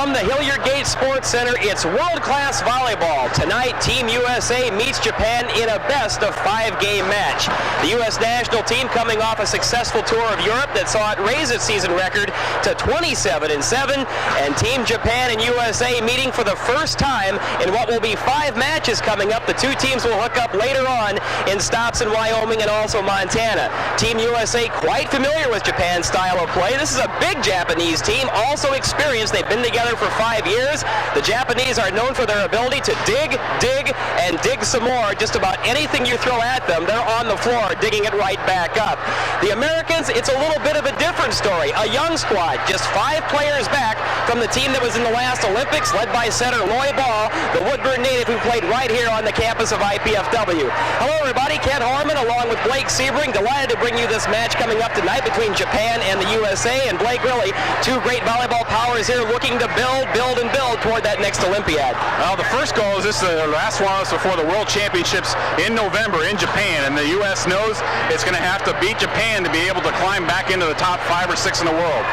From the Hilliard Gate Sports Center, it's world-class volleyball. Tonight, Team USA meets Japan in a best-of-5 game match. The U.S. national team coming off a successful tour of Europe that saw it raise its season record to 27-7, and Team Japan and USA meeting for the first time in what will be 5 matches coming up. The two teams will hook up later on in stops in Wyoming and also Montana. Team USA quite familiar with Japan's style of play. This is a big Japanese team, also experienced. They've been together for 5 years. The Japanese are known for their ability to dig, and dig some more. Just about anything you throw at them, they're on the floor digging it right back up. The Americans, it's a little bit of a different story. A young squad, just 5 players back from the team that was in the last Olympics, led by center Volleyball, the Woodburn native who played right here on the campus of IPFW. Hello everybody, Ken Harmon along with Blake Sebring, delighted to bring you this match coming up tonight between Japan and the USA. And Blake, really, two great volleyball powers here looking to build toward that next Olympiad. Well, the first goal is this is the last one before the World Championships in November in Japan, and the U.S. knows it's going to have to beat Japan to be able to climb back into the top 5 or 6 in the world.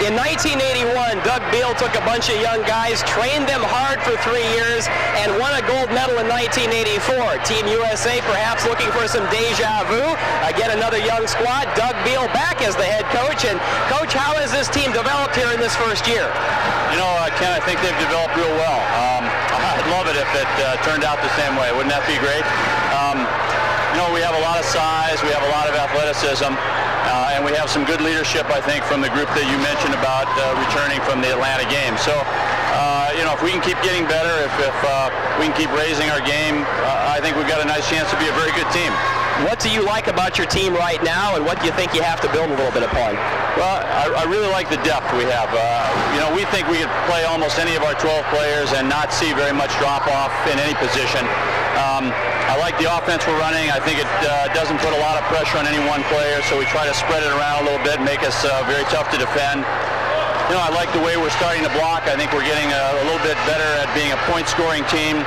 In 1981, Doug Beal took a bunch of young guys, trained them hard for 3 years, and won a gold medal in 1984. Team USA perhaps looking for some deja vu. Again, another young squad. Doug Beal back as the head coach. And Coach, how has this team developed here in this first year? You know, Ken, I think they've developed real well. I'd love it if it turned out the same way. Wouldn't that be great? You know, we have a lot of size, we have a lot of athleticism, and we have some good leadership, I think, from the group that you mentioned about returning from the Atlanta game. So, you know, if we can keep getting better, if we can keep raising our game, I think we've got a nice chance to be a very good team. What do you like about your team right now, and what do you think you have to build a little bit upon? Well, I really like the depth we have. You know, we think we could play almost any of our 12 players and not see very much drop-off in any position. I like the offense we're running. I think it doesn't put a lot of pressure on any one player, so we try to spread it around a little bit, make us very tough to defend. You know, I like the way we're starting to block. I think we're getting a little bit better at being a point-scoring team.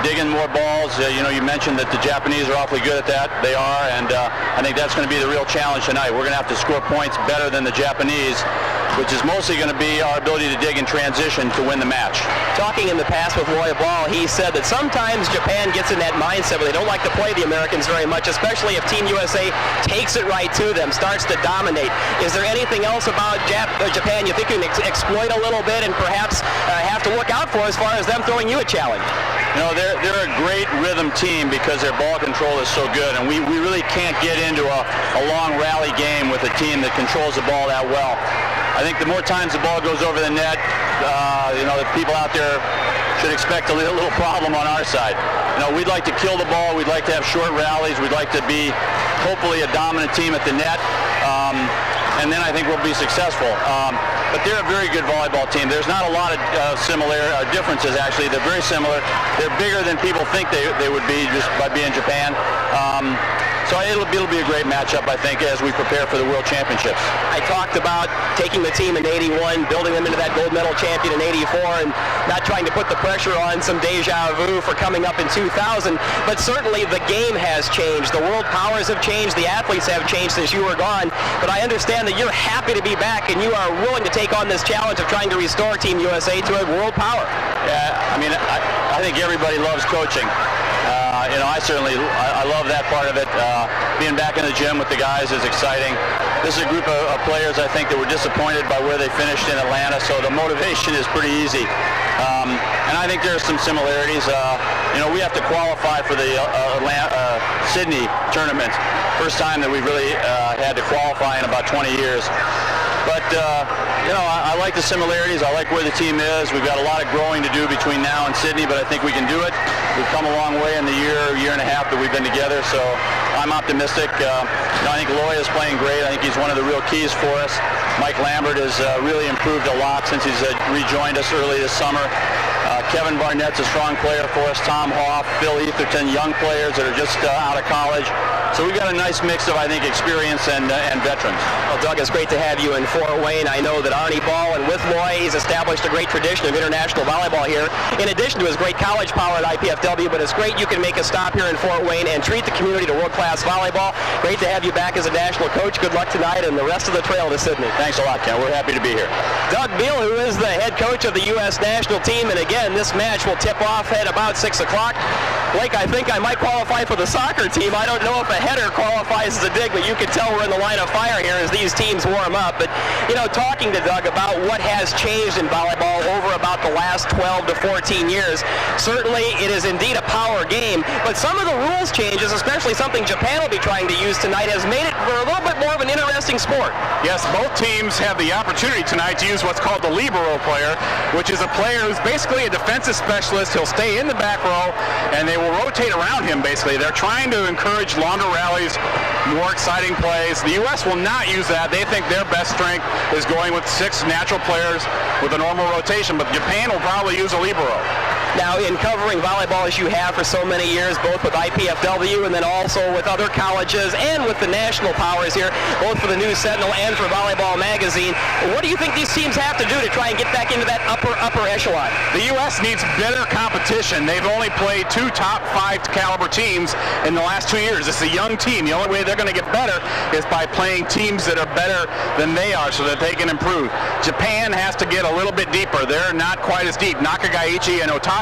Digging more balls. You know, you mentioned that the Japanese are awfully good at that. They are, and I think that's going to be the real challenge tonight. We're going to have to score points better than the Japanese, which is mostly going to be our ability to dig in transition to win the match. Talking in the past with Volleyball, he said that sometimes Japan gets in that mindset where they don't like to play the Americans very much, especially if Team USA takes it right to them, starts to dominate. Is there anything else about Japan you think you can exploit a little bit and perhaps have to look out for as far as them throwing you a challenge? You know, they're a great rhythm team because their ball control is so good, and we really can't get into a long rally game with a team that controls the ball that well. I think the more times the ball goes over the net, you know, the people out there should expect a little problem on our side. You know, we'd like to kill the ball. We'd like to have short rallies. We'd like to be hopefully a dominant team at the net. And then I think we'll be successful. But they're a very good volleyball team. There's not a lot of differences, actually. They're very similar. They're bigger than people think they would be just by being Japan. So it'll be a great matchup, I think, as we prepare for the World Championships. I talked about taking the team in 81, building them into that gold medal champion in 84, and not trying to put the pressure on some deja vu for coming up in 2000. But certainly the game has changed. The world powers have changed. The athletes have changed since you were gone. But I understand that you're happy to be back, and you are willing to take on this challenge of trying to restore Team USA to a world power. Yeah, I mean, I think everybody loves coaching. You know, I love that part of it. Being back in the gym with the guys is exciting. This is a group of players, I think, that were disappointed by where they finished in Atlanta, so the motivation is pretty easy. And I think there are some similarities. You know, we have to qualify for the Sydney tournament. First time that we really had to qualify in about 20 years. But, you know, I like the similarities. I like where the team is. We've got a lot of growing to do between now and Sydney, but I think we can do it. We've come a long way in the year and a half that we've been together, so I'm optimistic. You know, I think Loy is playing great. I think he's one of the real keys for us. Mike Lambert has really improved a lot since he's rejoined us early this summer. Kevin Barnett's a strong player for us. Tom Hoff, Phil Etherton, young players that are just out of college. So we've got a nice mix of, I think, experience and veterans. Well, Doug, it's great to have you in Fort Wayne. I know that Arnie Ball and with Loy, he's established a great tradition of international volleyball here, in addition to his great college power at IPFW, but it's great you can make a stop here in Fort Wayne and treat the community to world-class volleyball. Great to have you back as a national coach. Good luck tonight and the rest of the trail to Sydney. Thanks a lot, Ken. We're happy to be here. Doug Beal, who is the head coach of the U.S. national team, and again, this match will tip off at about 6 o'clock. Blake, I think I might qualify for the soccer team. I don't know if a header qualifies as a dig, but you can tell we're in the line of fire here as these teams warm up. But, you know, talking to Doug about what has changed in volleyball over about the last 12 to 14 years, certainly it is indeed a power game, but some of the rules changes, especially something Japan will be trying to use tonight, has made it for a little bit more of an interesting sport. Yes, both teams have the opportunity tonight to use what's called the libero player, which is a player who's basically a defensive specialist. He'll stay in the back row, and they will rotate around him, basically. They're trying to encourage longer rallies, more exciting plays. The U.S. will not use that. They think their best strength is going with 6 natural players with a normal rotation, but Japan will probably use a libero. Now, in covering volleyball as you have for so many years, both with IPFW and then also with other colleges and with the national powers here, both for the News Sentinel and for Volleyball Magazine, what do you think these teams have to do to try and get back into that upper echelon? The U.S. needs better competition. They've only played 2 top 5 caliber teams in the last 2 years. It's a young team. The only way they're going to get better is by playing teams that are better than they are so that they can improve. Japan has to get a little bit deeper. They're not quite as deep. Nakagaichi and Otake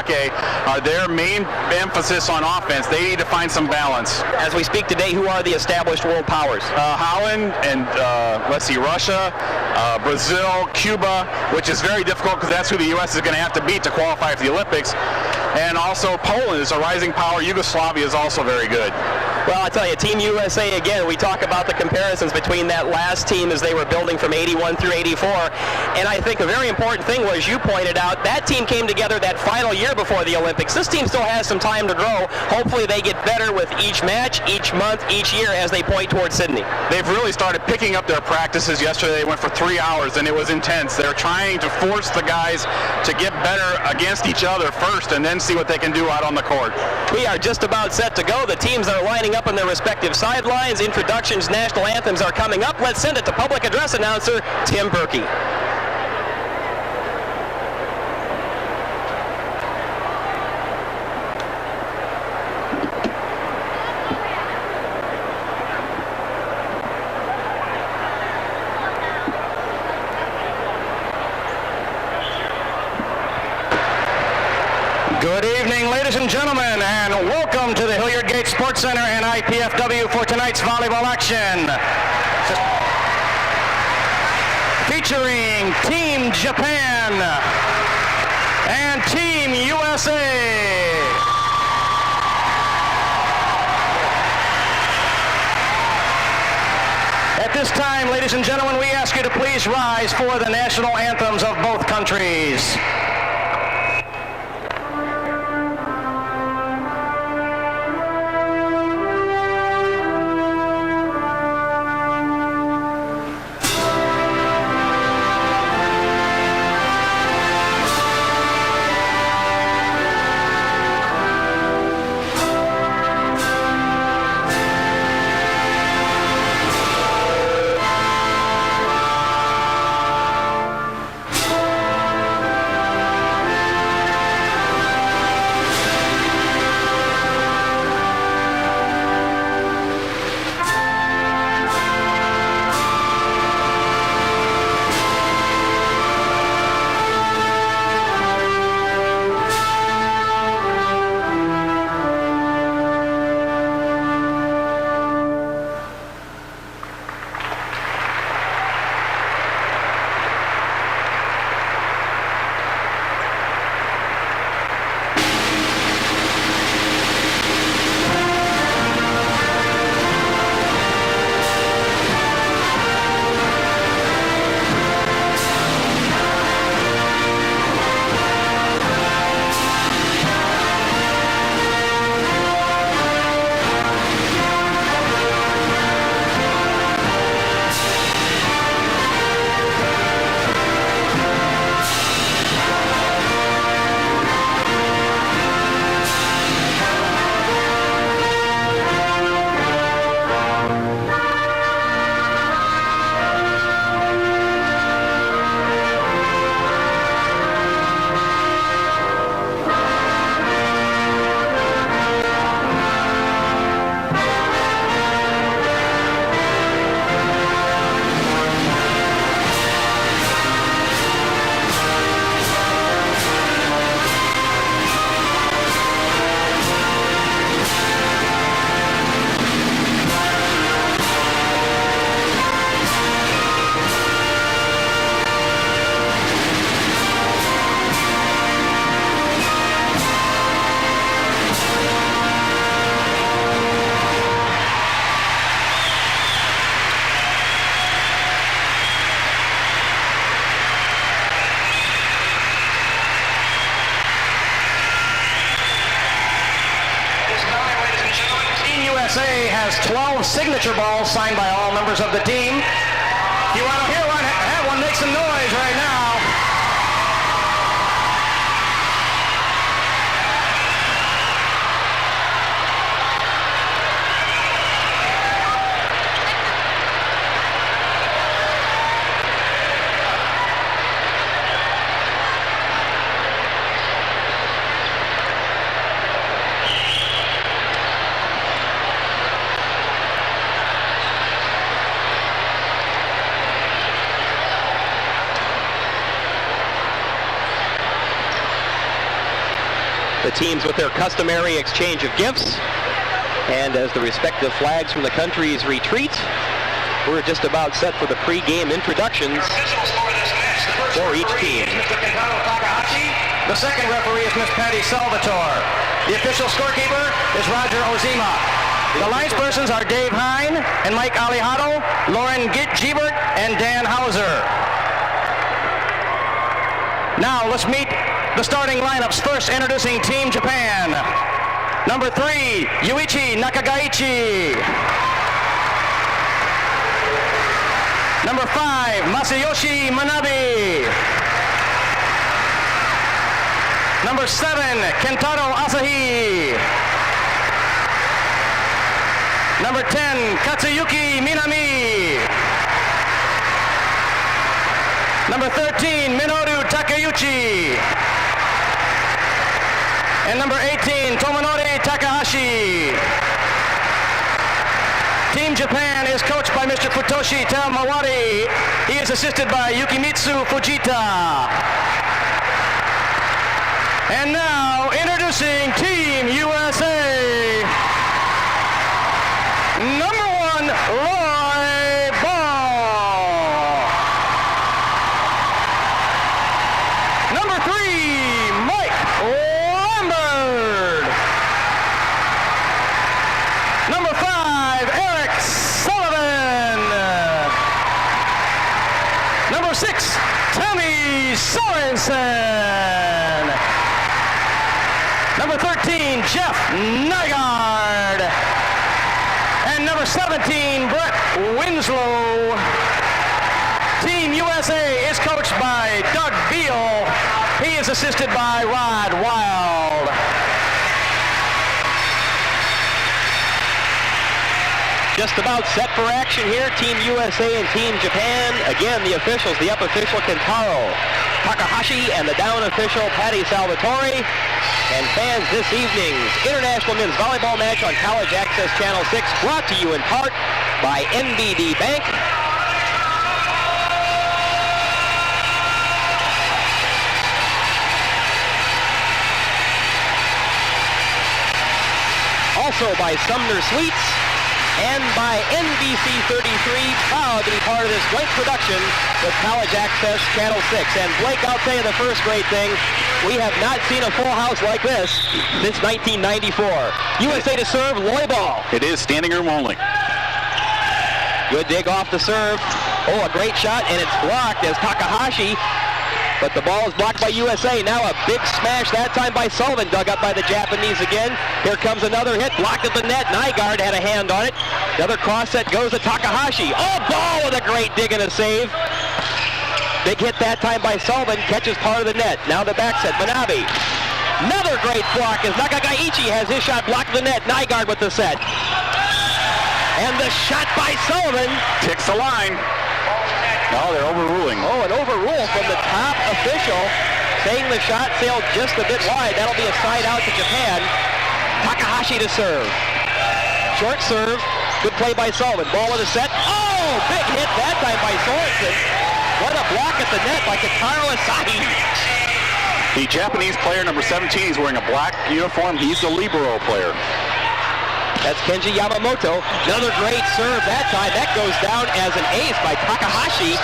are their main emphasis on offense. They need to find some balance. As we speak today, who are the established world powers? Holland and, Russia, Brazil, Cuba, which is very difficult because that's who the U.S. is going to have to beat to qualify for the Olympics. And also Poland is a rising power. Yugoslavia is also very good. Well, I tell you, Team USA, again, we talk about the comparisons between that last team as they were building from 81 through 84. And I think a very important thing was, you pointed out, that team came together that final year before the Olympics. This team still has some time to grow. Hopefully they get better with each match, each month, each year as they point towards Sydney. They've really started picking up their practices. Yesterday they went for 3 hours and it was intense. They're trying to force the guys to get better against each other first and then see what they can do out on the court. We are just about set to go. The teams are lining up on their respective sidelines. Introductions, national anthems are coming up. Let's send it to public address announcer Tim Berkey. Good evening, ladies and gentlemen, and welcome to the Hilliard Gate Sports Center and IPFW for tonight's volleyball action. Featuring Team Japan and Team USA. At this time, ladies and gentlemen, we ask you to please rise for the national anthems of both countries. USA has 12 signature balls signed by all members of the team. If you want to hear one, have one, make some noise right now. The teams with their customary exchange of gifts, and as the respective flags from the countries retreat, we're just about set for the pre-game introductions for each team. The second referee is Miss Patty Salvatore. The official scorekeeper is Roger Ozima. The linespersons are Dave Hine and Mike Alejado, Lauren Giebert, and Dan Hauser. Now let's meet the starting lineups. First, introducing Team Japan. Number 3, Yuichi Nakagaichi. Number 5, Masayoshi Manabe. Number 7, Kentaro Asahi. Number 10, Katsuyuki Minami. Number 13, Minoru Takeuchi. And number 18, Tomonori Takahashi. Team Japan is coached by Mr. Futoshi Tamawari. He is assisted by Yukimitsu Fujita. And now, introducing Team USA. Number 1, Roy Ball. Number 3, Mike Lambert. Number 5, Eric Sullivan. Number 6, Tammy Sorensen. Number 13, Jeff Nygaard. And number 17, Brett Winslow. Team USA is coached by Doug Beal. He is assisted by Rod Wild. Just about set for action here, Team USA and Team Japan. Again, the officials, the up official Kentaro Takahashi and the down official Patty Salvatore. And fans, this evening's International Men's Volleyball match on College Access Channel 6, brought to you in part by NBD Bank. Also by Sumner Sweets and by NBC 33, proud to be part of this joint production with College Access Channel 6. And Blake, I'll tell you the first great thing, we have not seen a full house like this since 1994. USA to serve, Volleyball. It is standing room only. Good dig off the serve. Oh, a great shot, and it's blocked as Takahashi, but the ball is blocked by USA. Now a big smash, that time by Sullivan, dug up by the Japanese again. Here comes another hit, blocked at the net. Nygaard had a hand on it. Another cross set goes to Takahashi. Oh, Ball with a great dig and a save. Big hit that time by Sullivan, catches part of the net. Now the back set, Manabe. Another great block as Nakagaichi has his shot blocked the net. Nygaard with the set. And the shot by Sullivan Ticks the line. No, they're overruling. Oh, an overrule from the top official saying the shot sailed just a bit wide. That'll be a side out to Japan. Takahashi to serve. Short serve. Good play by Sullivan. Ball with a set. Oh, big hit that time by Sorensen. What a block at the net by Kentaro Asahi. The Japanese player, number 17, is wearing a black uniform. He's the libero player. That's Kenji Yamamoto. Another great serve that time. That goes down as an ace by Takahashi.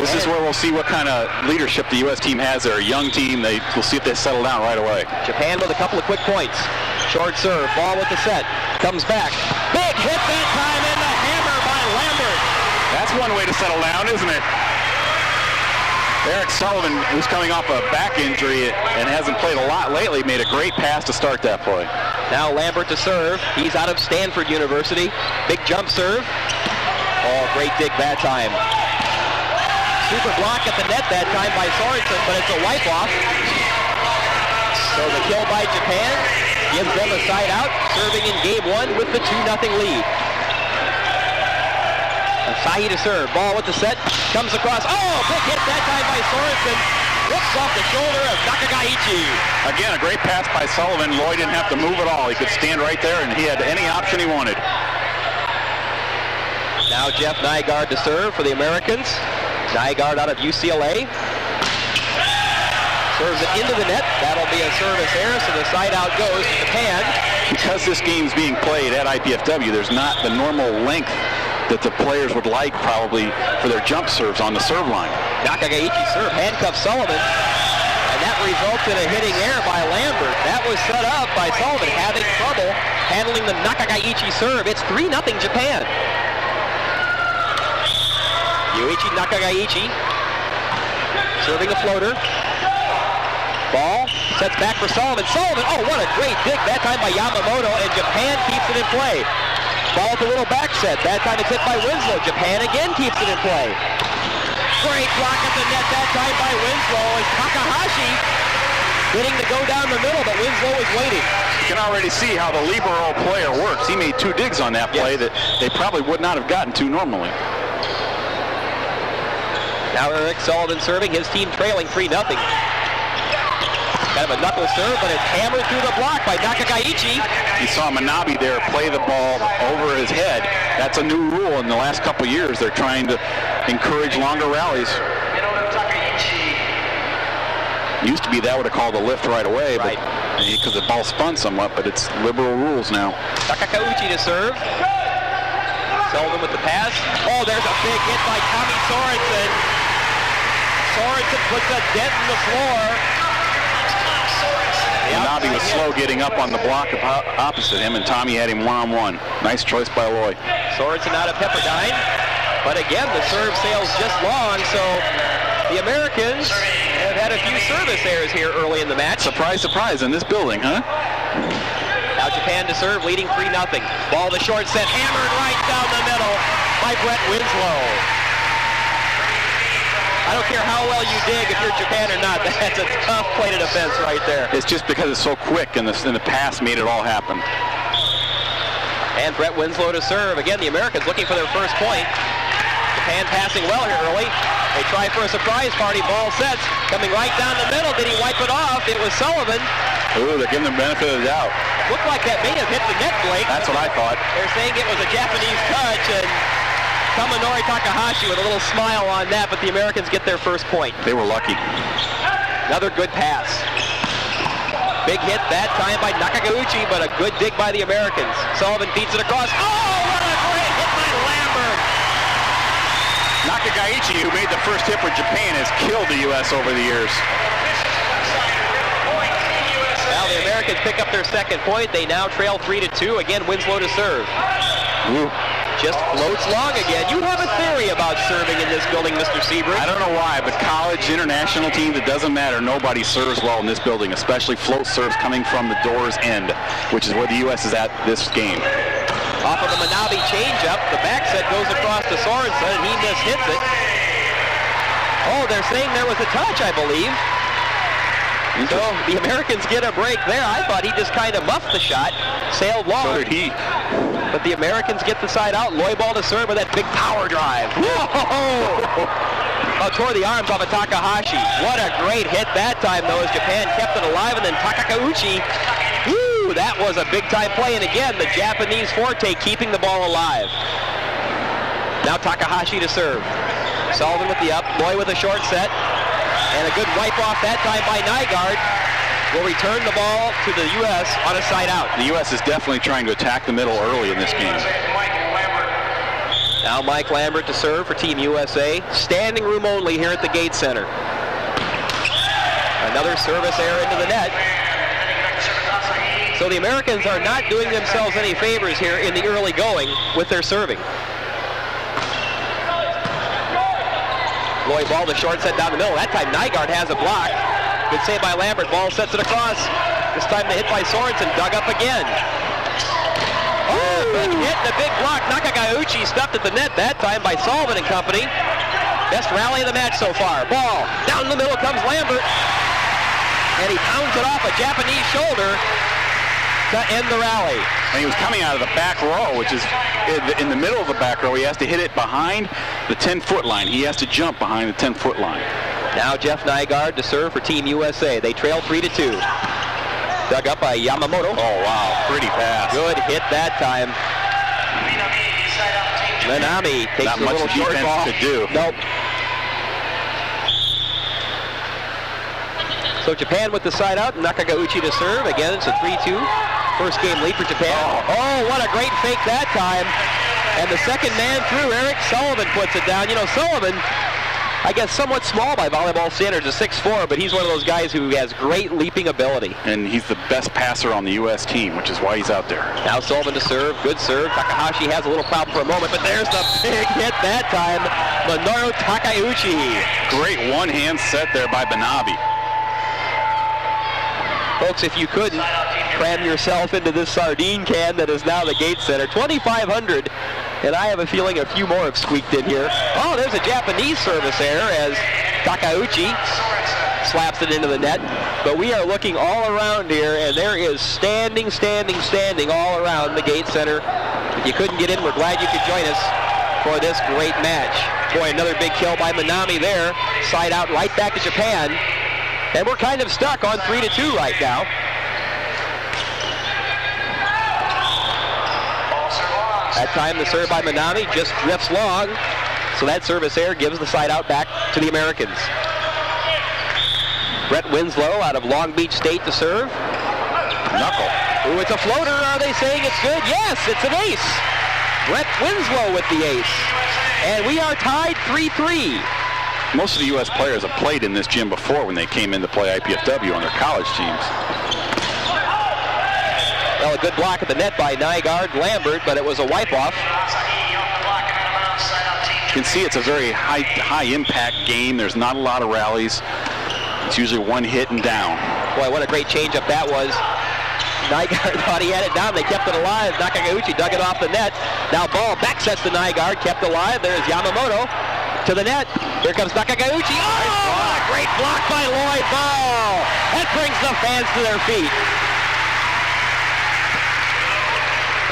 This is where we'll see what kind of leadership the U.S. team has. They're a young team. We'll see if they settle down right away. Japan with a couple of quick points. Short serve, ball with the set. Comes back. Big hit that time in the hammer by Lambert. That's one way to settle down, isn't it? Eric Sullivan, who's coming off a back injury and hasn't played a lot lately, made a great pass to start that play. Now Lambert to serve. He's out of Stanford University. Big jump serve. Oh, great dig that time. Super block at the net that time by Sorensen, but it's a wipe-off. So the kill by Japan gives them a side out, serving in game one with the 2-0 lead. Asahi to serve. Ball with the set. Comes across. Oh, big hit that time by Sorensen. Rips off the shoulder of Nakagaichi. Again, a great pass by Sullivan. Lloyd didn't have to move at all. He could stand right there, and he had any option he wanted. Now Jeff Nygaard to serve for the Americans. Nygaard out of UCLA. Serves it into the net. That'll be a service error, so the side out goes to Japan. Because this game's being played at IPFW, there's not the normal length that the players would like probably for their jump serves on the serve line. Nakagaichi serve, handcuffs Sullivan, and that results in a hitting error by Lambert. That was set up by Sullivan, having trouble handling the Nakagaichi serve. It's 3-0 Japan. Yuichi Nakagaichi serving a floater. Ball sets back for Sullivan. Sullivan, oh, what a great dig that time by Yamamoto, and Japan keeps it in play. Ball with a little back set. That time it's hit by Winslow. Japan again keeps it in play. Great block at the net that time by Winslow. And Takahashi getting to go down the middle, but Winslow is waiting. You can already see how the libero player works. He made 2 digs on that play that they probably would not have gotten to normally. Now Eric Sullivan serving. His team trailing 3-0. Kind of a knuckle serve, but it's hammered through the block by Nakagaichi. You saw Manabe there play the ball over his head. That's a new rule in the last couple years. They're trying to encourage longer rallies. Used to be that would have called a lift right away, but because the ball spun somewhat, but it's liberal rules now. Takakauchi to serve. Sullivan with the pass. Oh, there's a big hit by Tommy Sorensen. Sorensen puts a dent in the floor. Manabe was slow getting up on the block opposite him, and Tommy had him one-on-one. Nice choice by Loy. Sorensen out of Pepperdine. But again, the serve sails just long, so the Americans have had a few service errors here early in the match. Surprise, surprise in this building, huh? Now Japan to serve, leading 3-0. Ball to short set, hammered right down the middle by Brett Winslow. I don't care how well you dig if you're Japan or not. That's a tough play to defense right there. It's just because it's so quick and the pass made it all happen. And Brett Winslow to serve. Again, the Americans looking for their first point. Japan passing well here early. They try for a surprise party. Ball sets. Coming right down the middle. Did he wipe it off? It was Sullivan. Ooh, they're giving them the benefit of the doubt. Looked like that may have hit the net, Blake. That's what I thought. They're saying it was a Japanese touch, and Kaminori Takahashi with a little smile on that, but the Americans get their first point. They were lucky. Another good pass. Big hit that time by Nakagauchi, but a good dig by the Americans. Sullivan feeds it across. Oh, what a great hit by Lambert! Nakagaichi, who made the first hit for Japan, has killed the U.S. over the years. Now the Americans pick up their second point. They now trail 3-2. Again, Winslow to serve. Ooh. Just floats long again. You have a theory about serving in this building, Mr. Seabrook. I don't know why, but college, international teams, it doesn't matter. Nobody serves well in this building, especially float serves coming from the door's end, which is where the U.S. is at this game. Off of the Manabe changeup, the back set goes across to Sorensen, and he mishits it. Oh, they're saying there was a touch, I believe. So the Americans get a break there. I thought he just kind of muffed the shot, sailed long. So did he. But the Americans get the side out. Loy ball to serve with that big power drive. Whoa! Tore the arms off of Takahashi. What a great hit that time, though, as Japan kept it alive. And then Takakauchi, whoo, that was a big-time play. And again, the Japanese forte keeping the ball alive. Now Takahashi to serve. Sullivan with the up. Loy with a short set. And a good wipe off that time by Nygaard will return the ball to the U.S. on a side out. The U.S. is definitely trying to attack the middle early in this game. Now Mike Lambert to serve for Team USA. Standing room only here at the Gate Center. Another service error into the net. So the Americans are not doing themselves any favors here in the early going with their serving. Loy ball to short set down the middle. That time Nygaard has a block. Good save by Lambert. Ball sets it across. This time the hit by Sorensen. Dug up again. Oh, big hit and a big block. Nakagauchi stuffed at the net that time by Sullivan and company. Best rally of the match so far. Ball down the middle comes Lambert. And he pounds it off a Japanese shoulder to end the rally. And he was coming out of the back row, which is in the middle of the back row. He has to hit it behind the 10-foot line. He has to jump behind the 10-foot line. Now Jeff Nygaard to serve for Team USA. They trail 3-2. Dug up by Yamamoto. Oh, wow. Pretty pass. Good hit that time. Manami takes Not a much little short defense ball. could do. Nope. So Japan with the side out. Nakagauchi to serve. Again, it's a 3-2. First game lead for Japan. Oh, what a great fake that time. And the second man through, Eric Sullivan puts it down. You know, Sullivan, I guess somewhat small by volleyball standards, a 6'4", but he's one of those guys who has great leaping ability. And he's the best passer on the U.S. team, which is why he's out there. Now Sullivan to serve. Good serve. Takahashi has a little problem for a moment, but there's the big hit that time. Minoru Takeuchi. Great one-hand set there by Banabi. Folks, if you couldn't, cram yourself into this sardine can that is now the Gate Center. 2,500, and I have a feeling a few more have squeaked in here. Oh, there's a Japanese service error as Takeuchi slaps it into the net. But we are looking all around here, and there is standing all around the Gate Center. If you couldn't get in, we're glad you could join us for this great match. Boy, another big kill by Manami there. Side out right back to Japan. And we're kind of stuck on 3-2 right now. That time the serve by Manami just drifts long. So that service error gives the side out back to the Americans. Brett Winslow out of Long Beach State to serve. Knuckle. Ooh, it's a floater. Are they saying it's good? Yes, it's an ace. Brett Winslow with the ace. And we are tied 3-3. Most of the U.S. players have played in this gym before when they came in to play IPFW on their college teams. Well, a good block at the net by Nygaard Lambert, but it was a wipe-off. You can see it's a very high impact game. There's not a lot of rallies. It's usually one hit and down. Boy, what a great changeup that was. Nygaard thought he had it down. They kept it alive. Nakagauchi dug it off the net. Now ball back sets to Nygaard, kept alive. There's Yamamoto to the net. Here comes Nakagauchi. Oh, a great block by Lloyd Ball. That brings the fans to their feet.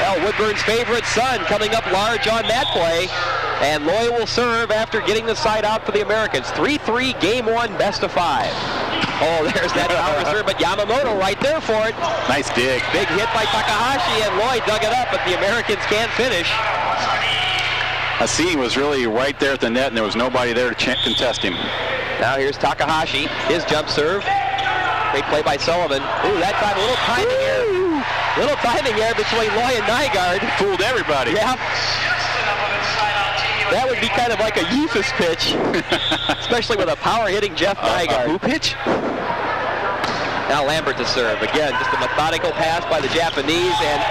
Well, Woodburn's favorite son coming up large on that play. And Loy will serve after getting the side out for the Americans. 3-3, game one, best of 5. Oh, there's that power serve, but Yamamoto right there for it. Nice dig. Big hit by Takahashi, and Loy dug it up, but the Americans can't finish. Haseen was really right there at the net, and there was nobody there to contest him. Now here's Takahashi, his jump serve. Great play by Sullivan. Ooh, that time a little timing error. Little timing error between Loy and Nygaard. Fooled everybody. Yeah. That would be kind of like a Eufus pitch, especially with a power-hitting Jeff Nygaard. Who pitch? Now Lambert to serve. Again, just a methodical pass by the Japanese, and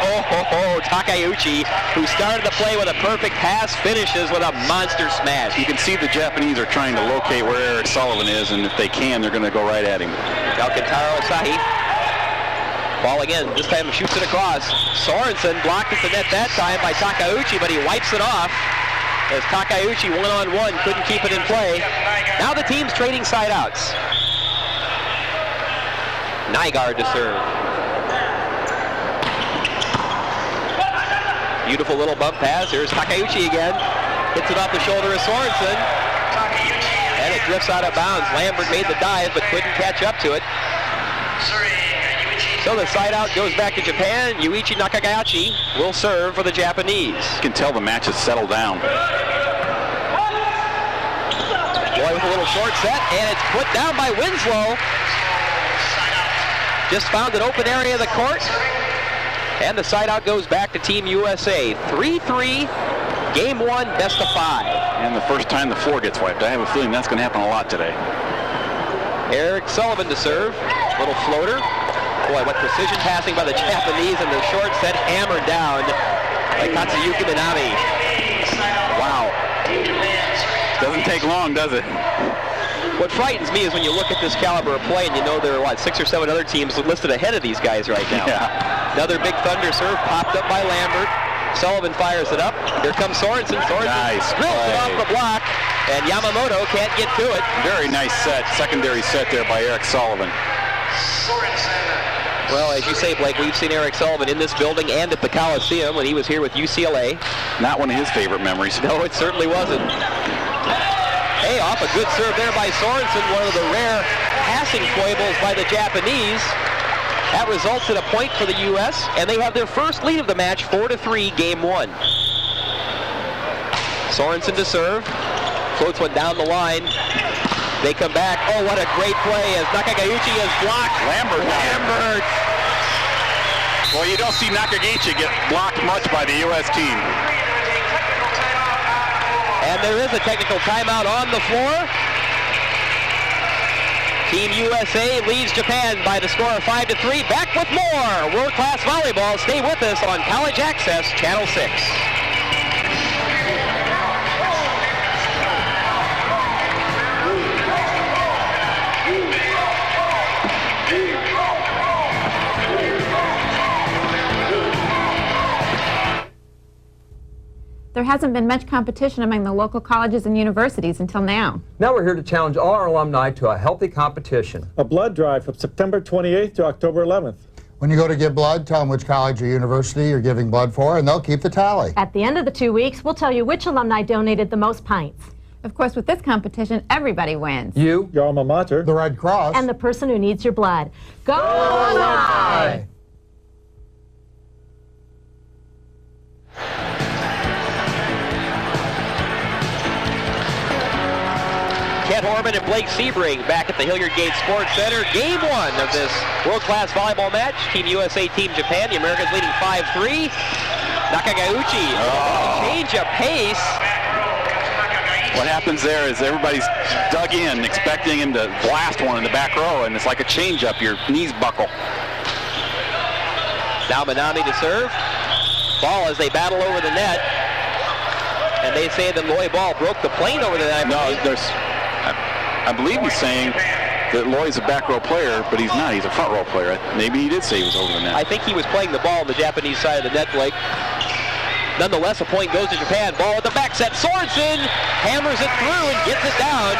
Takeuchi, who started the play with a perfect pass, finishes with a monster smash. You can see the Japanese are trying to locate where Eric Sullivan is, and if they can, they're going to go right at him. Alcantara Asahi. Ball again, this time shoots it across. Sorensen blocked at the net that time by Takeuchi, but he wipes it off. As Takeuchi one-on-one couldn't keep it in play. Now the team's trading side outs. Nygaard to serve. Beautiful little bump pass. Here's Takeuchi again. Hits it off the shoulder of Sorensen. And it drifts out of bounds. Lambert made the dive but couldn't catch up to it. So the side out goes back to Japan. Yuichi Nakagauchi will serve for the Japanese. You can tell the match has settled down. Boy with a little short set, and it's put down by Winslow. Just found an open area of the court. And the side out goes back to Team USA. 3-3, game one, best of 5. And the first time the floor gets wiped. I have a feeling that's going to happen a lot today. Eric Sullivan to serve. Little floater. Boy, what precision passing by the Japanese, and the short set hammered down by Katsuyuki Minami. Wow. Doesn't take long, does it? What frightens me is when you look at this caliber of play and you know there are, 6 or 7 other teams listed ahead of these guys right now. Yeah. Another big thunder serve popped up by Lambert. Sullivan fires it up. Here comes Sorensen. Nice drills it off the block, and Yamamoto can't get to it. Very nice set, secondary set there by Eric Sullivan. Well, as you say, Blake, we've seen Eric Sullivan in this building and at the Coliseum when he was here with UCLA. Not one of his favorite memories. No, it certainly wasn't. Hey, off a good serve there by Sorensen, one of the rare passing foibles by the Japanese. That results in a point for the U.S., and they have their first lead of the match, 4-3, game 1. Sorensen to serve, floats one down the line. They come back. Oh, what a great play as Nakagauchi is blocked. Lambert. Well, you don't see Nakagauchi get blocked much by the U.S. team. And there is a technical timeout on the floor. Team USA leads Japan by the score of 5-3. Back with more world-class volleyball. Stay with us on College Access, Channel 6. There hasn't been much competition among the local colleges and universities until now. Now we're here to challenge all our alumni to a healthy competition. A blood drive from September 28th to October 11th. When you go to give blood, tell them which college or university you're giving blood for, and they'll keep the tally. At the end of the 2 weeks, we'll tell you which alumni donated the most pints. Of course, with this competition, everybody wins. You, Your alma mater, The Red Cross, And the person who needs your blood. Go alumni! Ken Horman and Blake Sebring back at the Hilliard Gate Sports Center. Game 1 of this world-class volleyball match. Team USA, Team Japan. The Americans leading 5-3. Nakagauchi. Change of pace. What happens there is everybody's dug in, expecting him to blast one in the back row, and it's like a change-up. Your knees buckle. Now Manami to serve. Ball as they battle over the net. And they say that Loy Ball broke the plane over the net. I believe he's saying that Loy's a back row player, but he's not. He's a front row player. Maybe he did say he was over the net. I think he was playing the ball on the Japanese side of the net, Blake. Nonetheless, a point goes to Japan. Ball at the back set. Sorensen hammers it through and gets it down.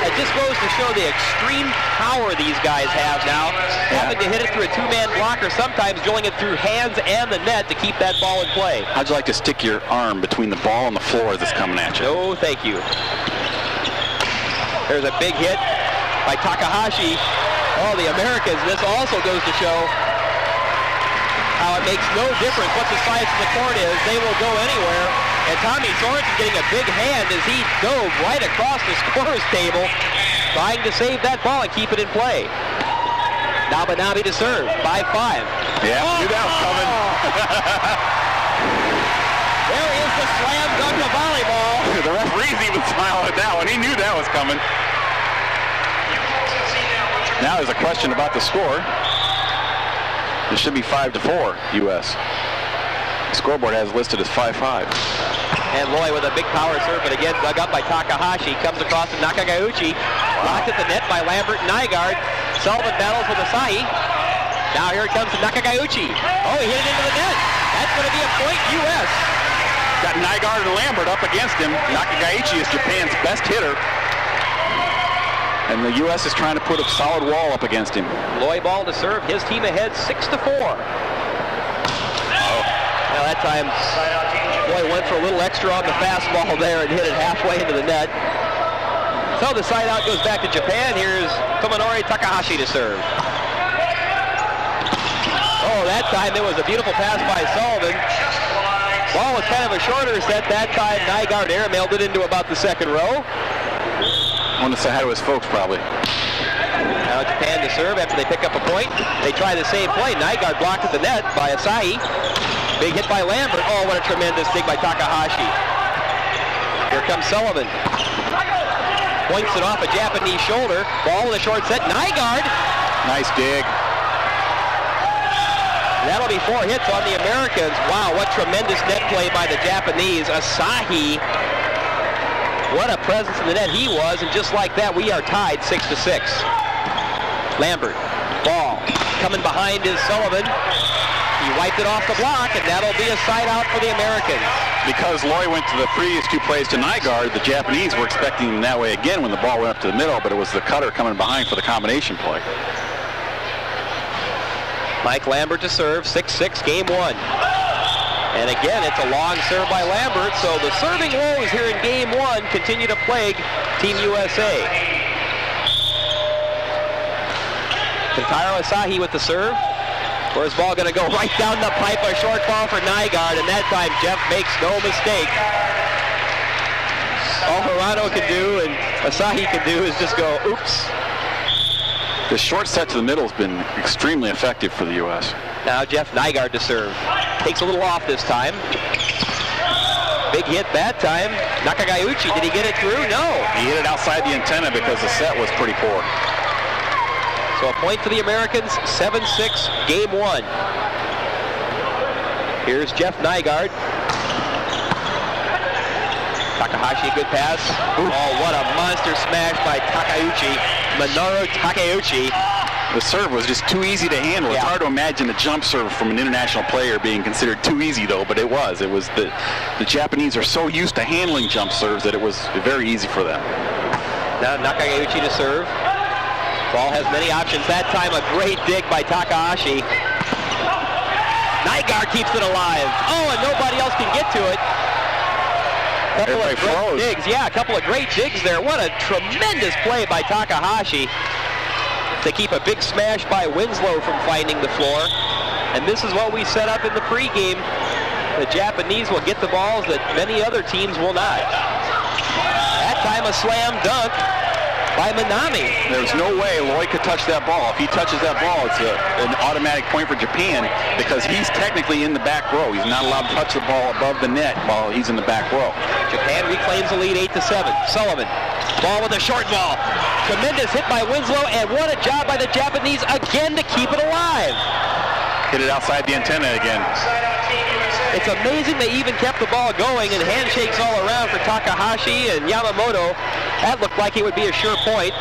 It just goes to show the extreme power these guys have now. Having to hit it through a two-man block or sometimes drilling it through hands and the net to keep that ball in play. How'd you like to stick your arm between the ball and the floor as it's coming at you? No, thank you. There's a big hit by Takahashi. Oh, the Americans. This also goes to show how it makes no difference what the size of the court is. They will go anywhere. And Tommy Sorensen getting a big hand as he dove right across the scorer's table, trying to save that ball and keep it in play. Now Manami to serve, 5-5. Yeah, knew that was coming. There is the slam dunk of volleyball. The referee's even smiling at that one. He knew that was coming. Now there's a question about the score. It should be 5-4, U.S. The scoreboard has listed as 5-5. And Loy with a big power serve, but again dug up by Takahashi. Comes across to Nakagauchi. Blocked at the net by Lambert and Nygaard. Sullivan battles with Asahi. Now here it comes to Nakagauchi. Oh, he hit it into the net. That's going to be a point, U.S. Got Nygaard and Lambert up against him. Nakagauchi is Japan's best hitter. And the U.S. is trying to put a solid wall up against him. Loy Ball to serve. His team ahead 6-4. Now that time, Loy went for a little extra on the fastball there and hit it halfway into the net. So the side out goes back to Japan. Here's Tomonori Takahashi to serve. Oh, that time there was a beautiful pass by Sullivan. Ball was kind of a shorter set that time. Nygaard airmailed it into about the second row. Wanted to say hi to his folks, probably. Now Japan to serve after they pick up a point. They try the same play. Nygaard blocked at the net by Asahi. Big hit by Lambert. Oh, what a tremendous dig by Takahashi. Here comes Sullivan. Points it off a Japanese shoulder. Ball in the short set. Nygaard. Nice dig. That'll be 4 hits on the Americans. Wow, what tremendous net play by the Japanese. Asahi What a presence in the net he was, and just like that, we are tied 6-6. Lambert, ball, coming behind is Sullivan. He wiped it off the block, and that'll be a side out for the Americans. Because Loy went to the previous 2 plays to Nygaard, the Japanese were expecting him that way again when the ball went up to the middle, but it was the cutter coming behind for the combination play. Mike Lambert to serve, 6-6, game 1. And again, it's a long serve by Lambert, so the serving woes here in game 1 continue to plague Team USA. Kentaro Asahi with the serve. Where's ball going to go right down the pipe, a short ball for Nygaard, and that time Jeff makes no mistake. All Hirano can do and Asahi can do is just go, oops. The short set to the middle has been extremely effective for the U.S. Now Jeff Nygaard to serve. Takes a little off this time. Big hit that time. Nakagayuchi, did he get it through? No. He hit it outside the antenna because the set was pretty poor. So a point for the Americans, 7-6, game 1. Here's Jeff Nygaard. Takahashi, a good pass. Oh, what a monster smash by Takeuchi. Minoru Takeuchi. The serve was just too easy to handle. It's hard to imagine a jump serve from an international player being considered too easy, though, but it was. It was the Japanese are so used to handling jump serves that it was very easy for them. Now Nakagayuchi to serve. Ball has many options. That time a great dig by Takahashi. Nygaard keeps it alive. Oh, and nobody else can get to it. Couple of great digs. Yeah, a couple of great digs there. What a tremendous play by Takahashi to keep a big smash by Winslow from finding the floor. And this is what we set up in the pregame. The Japanese will get the balls that many other teams will not. That time a slam dunk by Minami. There's no way Loy could touch that ball. If he touches that ball, it's an automatic point for Japan because he's technically in the back row. He's not allowed to touch the ball above the net while he's in the back row. Japan reclaims the lead 8-7. Sullivan, ball with a short ball. Tremendous hit by Winslow, and what a job by the Japanese again to keep it alive. Hit it outside the antenna again. It's amazing they even kept the ball going, and handshakes all around for Takahashi and Yamamoto. That looked like it would be a sure point.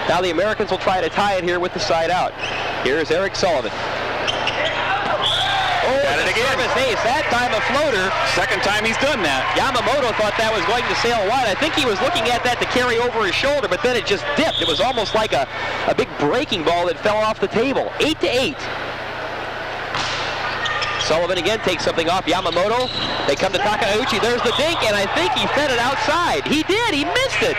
Now the Americans will try to tie it here with the side out. Here's Eric Sullivan. Oh, got it again. Service ace. That time a floater. Second time he's done that. Yamamoto thought that was going to sail wide. I think he was looking at that to carry over his shoulder, but then it just dipped. It was almost like a big breaking ball that fell off the table. 8-8. Sullivan again takes something off Yamamoto. They come to Takeuchi. There's the dink, and I think he fed it outside. He did. He missed it.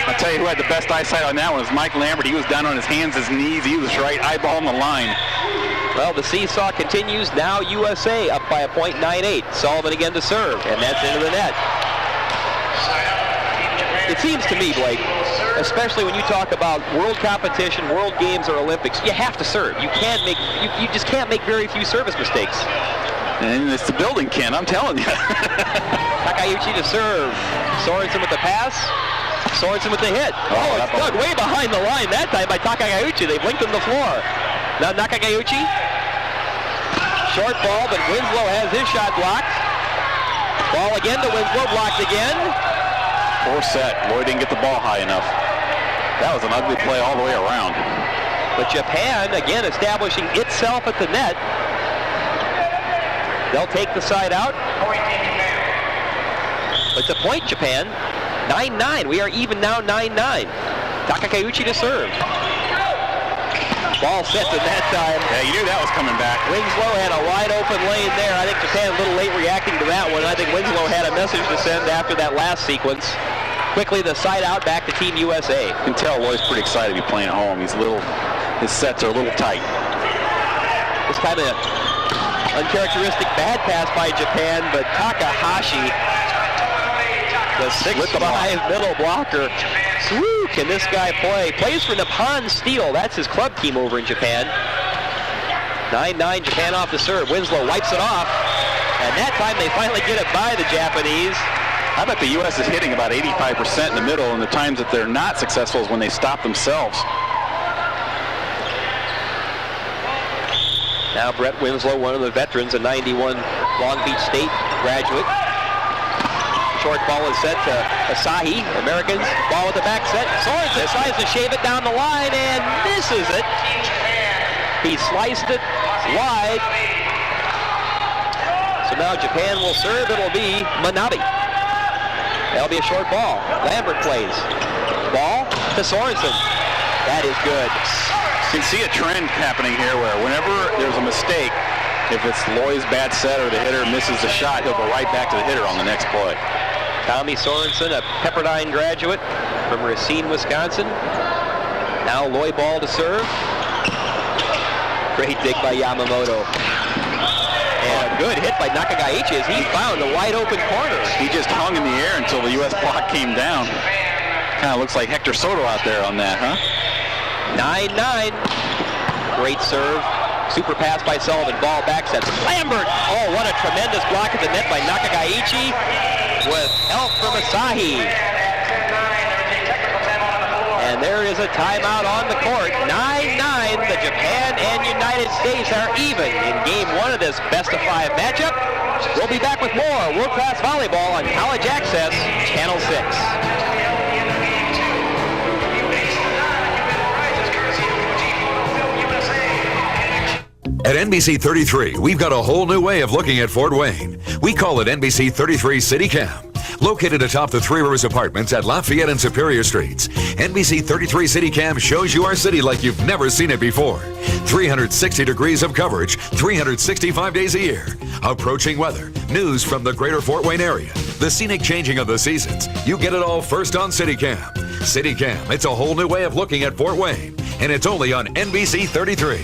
I'll tell you who had the best eyesight on that one was Mike Lambert. He was down on his hands, his knees. He was right eyeballing the line. Well, the seesaw continues. Now USA up by a point, 9-8. Sullivan again to serve, and that's into the net. It seems to me, Blake, especially when you talk about world competition, world games, or Olympics, you have to serve. You can't make, you just can't make very few service mistakes. And it's the building, Ken, I'm telling you. Takeuchi to serve. Sorensen with the pass. Sorensen with the hit. Oh, it's dug way behind the line that time by Takeuchi. They've linked him the floor. Now Nakagayuchi. Short ball, but Winslow has his shot blocked. Ball again to Winslow, blocked again. Poor set. Loy didn't get the ball high enough. That was an ugly play all the way around. But Japan, again, establishing itself at the net. They'll take the side out. It's a point, Japan. 9-9. We are even now, 9-9. Takeuchi to serve. Ball set to that time. Yeah, you knew that was coming back. Winslow had a wide open lane there. I think Japan a little late reacting to that one. I think Winslow had a message to send after that last sequence. Quickly, the side out back to Team USA. You can tell Loy's pretty excited to be playing at home. His sets are a little tight. This time an uncharacteristic bad pass by Japan, but Takahashi, the 6'5" middle blocker. Woo, can this guy play? Plays for Nippon Steel. That's his club team over in Japan. 9-9, Japan off the serve. Winslow wipes it off. And that time they finally get it by the Japanese. I bet the U.S. is hitting about 85% in the middle, and the times that they're not successful is when they stop themselves. Now Brett Winslow, one of the veterans, a 91 Long Beach State graduate. short ball is set to Asahi. Americans, ball with the back set. Sorensen tries to shave it down the line and misses it. He sliced it wide. So now Japan will serve. It'll be Manabe. That'll be a short ball. Lambert plays. Ball to Sorensen. That is good. You can see a trend happening here where whenever there's a mistake, if it's Loy's bad set or the hitter misses the shot, he'll go right back to the hitter on the next play. Tommy Sorensen, a Pepperdine graduate from Racine, Wisconsin. Now Loy ball to serve. Great dig by Yamamoto. And a good hit by Nakagaichi as he found a wide open corner. He just hung in the air until the U.S. block came down. Kind of looks like Hector Soto out there on that, huh? 9-9. Great serve. Super pass by Sullivan. Ball back sets. Lambert. Oh, what a tremendous block at the net by Nakagaichi with help from Asahi. And there is a timeout on the court. 9-9. The Japan and United States are even in game one of this best-of-5 matchup. We'll be back with more world-class volleyball on College Access, Channel 6. At NBC 33, we've got a whole new way of looking at Fort Wayne. We call it NBC 33 City Cam. Located atop the Three Rivers Apartments at Lafayette and Superior Streets, NBC 33 City Cam shows you our city like you've never seen it before. 360 degrees of coverage, 365 days a year. Approaching weather, news from the greater Fort Wayne area, the scenic changing of the seasons. You get it all first on City Cam. City Cam, it's a whole new way of looking at Fort Wayne, and it's only on NBC 33.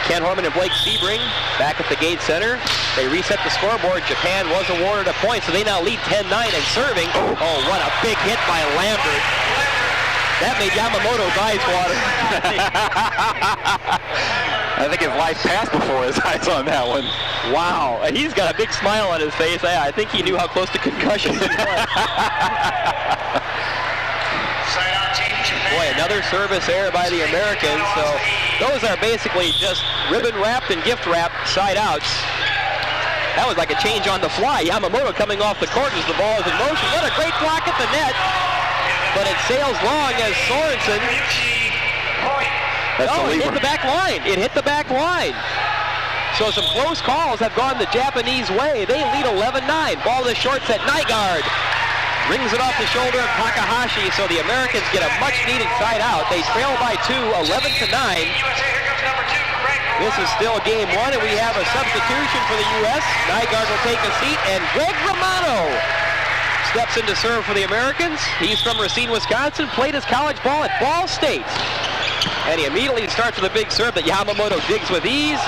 Ken Horman and Blake Sebring back at the gate center. They reset the scoreboard. Japan was awarded a point, so they now lead 10-9 and serving. Oh, what a big hit by Lambert. That made Yamamoto's eyes water. I think his life passed before his eyes on that one. Wow. He's got a big smile on his face. I think he knew how close to concussion he was. Boy, another service error by the Americans. So those are basically just ribbon wrapped and gift wrapped side outs. That was like a change on the fly. Yamamoto coming off the court as the ball is in motion. What a great block at the net. But it sails long as Sorensen. It hit the back line. It hit the back line. So some close calls have gone the Japanese way. They lead 11-9. Ball to the short set. Nygaard rings it off the shoulder of Takahashi, so the Americans get a much-needed side out. They trail by 2, 11-9. This is still game one, and we have a substitution for the U.S. Nygaard will take a seat, and Greg Romano steps in to serve for the Americans. He's from Racine, Wisconsin, played his college ball at Ball State. And he immediately starts with a big serve that Yamamoto digs with ease.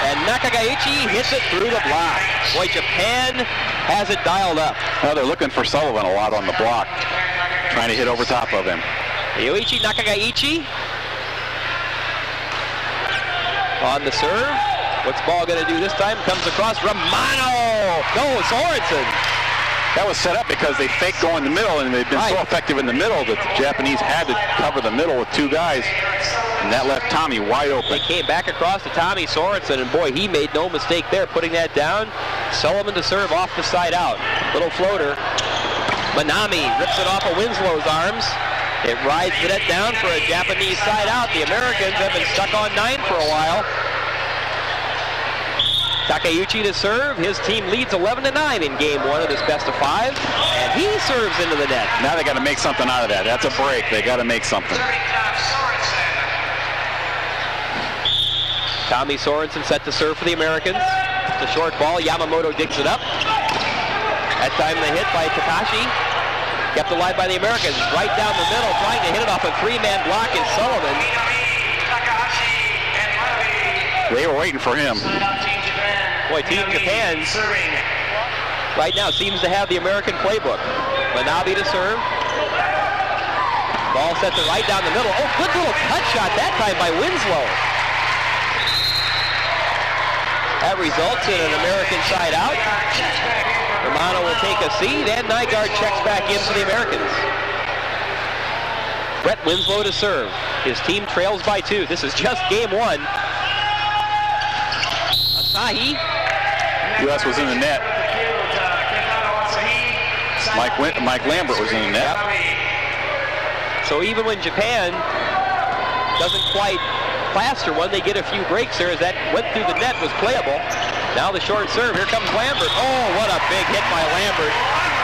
And Nakagaichi hits it through the block. Boy, Japan has it dialed up. Well, they're looking for Sullivan a lot on the block, trying to hit over top of him. Yoichi Nakagaichi on the serve. What's ball going to do this time? Comes across Romano. No, Sorensen. That was set up because they faked going the middle, and they've been so effective in the middle that the Japanese had to cover the middle with two guys, and that left Tommy wide open. They came back across to Tommy Sorensen, and boy, he made no mistake there putting that down. Sullivan to serve off the side out. Little floater. Manami rips it off of Winslow's arms. It rides the net down for a Japanese side out. The Americans have been stuck on 9 for a while. Takeuchi to serve. His team leads 11-9 in game one of this best of 5. And he serves into the net. Now they got to make something out of that. That's a break. They got to make something. Tommy Sorensen set to serve for the Americans. It's a short ball. Yamamoto digs it up. That time the hit by Takashi. Kept alive by the Americans. Right down the middle, trying to hit it off a 3-man block is Sullivan. They were waiting for him. Boy, Team Japan right now seems to have the American playbook. Manabe to serve. Ball set to right down the middle. Oh, good little cut shot that time by Winslow. That results in an American side out. Romano will take a seat, and Nygaard checks back in for the Americans. Brett Winslow to serve. His team trails by 2. This is just game 1. Asahi. U.S. was in the net. Mike Lambert was in the net. Yep. So even when Japan doesn't quite plaster one, they get a few breaks there as that went through the net, was playable. Now the short serve. Here comes Lambert. Oh, what a big hit by Lambert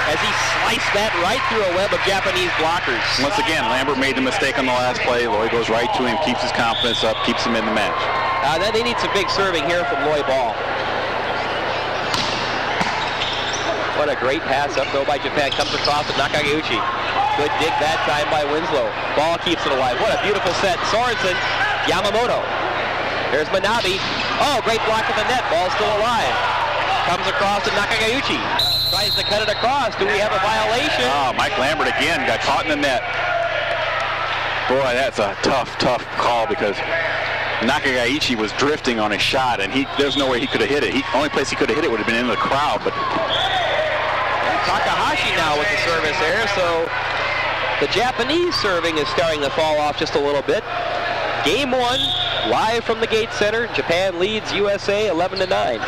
as he sliced that right through a web of Japanese blockers. Once again, Lambert made the mistake on the last play. Loy goes right to him, keeps his confidence up, keeps him in the match. Then they need some big serving here from Loy Ball. What a great pass up, though, by Japan. Comes across to Nakagauchi. Good dig that time by Winslow. Ball keeps it alive. What a beautiful set. Sorensen, Yamamoto. There's Manabe. Oh, great block of the net. Ball's still alive. Comes across to Nakagauchi. Tries to cut it across. Do we have a violation? Oh, Mike Lambert again got caught in the net. Boy, that's a tough call because Nakagaichi was drifting on his shot, and there's no way he could have hit it. Only place he could have hit it would have been in the crowd. But Takahashi now with the service there, so the Japanese serving is starting to fall off just a little bit. Game 1, live from the Gate Center. Japan leads USA 11-9.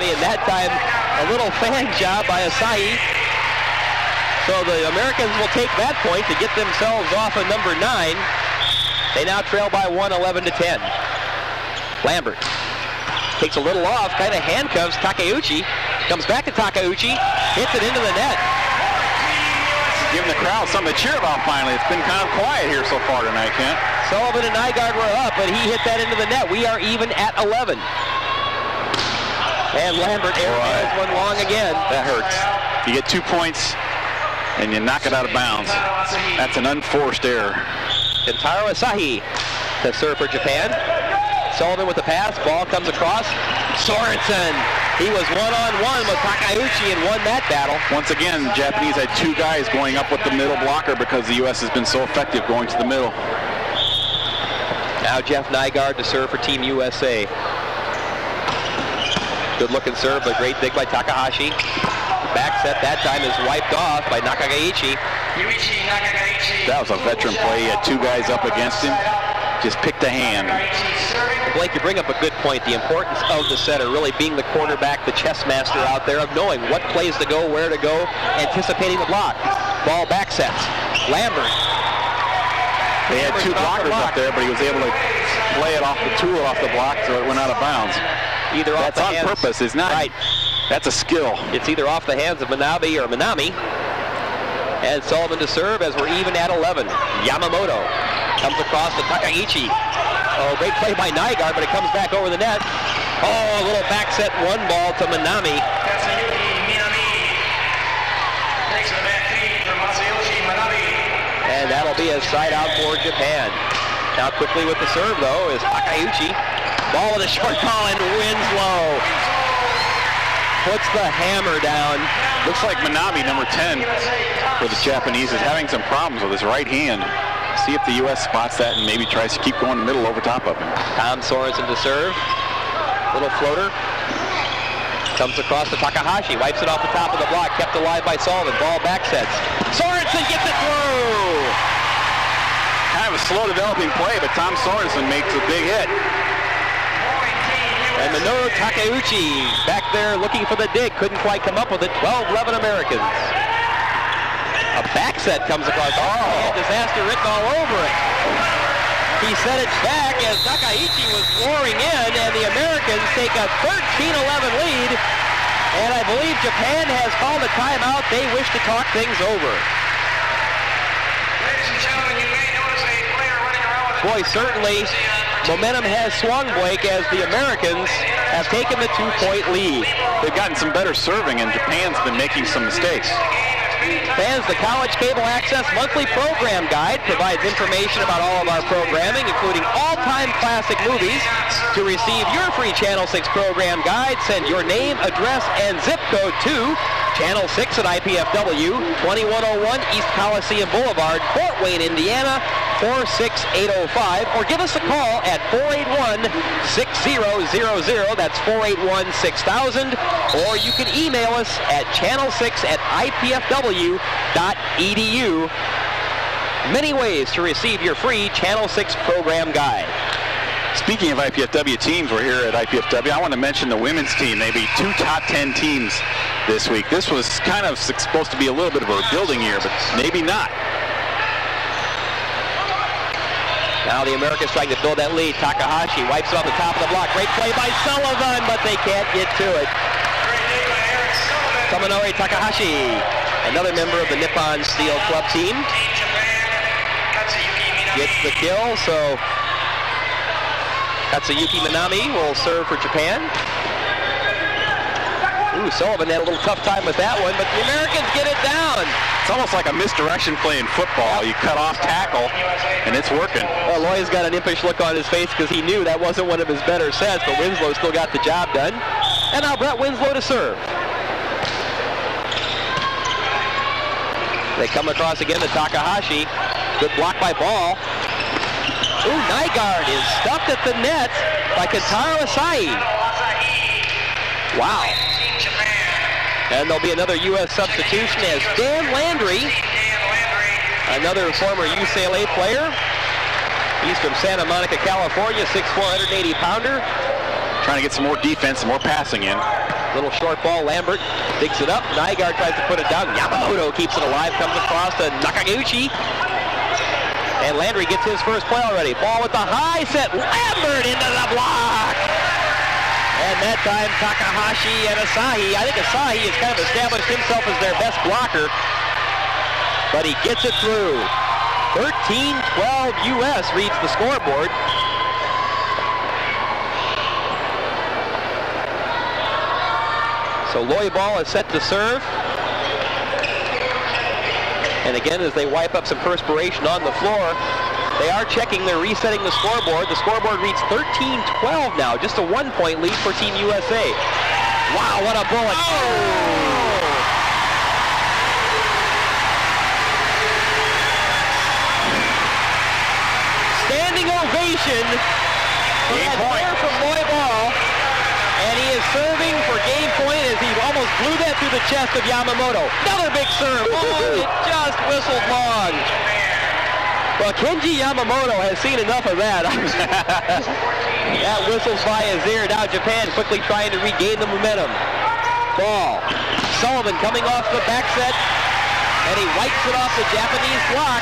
And that time, a little fan job by Asahi. So the Americans will take that point to get themselves off of number 9. They now trail by 1, 11-10. Lambert takes a little off, kind of handcuffs Takeuchi. Comes back to Takeuchi, hits it into the net. Giving the crowd something to cheer about finally. It's been kind of quiet here so far tonight, Kent. Sullivan and Nygaard were up, but he hit that into the net. We are even at 11. And Lambert airs one long again. That hurts. You get 2 points, and you knock it out of bounds. That's an unforced error. Kentaro Asahi to serve for Japan. Sullivan with the pass. Ball comes across. Sorensen. He was one-on-one with Takeuchi and won that battle. Once again, the Japanese had 2 guys going up with the middle blocker because the U.S. has been so effective going to the middle. Now Jeff Nygaard to serve for Team USA. Good-looking serve, but great dig by Takahashi. Back set that time is wiped off by Nakagaichi. That was a veteran play. He had 2 guys up against him. Just picked a hand. Blake, you bring up a good point. The importance of the setter really being the quarterback, the chess master out there of knowing what plays to go, where to go, anticipating the block. Ball back sets. Lambert. They had 2 blockers up there, but he was able to play it off the tool, off the block, so it went out of bounds. Either that's off the on hands, purpose. It's not. Right. That's a skill. It's either off the hands of Manabe or Manami. And Sullivan to serve as we're even at 11. Yamamoto comes across to Takaichi. Oh, great play by Nygaard, but it comes back over the net. Oh, a little back set 1 ball to Manami. And that'll be a side out for Japan. Now quickly with the serve, though, is Takeuchi. Ball with a short ball, and Winslow puts the hammer down. Looks like Manami, number 10 for the Japanese, is having some problems with his right hand. See if the U.S. spots that and maybe tries to keep going middle over top of him. Tom Sorensen to serve. Little floater. Comes across to Takahashi. Wipes it off the top of the block. Kept alive by Sullivan. Ball back sets. Sorensen gets it through! Kind of a slow developing play, but Tom Sorensen makes a big hit. And Minoru Takeuchi back there looking for the dig. Couldn't quite come up with it. 12-11 Americans. A back set comes across. Oh, disaster written all over it. He set it back as Takaichi was roaring in, and the Americans take a 13-11 lead. And I believe Japan has called a timeout. They wish to talk things over. Ladies and gentlemen, you may notice a player running around with a... Boy, certainly momentum has swung, Blake, as the Americans have taken the 2-point lead. They've gotten some better serving, and Japan's been making some mistakes. Fans, the College Cable Access Monthly Program Guide provides information about all of our programming, including all-time classic movies. To receive your free Channel 6 program guide, send your name, address, and zip code to Channel 6 at IPFW, 2101 East Coliseum Boulevard, Fort Wayne, Indiana, 46805, or give us a call at 481-6000. That's 481-6000. Or you can email us at channel6@ipfw.edu. Many ways to receive your free Channel 6 program guide. Speaking of IPFW teams, we're here at IPFW. I want to mention the women's team. They beat 2 top 10 teams this week. This was kind of supposed to be a little bit of a rebuilding year, but maybe not. Now the Americans trying to build that lead. Takahashi wipes it off the top of the block. Great play by Sullivan, but they can't get to it. Tomonori Takahashi, another member of the Nippon Steel Club team, gets the kill, so Katsuyuki Minami will serve for Japan. Ooh, Sullivan had a little tough time with that one, but the Americans get it down. It's almost like a misdirection play in football. You cut off tackle, and it's working. Well, Loy's got an impish look on his face because he knew that wasn't one of his better sets, but Winslow still got the job done. And now Brett Winslow to serve. They come across again to Takahashi. Good block by Ball. Ooh, Nygaard is stuffed at the net by Kentaro Asahi. Wow. And there'll be another U.S. substitution as Dan Landry, another former UCLA player. He's from Santa Monica, California, 6'4", 180-pounder. Trying to get some more defense, some more passing in. Little short ball, Lambert digs it up. Nygaard tries to put it down. Yamamoto keeps it alive, comes across to Nakaguchi. And Landry gets his first play already. Ball with the high set. Lambert into the block. And that time, Takahashi and Asahi. I think Asahi has kind of established himself as their best blocker. But he gets it through. 13-12 U.S. reads the scoreboard. So Loy Ball is set to serve. And again, as they wipe up some perspiration on the floor, they are checking, they're resetting the scoreboard. The scoreboard reads 13-12 now, just a 1-point lead for Team USA. Wow, what a bullet. Oh! Standing ovation for that player from Loy Ball. And he is serving for game point as he almost blew that through the chest of Yamamoto. Another big serve. Oh, it just whistled long. Well, Kenji Yamamoto has seen enough of that. That whistles by his ear. Now Japan quickly trying to regain the momentum. Ball. Sullivan coming off the back set. And he wipes it off the Japanese block.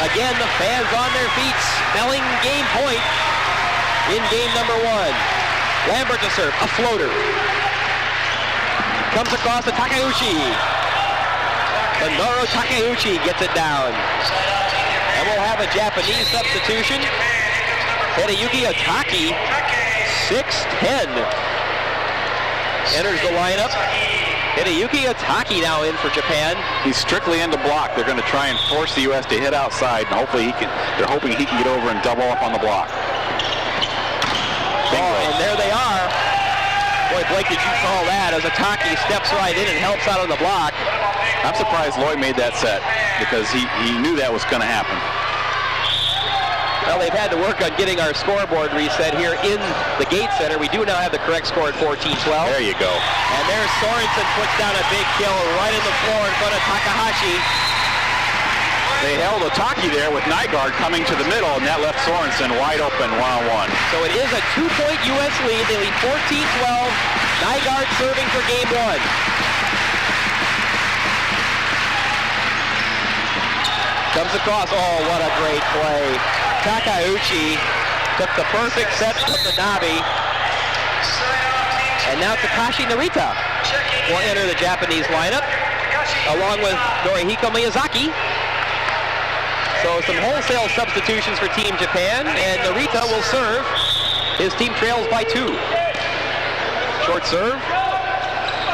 Again, the fans on their feet smelling game point in game number 1. Lambert to serve, a floater. Comes across to Takeuchi. Minoru Takeuchi gets it down. And we'll have a Japanese substitution. Hideyuki Otaki, 6'10", enters the lineup. Hideyuki Otaki now in for Japan. He's strictly into block. They're going to try and force the U.S. to hit outside, and hopefully they're hoping he can get over and double up on the block. Oh, and there they are. Boy, Blake, did you call that as Otaki steps right in and helps out on the block. I'm surprised Loy made that set because he knew that was going to happen. Well, they've had to work on getting our scoreboard reset here in the Gate Center. We do now have the correct score at 14-12. There you go. And there's Sorensen puts down a big kill right in the floor in front of Takahashi. They held Otaki there with Nygaard coming to the middle, and that left Sorensen wide open one-on-one. So it is a 2-point U.S. lead. They lead 14-12. Nygaard serving for game 1. Comes across. Oh, what a great play. Takeuchi took the perfect set from the Nabi. And now Takashi Narita will enter the Japanese lineup, along with Norihiko Miyazaki. So some wholesale substitutions for Team Japan, and Narita will serve. His team trails by 2. Short serve.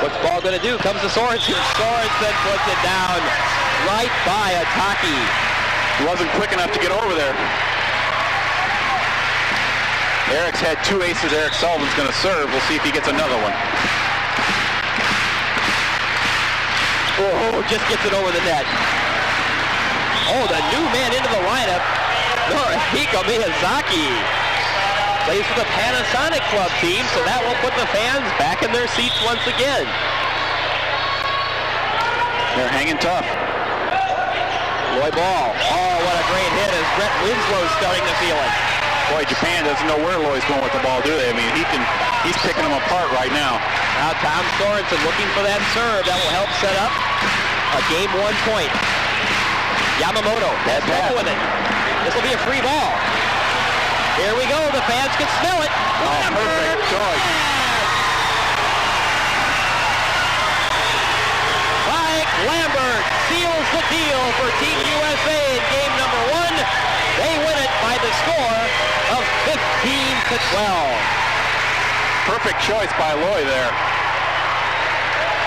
What's Ball going to do? Comes to Sorensen. Sorensen puts it down right by Otaki. He wasn't quick enough to get over there. Eric's had 2 aces. Eric Sullivan's going to serve. We'll see if he gets another one. Oh, just gets it over the net. Oh, the new man into the lineup. tip. Norihiko Miyazaki plays for the Panasonic Club team, so that will put the fans back in their seats once again. They're hanging tough. Loy ball. Oh, what a great hit as Brett Winslow's starting to feel it. Boy, Japan doesn't know where Loy's going with the ball, do they? I mean, he's picking them apart right now. Now Tom Sorensen looking for that serve. That will help set up a game 1 point. Yamamoto has ball with it. This will be a free ball. Here we go. The fans can smell it. Oh, perfect choice. Mike Lambert seals the deal for Team USA in game number 1. They win it by the score of 15-12. Perfect choice by Loy there.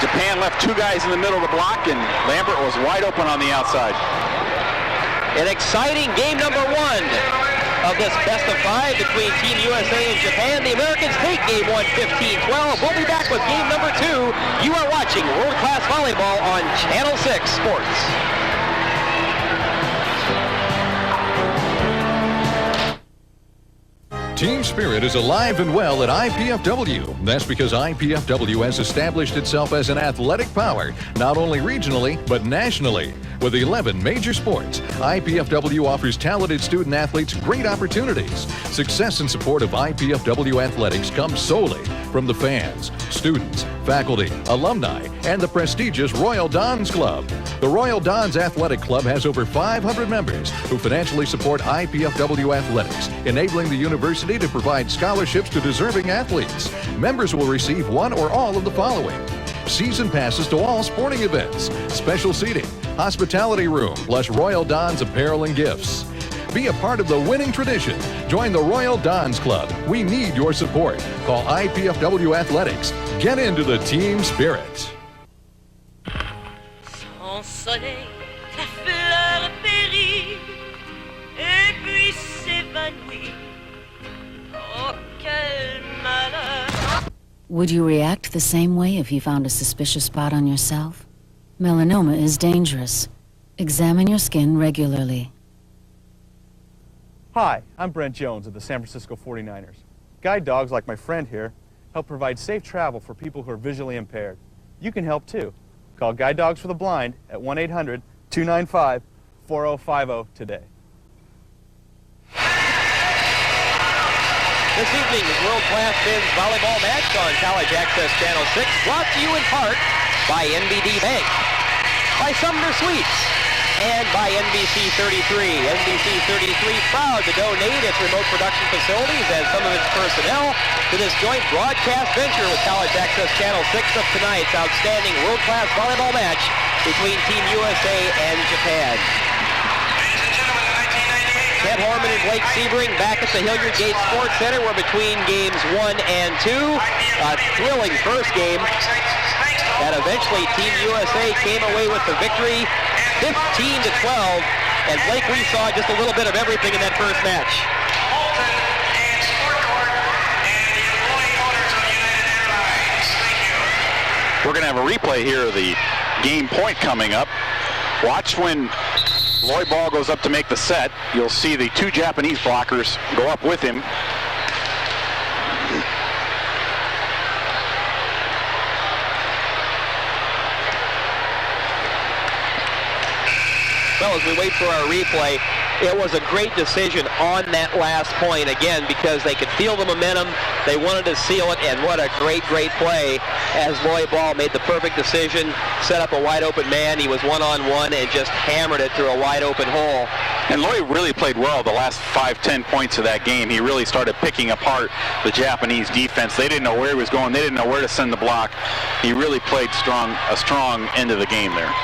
Japan left 2 guys in the middle of the block, and Lambert was wide open on the outside. An exciting game number 1 of this best of 5 between Team USA and Japan. The Americans take game 1 15-12. We'll be back with game number 2. You are watching World Class Volleyball on Channel 6 Sports. Team spirit is alive and well at IPFW. That's because IPFW has established itself as an athletic power, not only regionally, but nationally. With 11 major sports, IPFW offers talented student athletes great opportunities. Success and support of IPFW athletics comes solely from the fans, students, faculty, alumni, and the prestigious Royal Dons Club. The Royal Dons Athletic Club has over 500 members who financially support IPFW athletics, enabling the university to provide scholarships to deserving athletes. Members will receive one or all of the following: season passes to all sporting events, special seating, hospitality room, plus Royal Dons apparel and gifts. Be a part of the winning tradition. Join the Royal Dons Club. We need your support. Call IPFW Athletics. Get into the team spirit. Sans soleil, la fleur périt, et puis s'évanouit. Oh, quel malheur. Would you react the same way if you found a suspicious spot on yourself? Melanoma is dangerous. Examine your skin regularly. Hi, I'm Brent Jones of the San Francisco 49ers. Guide dogs like my friend here help provide safe travel for people who are visually impaired. You can help too. Call Guide Dogs for the Blind at 1-800-295-4050 today. This evening's World Class Men's Volleyball match on College Access Channel 6, brought to you in part by NBD Bank, by Sumner Sweets, and by NBC 33. NBC 33 proud to donate its remote production facilities and some of its personnel to this joint broadcast venture with College Access Channel 6 of tonight's outstanding world-class volleyball match between Team USA and Japan. Ted Horman and Blake Sebring back at the Hilliard Gate Sports Center. We're between games 1 and 2. A thrilling first game that eventually Team USA came away with the victory 15-12, and Blake, we saw just a little bit of everything in that first match. We're going to have a replay here of the game point coming up. Watch when Loy Ball goes up to make the set. You'll see the 2 Japanese blockers go up with him. Well, as we wait for our replay, it was a great decision on that last point, again, because they could feel the momentum. They wanted to seal it, and what a great, great play as Loy Ball made the perfect decision, set up a wide-open man. He was one-on-one and just hammered it through a wide-open hole. And Loy really played well the last 5-10 points of that game. He really started picking apart the Japanese defense. They didn't know where he was going. They didn't know where to send the block. He really played a strong end of the game there.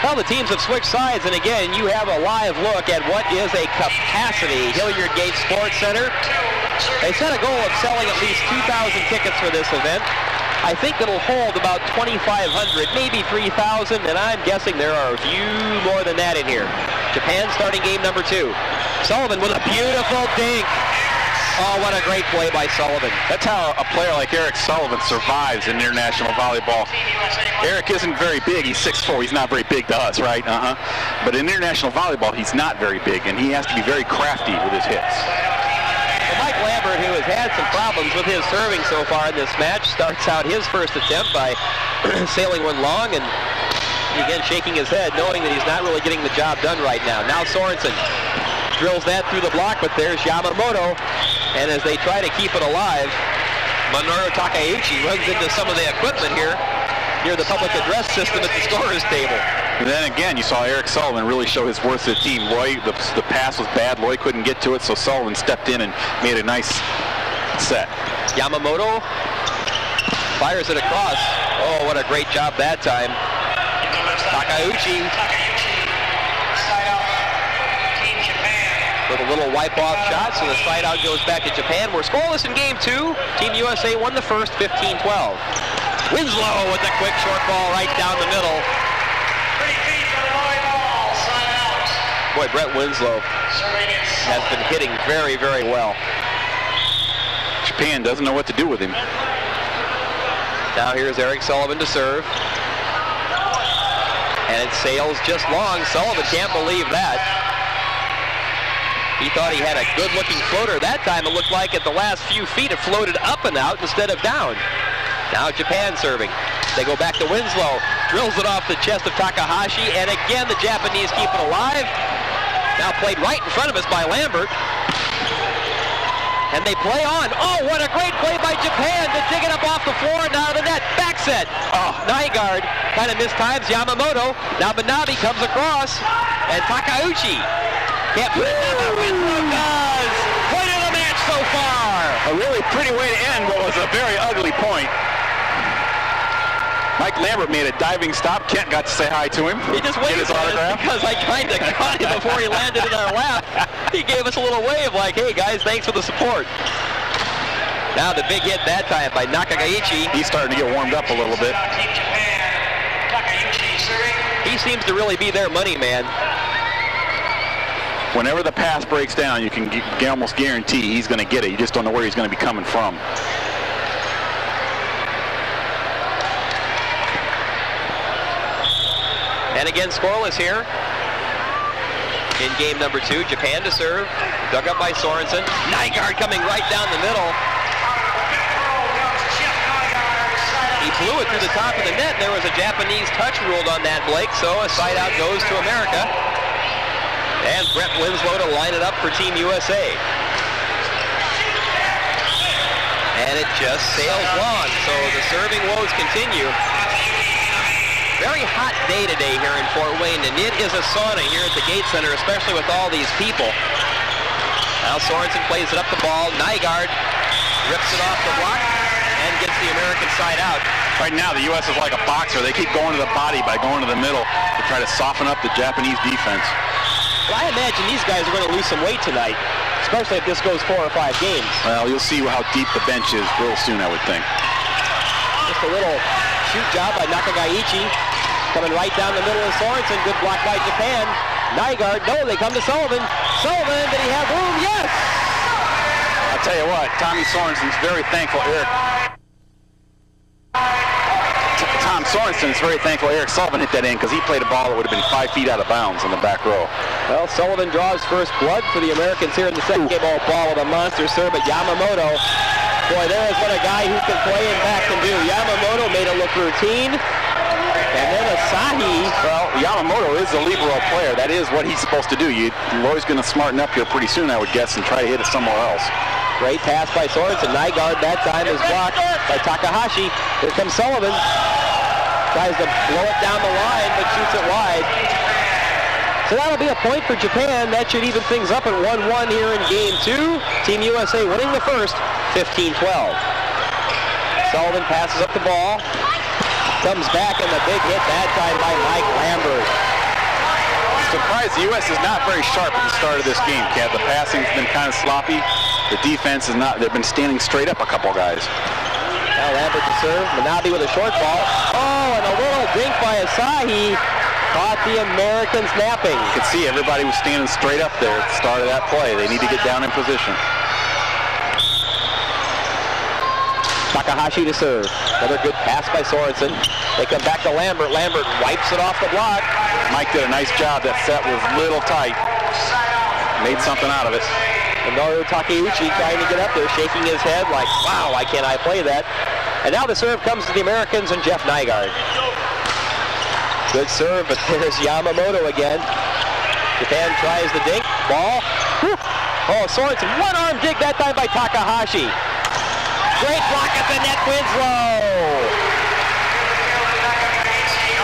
Well, the teams have switched sides, and again, you have a live look at what is a capacity Hilliard Gate Sports Center. They set a goal of selling at least 2,000 tickets for this event. I think it'll hold about 2,500, maybe 3,000, and I'm guessing there are a few more than that in here. Japan starting game number 2. Sullivan with a beautiful dink. Oh, what a great play by Sullivan. That's how a player like Eric Sullivan survives in international volleyball. Eric isn't very big. He's 6'4". He's not very big to us, right? But in international volleyball, he's not very big, and he has to be very crafty with his hits. Well, Mike Lambert, who has had some problems with his serving so far in this match, starts out his first attempt by sailing one long and again shaking his head, knowing that he's not really getting the job done right now. Now Sorensen drills that through the block, but there's Yamamoto, and as they try to keep it alive, Minoru Takeuchi runs into some of the equipment here near the public address system at the scorer's table. And then again, you saw Eric Sullivan really show his worth to the team. Loy, the pass was bad. Loy couldn't get to it, so Sullivan stepped in and made a nice set. Yamamoto fires it across. Oh, what a great job that time. Takeuchi with a little wipe-off shot, so the side out goes back to Japan. We're scoreless in game 2. Team USA won the first 15-12. Winslow with a quick short ball right down the middle. Boy, Brett Winslow has been hitting very, very well. Japan doesn't know what to do with him. Now here's Eric Sullivan to serve. And it sails just long. Sullivan can't believe that. He thought he had a good-looking floater. That time it looked like at the last few feet it floated up and out instead of down. Now Japan serving. They go back to Winslow. Drills it off the chest of Takahashi, and again the Japanese keep it alive. Now played right in front of us by Lambert. And they play on. Oh, what a great play by Japan to dig it up off the floor and out of the net. Back set. Oh, Nygaard kind of mistimes Yamamoto. Now Manabe comes across, and Takeuchi can't put it down. Winslow does. Point of the match so far. A really pretty way to end what was a very ugly point. Mike Lambert made a diving stop. Kent got to say hi to him. He just waved at us because I kind of caught him before he landed in our lap. He gave us a little wave like, hey guys, thanks for the support. Now the big hit that time by Nakagaichi. He's starting to get warmed up a little bit. He seems to really be their money man. Whenever the pass breaks down, you can almost guarantee he's going to get it. You just don't know where he's going to be coming from. And again, scoreless here in game number 2. Japan to serve. Dug up by Sorensen. Nygaard coming right down the middle. He blew it through the top of the net. There was a Japanese touch ruled on that, Blake, so a side out goes to America. And Brett Winslow to line it up for Team USA. And it just sails long, so the serving woes continue. Very hot day today here in Fort Wayne, and it is a sauna here at the Gate Center, especially with all these people. Now Sorensen plays it up the ball. Nygaard rips it off the block and gets the American side out. Right now, the U.S. is like a boxer. They keep going to the body by going to the middle to try to soften up the Japanese defense. Well, I imagine these guys are going to lose some weight tonight, especially if this goes 4 or 5 games. Well, you'll see how deep the bench is real soon, I would think. Just a little shoot job by Nakagaichi. Coming right down the middle of Sorensen. Good block by Japan. Nygaard, no, they come to Sullivan. Sullivan, did he have room? Yes! I'll tell you what, Tommy Sorensen's very thankful. Tom Sorensen is very thankful Eric Sullivan hit that in because he played a ball that would have been 5 feet out of bounds on the back row. Well, Sullivan draws first blood for the Americans here in the second game. Ball with a monster serve at Yamamoto. Boy, there is what a guy who can play and back can do. Yamamoto made it look routine. And then Asahi. Well, Yamamoto is a libero player. That is what he's supposed to do. Loy's going to smarten up here pretty soon, I would guess, and try to hit it somewhere else. Great pass by Sorensen. Nygaard that time is blocked by Takahashi. Here comes Sullivan. Tries to blow it down the line, but shoots it wide. So that'll be a point for Japan. That should even things up at 1-1 here in game 2. Team USA winning the first, 15-12. Sullivan passes up the ball. Comes back in the big hit that time by Mike Lambert. I'm surprised the U.S. is not very sharp at the start of this game, Kat. The passing's been kind of sloppy. The defense is not. They've been standing straight up a couple guys. Now Lambert to serve. Manabe with a short ball. Oh, and a little dink by Asahi. Caught the Americans napping. You could see everybody was standing straight up there at the start of that play. They need to get down in position. Takahashi to serve. Another good pass by Sorensen. They come back to Lambert. Lambert wipes it off the block. Mike did a nice job. That set was a little tight. Made something out of it. Minoru Takeuchi trying to get up there, shaking his head like, wow, why can't I play that? And now the serve comes to the Americans and Jeff Nygaard. Good serve, but there's Yamamoto again. Japan tries the dink. Ball. Whew. Oh, Sorensen, one-arm dig that time by Takahashi. Great block at the net, Winslow.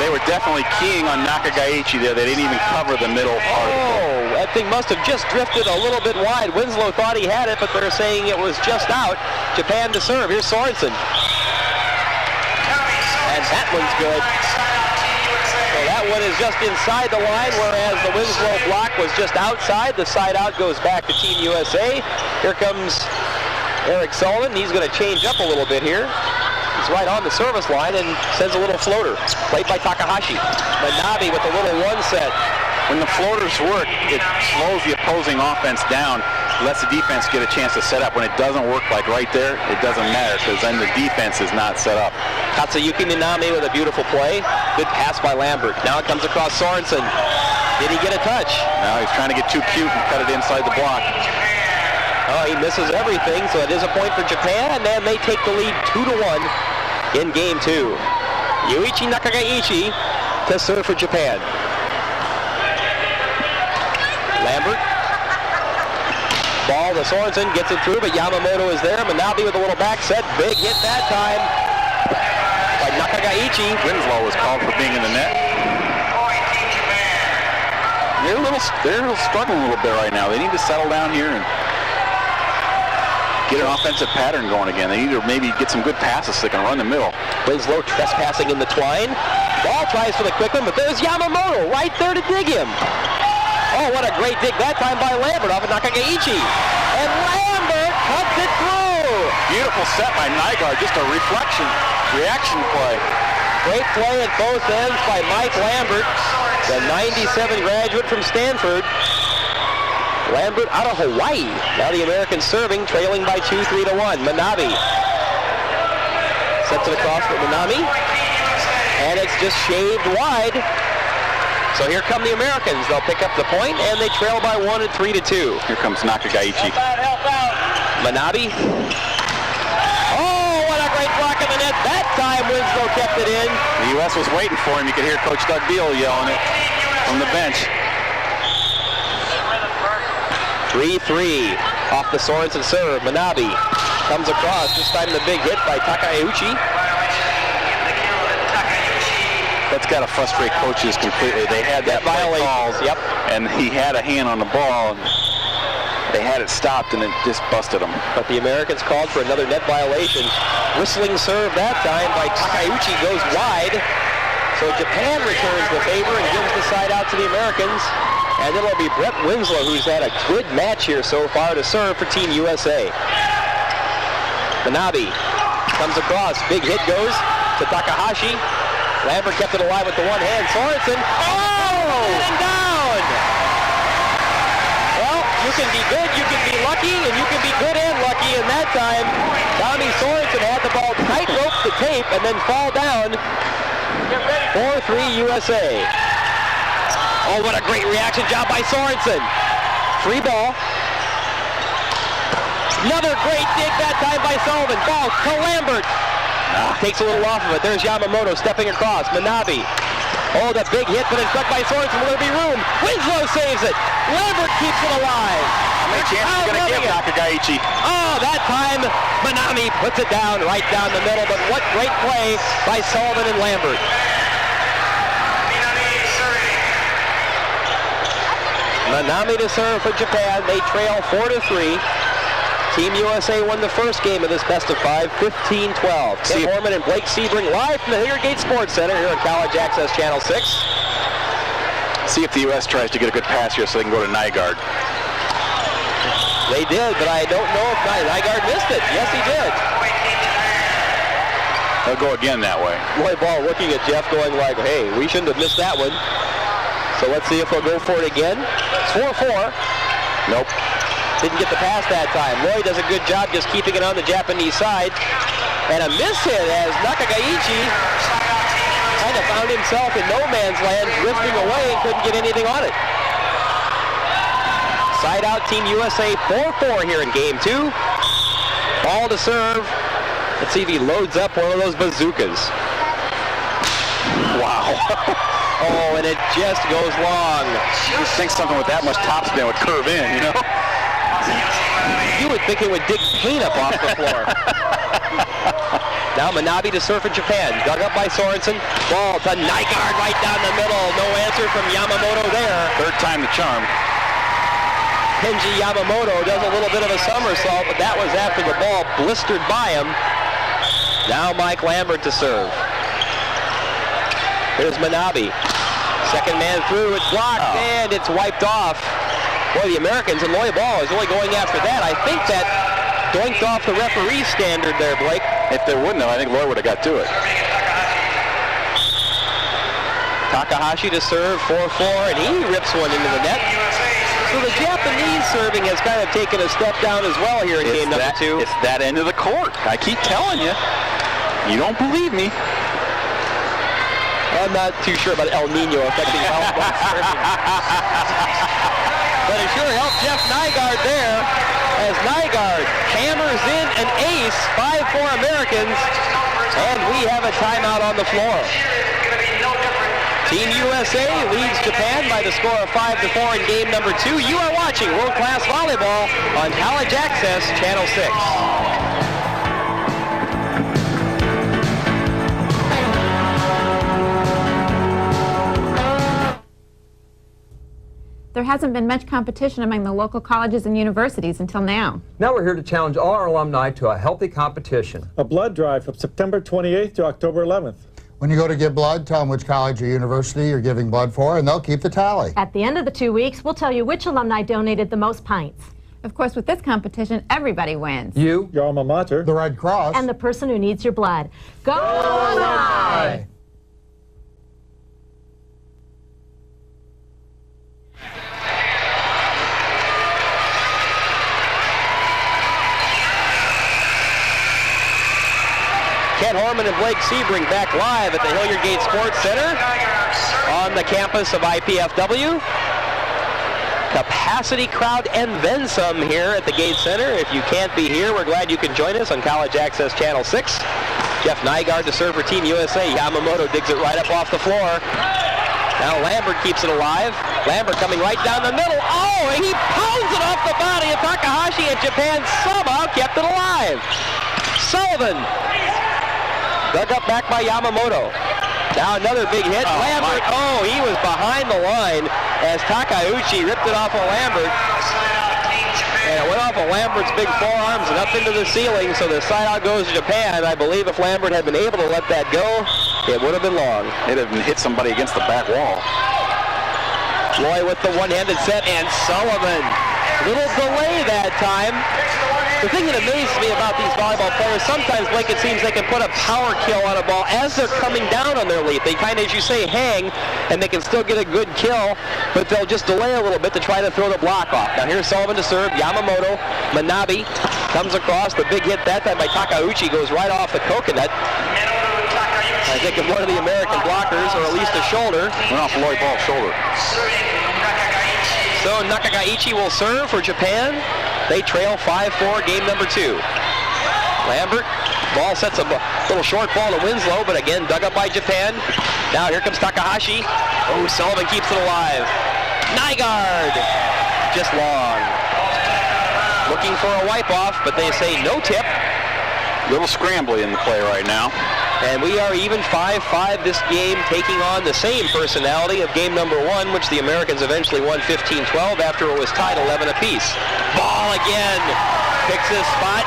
They were definitely keying on Nakagaichi there. They didn't even cover the middle part of it. That thing must have just drifted a little bit wide. Winslow thought he had it, but they're saying it was just out. Japan to serve. Here's Sorensen. And that one's good. So that one is just inside the line, whereas the Winslow block was just outside. The side out goes back to Team USA. Here comes Eric Sullivan. He's going to change up a little bit here. He's right on the service line and sends a little floater. Played by Takahashi. Manabe with a little one set. When the floaters work, it slows the opposing offense down, lets the defense get a chance to set up. When it doesn't work like right there, it doesn't matter because then the defense is not set up. Katsuyuki Minami with a beautiful play. Good pass by Lambert. Now it comes across Sorensen. Did he get a touch? No, he's trying to get too cute and cut it inside the block. Oh, he misses everything, so it is a point for Japan, and then they take the lead 2-1 in game 2. Yuichi Nakagaichi to serve for Japan. Lambert. Ball to Sorensen, gets it through, but Yamamoto is there. Manabe with a little back set. Big hit that time by Nakagaichi. Winslow was called for being in the net. They're struggling a little bit right now. They need to settle down here and get an offensive pattern going again. They need to maybe get some good passes so they can run the middle. Winslow trespassing in the twine. Ball tries for the quick one, but there's Yamamoto right there to dig him. Oh, what a great dig that time by Lambert off of Nakagaichi. And Lambert cuts it through. Beautiful set by Nygaard, just a reaction play. Great play at both ends by Mike Lambert, the 97 graduate from Stanford. Lambert out of Hawaii. Now the Americans serving, trailing by 2-3-1. Manabe sets it across for Minami, and it's just shaved wide. So here come the Americans. They'll pick up the point, and they trail by 1 at 3-2. Here comes Nakagaichi. Manabe. Oh, what a great block of the net. That time Winslow kept it in. The U.S. was waiting for him. You could hear Coach Doug Beal yelling it from the bench. 3-3 off the Sorensen serve. Manabe comes across. This time the big hit by Takeuchi. That's got to frustrate coaches completely. They had that violation. Yep. And he had a hand on the ball. And they had it stopped, and it just busted them. But the Americans called for another net violation. Whistling serve that time by Takeuchi goes wide. So Japan returns the favor and gives the side out to the Americans. And it'll be Brett Winslow, who's had a good match here so far, to serve for Team USA. Manabe comes across. Big hit goes to Takahashi. Lambert kept it alive with the one hand. Sorensen. Oh! And down! Well, you can be good, you can be lucky, and you can be good and lucky. And that time, Tommy Sorensen had the ball tightrope the tape and then fall down. 4-3 USA. Oh, what a great reaction job by Sorensen. Free ball. Another great dig that time by Sullivan. Ball to Lambert. Takes a little off of it. There's Yamamoto stepping across. Manabe. Oh, the big hit, but it's struck by Sorensen. Will there be room? Winslow saves it. Lambert keeps it alive. How many chances are going to give Nakagaichi? Oh, that time Minami puts it down right down the middle. But what great play by Sullivan and Lambert. Minami to serve for Japan. They trail 4-3. Team USA won the first game of this best of 5, 15-12. Ken Horman and Blake Sebring live from the Hilliard Sports Center here on College Access Channel 6. See if the U.S. tries to get a good pass here so they can go to Nygaard. They did, but I don't know if Nygaard missed it. Yes, he did. They'll go again that way. Boy, ball looking at Jeff going like, hey, we shouldn't have missed that one. So let's see if they'll go for it again. It's 4-4. Nope. Didn't get the pass that time. Roy does a good job just keeping it on the Japanese side. And a miss hit as Nakagaichi kind of found himself in no man's land, drifting away and couldn't get anything on it. Side out Team USA 4-4 here in game 2. Ball to serve. Let's see if he loads up one of those bazookas. Wow. Oh, and it just goes long. You think something with that much topspin would curve in, you know? You would think it would dig paint up off the floor. Now Manabe to serve for Japan. Dug up by Sorensen. Ball to Nygaard right down the middle. No answer from Yamamoto there. Third time the charm. Kenji Yamamoto does a little bit of a somersault, but that was after the ball blistered by him. Now Mike Lambert to serve. Here's Manabe. Second man through, it's blocked, and it's wiped off. Boy, the Americans and Loy Ball is really going after that. I think that doinked off the referee standard there, Blake. If they wouldn't have, I think Loy would have got to it. Takahashi to serve, 4-4, and he rips one into the net. So the Japanese serving has kind of taken a step down as well here in game number 2. It's that end of the court. I keep telling you. You don't believe me. I'm not too sure about El Nino affecting volleyball serving. But it sure helped Jeff Nygaard there as Nygaard hammers in an ace, 5-4 Americans, and we have a timeout on the floor. Team USA leads Japan by the score of 5-4 in game number 2. You are watching World Class Volleyball on College Access Channel 6. There hasn't been much competition among the local colleges and universities until now. Now we're here to challenge all our alumni to a healthy competition. A blood drive from September 28th to October 11th. When you go to give blood, tell them which college or university you're giving blood for, and they'll keep the tally. At the end of the 2 weeks, we'll tell you which alumni donated the most pints. Of course, with this competition, everybody wins. You, your alma mater, the Red Cross, and the person who needs your blood. Go Alumni! Ken Horman and Blake Sebring back live at the Hilliard Gate Sports Center on the campus of IPFW. Capacity crowd and then some here at the Gate Center. If you can't be here, we're glad you can join us on College Access Channel 6. Jeff Nygaard to serve for Team USA. Yamamoto digs it right up off the floor. Now Lambert keeps it alive. Lambert coming right down the middle. Oh, and he pounds it off the body of Takahashi, and Japan somehow kept it alive. Sullivan dug up back by Yamamoto. Now another big hit. Lambert, he was behind the line as Takeuchi ripped it off of Lambert. And it went off of Lambert's big forearms and up into the ceiling, so the side out goes to Japan. I believe if Lambert had been able to let that go, it would have been long. It'd have hit somebody against the back wall. Loy with the one-handed set, and Sullivan. Little delay that time. The thing that amazes me about these volleyball players, sometimes, Blake, it seems they can put a power kill on a ball as they're coming down on their lead. They kind of, as you say, hang, and they can still get a good kill, but they'll just delay a little bit to try to throw the block off. Now here's Sullivan to serve. Yamamoto, Manabe comes across. The big hit that time by Takeuchi goes right off the coconut. I think of one of the American blockers, or at least a shoulder. Went off Loy Ball's shoulder. So Nakagaichi will serve for Japan. They trail 5-4, game number 2. Lambert, ball sets a little short ball to Winslow, but again dug up by Japan. Now here comes Takahashi. Oh, Sullivan keeps it alive. Nygaard, just long. Looking for a wipe off, but they say no tip. Little scrambly in the play right now. And we are even 5-5 this game, taking on the same personality of game number 1, which the Americans eventually won 15-12 after it was tied 11 apiece. Ball again, picks his spot,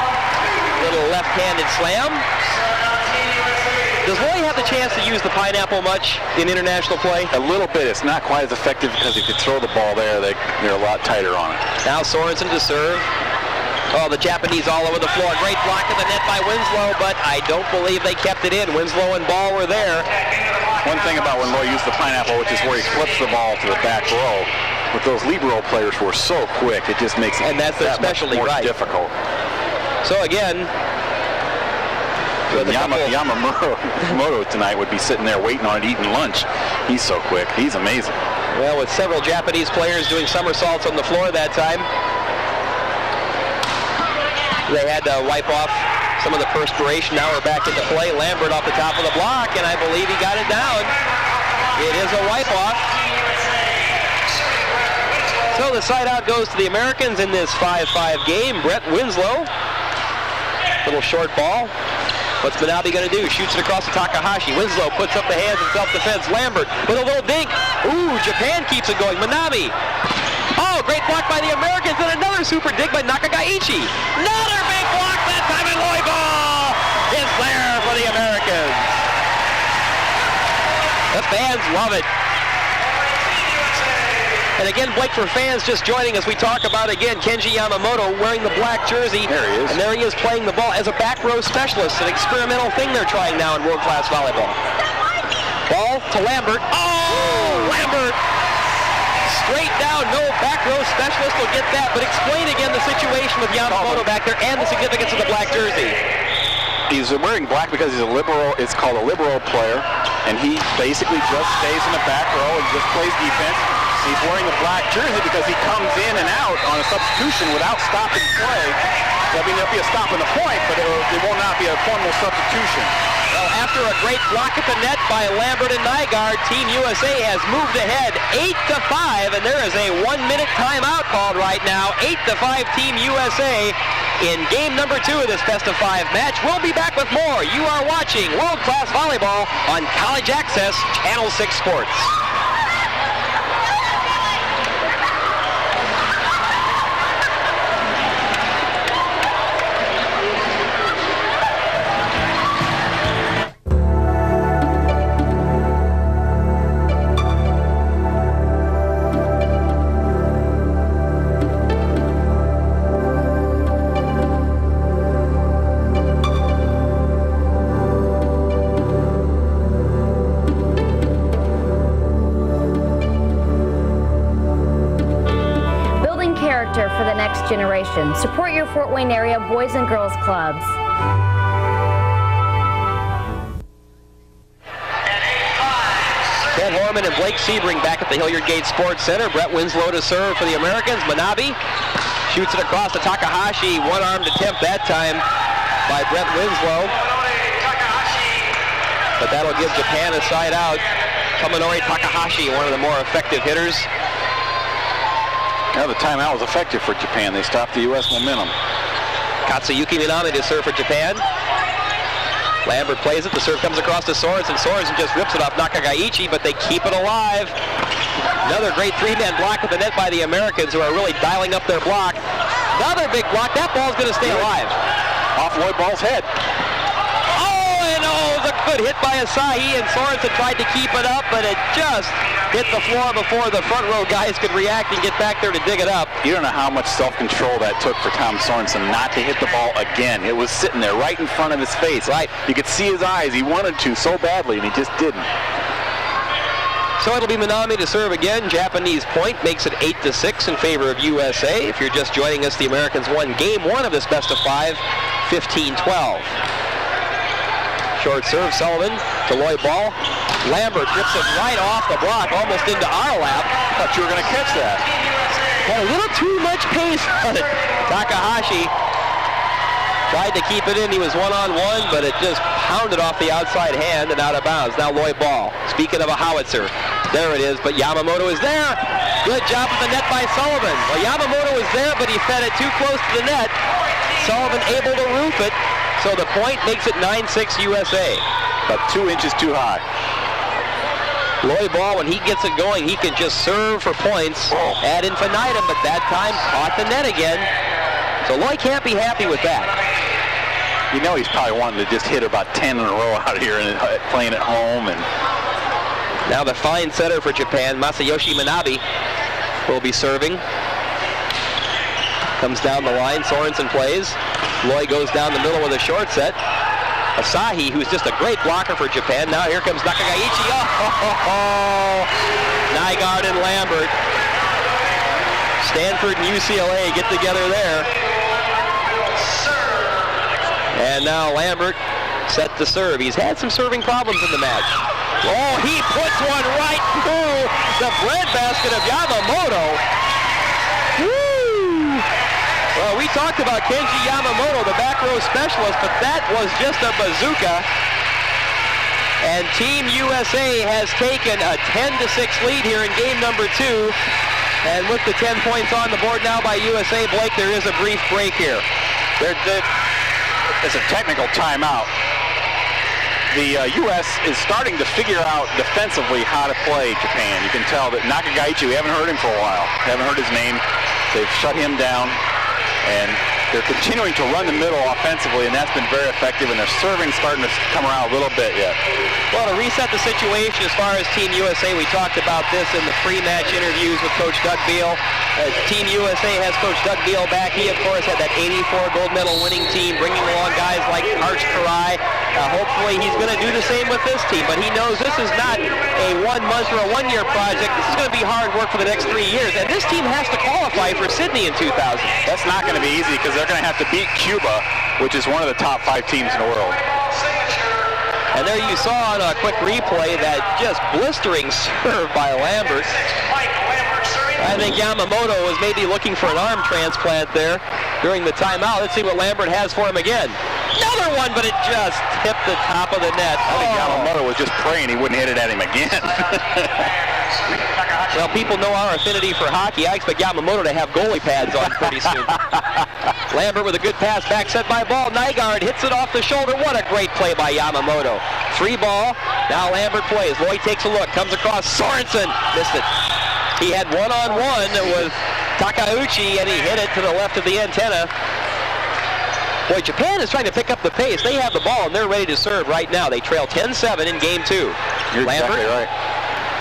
little left-handed slam. Does Loy have the chance to use the pineapple much in international play? A little bit. It's not quite as effective because if you throw the ball there, they're a lot tighter on it. Now Sorensen to serve. Oh, the Japanese all over the floor. Great block in the net by Winslow, but I don't believe they kept it in. Winslow and Ball were there. One thing about when Loy used the pineapple, which is where he flips the ball to the back row, with those libero players who are so quick, it just makes it and that's their that specialty, much more right? difficult. So again, Yamamoto tonight would be sitting there waiting on it, eating lunch. He's so quick. He's amazing. Well, with several Japanese players doing somersaults on the floor that time, they had to wipe off some of the perspiration. Now we're back into play. Lambert off the top of the block, and I believe he got it down. It is a wipe-off. So the side out goes to the Americans in this 5-5 game. Brett Winslow, little short ball. What's Manabe going to do? Shoots it across to Takahashi. Winslow puts up the hands in self-defense. Lambert with a little dink. Ooh, Japan keeps it going. Manabe. Oh, great block by the Americans, and another super dig by Nakagaichi. Another big block that time, and Volleyball is there for the Americans. The fans love it. And again, Blake, for fans just joining us, we talk about, again, Kenji Yamamoto wearing the black jersey. There he is. And there he is playing the ball as a back row specialist, an experimental thing they're trying now in world-class volleyball. Ball to Lambert. Oh, Lambert! Straight down, no back row specialist will get that, but explain again the situation with Yamamoto back there and the significance of the black jersey. He's wearing black because he's a libero. It's called a libero player, and he basically just stays in the back row and just plays defense. He's wearing a black jersey because he comes in and out on a substitution without stopping play. I mean, there'll be a stop in the point, but it will not be a formal substitution. Well, after a great block at the net by Lambert and Nygaard, Team USA has moved ahead 8-5, and there is a 1-minute timeout called right now. 8-5 Team USA in game number 2 of this best-of-5 match. We'll be back with more. You are watching World Class Volleyball on College Access, Channel 6 Sports. For the next generation. Support your Fort Wayne area boys and girls clubs. Ted Horman and Blake Sebring back at the Hilliard Gate Sports Center. Brett Winslow to serve for the Americans. Manabe shoots it across to Takahashi. One-armed attempt that time by Brett Winslow. But that'll give Japan a side out. Tomonori Takahashi, one of the more effective hitters. Now the timeout was effective for Japan. They stopped the U.S. momentum. Katsuyuki Minami to serve for Japan. Lambert plays it. The serve comes across to Sorensen. Sorensen just rips it off Nakagaichi, but they keep it alive. Another great 3-man block at the net by the Americans, who are really dialing up their block. Another big block. That ball's going to stay alive. Off Volleyball's head. A good hit by Asahi, and Sorensen tried to keep it up, but it just hit the floor before the front row guys could react and get back there to dig it up. You don't know how much self-control that took for Tom Sorensen not to hit the ball again. It was sitting there right in front of his face. Right. You could see his eyes. He wanted to so badly, and he just didn't. So it'll be Minami to serve again. Japanese point makes it 8-6 in favor of USA. If you're just joining us, the Americans won game 1 of this best-of-5, 15-12. Short serve, Sullivan to Loy Ball. Lambert rips it right off the block, almost into our lap. Thought you were going to catch that. Had a little too much pace on it. Takahashi tried to keep it in. He was one-on-one, but it just pounded off the outside hand and out of bounds. Now Loy Ball. Speaking of a howitzer, there it is, but Yamamoto is there. Good job at the net by Sullivan. Well, Yamamoto was there, but he fed it too close to the net. Sullivan able to roof it. So the point makes it 9-6 USA. About 2 inches too high. Loy Ball, when he gets it going, he can just serve for points ad infinitum, but that time caught the net again. So Loy can't be happy with that. You know he's probably wanting to just hit about 10 in a row out here and playing at home. And now the fine setter for Japan, Masayoshi Manabe, will be serving. Comes down the line, Sorensen plays. Loy goes down the middle with a short set. Asahi, who's just a great blocker for Japan. Now here comes Nakagaichi. Oh, Nygaard and Lambert. Stanford and UCLA get together there. And now Lambert set to serve. He's had some serving problems in the match. Oh, he puts one right through the breadbasket of Yamamoto. Woo! Well, we talked about Kenji Yamamoto, the back row specialist, but that was just a bazooka. And Team USA has taken a 10-6 lead here in game number 2. And with the 10 points on the board now by USA, Blake, there is a brief break here. It's a technical timeout. The U.S. is starting to figure out defensively how to play Japan. You can tell that Nakagaichi, we haven't heard him for a while. Haven't heard his name. They've shut him down. And they're continuing to run the middle offensively, and that's been very effective, and their serving starting to come around a little bit yet. Well, to reset the situation as far as Team USA, we talked about this in the pre-match interviews with Coach Doug Beal. Team USA has Coach Doug Beal back. He, of course, had that 84 gold medal winning team, bringing along guys like Harsh Karai. Hopefully he's going to do the same with this team, but he knows this is not a 1 month or a 1 year project. This is going to be hard work for the next 3 years, and this team has to qualify for Sydney in 2000. That's not going to be easy because they're going to have to beat Cuba, which is one of the top 5 teams in the world. And there you saw on a quick replay that just blistering serve by Lambert. I think Yamamoto was maybe looking for an arm transplant there during the timeout. Let's see what Lambert has for him again. Another one, but it just tipped the top of the net. I think Yamamoto was just praying he wouldn't hit it at him again. Well, people know our affinity for hockey. I expect Yamamoto to have goalie pads on pretty soon. Lambert with a good pass, back set by Ball. Nygaard hits it off the shoulder. What a great play by Yamamoto. 3 ball. Now Lambert plays. Lloyd takes a look. Comes across. Sorensen missed it. He had one-on-one with Takauchi, and he hit it to the left of the antenna. Boy, Japan is trying to pick up the pace. They have the ball, and they're ready to serve right now. They trail 10-7 in game 2. You're Lambert exactly right.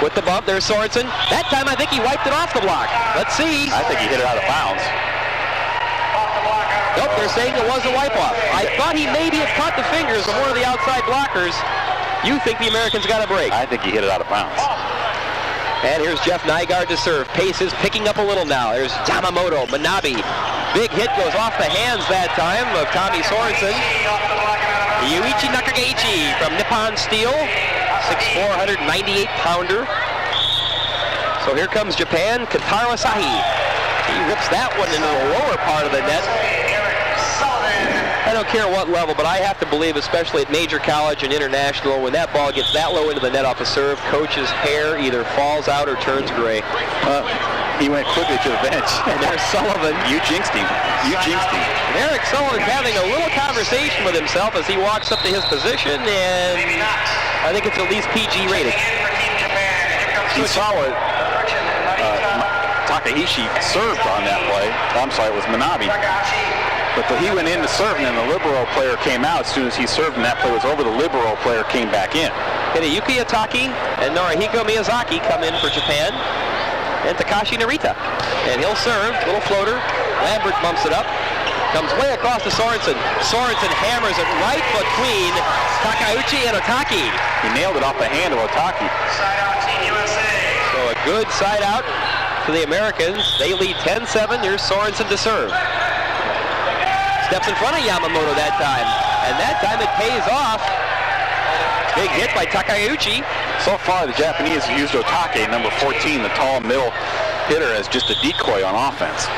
with the bump. There's Sorensen. That time, I think he wiped it off the block. Let's see. I think he hit it out of bounds. Nope, they're saying it was a wipe-off. I thought he maybe had caught the fingers of one of the outside blockers. You think the Americans got a break? I think he hit it out of bounds. And here's Jeff Nygaard to serve. Pace is picking up a little now. There's Yamamoto, Manabe. Big hit goes off the hands that time of Tommy Sorensen. Yuichi Nakagaichi from Nippon Steel, 6'4", 198-pounder. So here comes Japan, Kentaro Asahi. He rips that one into the lower part of the net. I don't care what level, but I have to believe, especially at major college and international, when that ball gets that low into the net off a serve, coach's hair either falls out or turns gray. He went quickly to the bench. And there's Sullivan. You jinxed him. You jinxed him. And Eric Sullivan having a little conversation with himself as he walks up to his position, and I think it's at least PG rated. You saw what Takahashi served on that play. I'm sorry, it was Manabe. But he went in to serve, and then the libero player came out as soon as he served, and that play was over. The libero player came back in. Hideyuki Itaki and Norihiko Miyazaki come in for Japan. And Takashi Narita. And he'll serve. Little floater. Lambert bumps it up. Comes way across to Sorensen. Sorensen hammers it right between Takauchi and Otaki. He nailed it off the hand of Otaki. Side out, Team USA. So a good side out to the Americans. They lead 10-7. Here's Sorensen to serve. Steps in front of Yamamoto that time. And that time it pays off. Big hit by Takauchi. So far, the Japanese have used Otake, number 14, the tall middle hitter, as just a decoy on offense.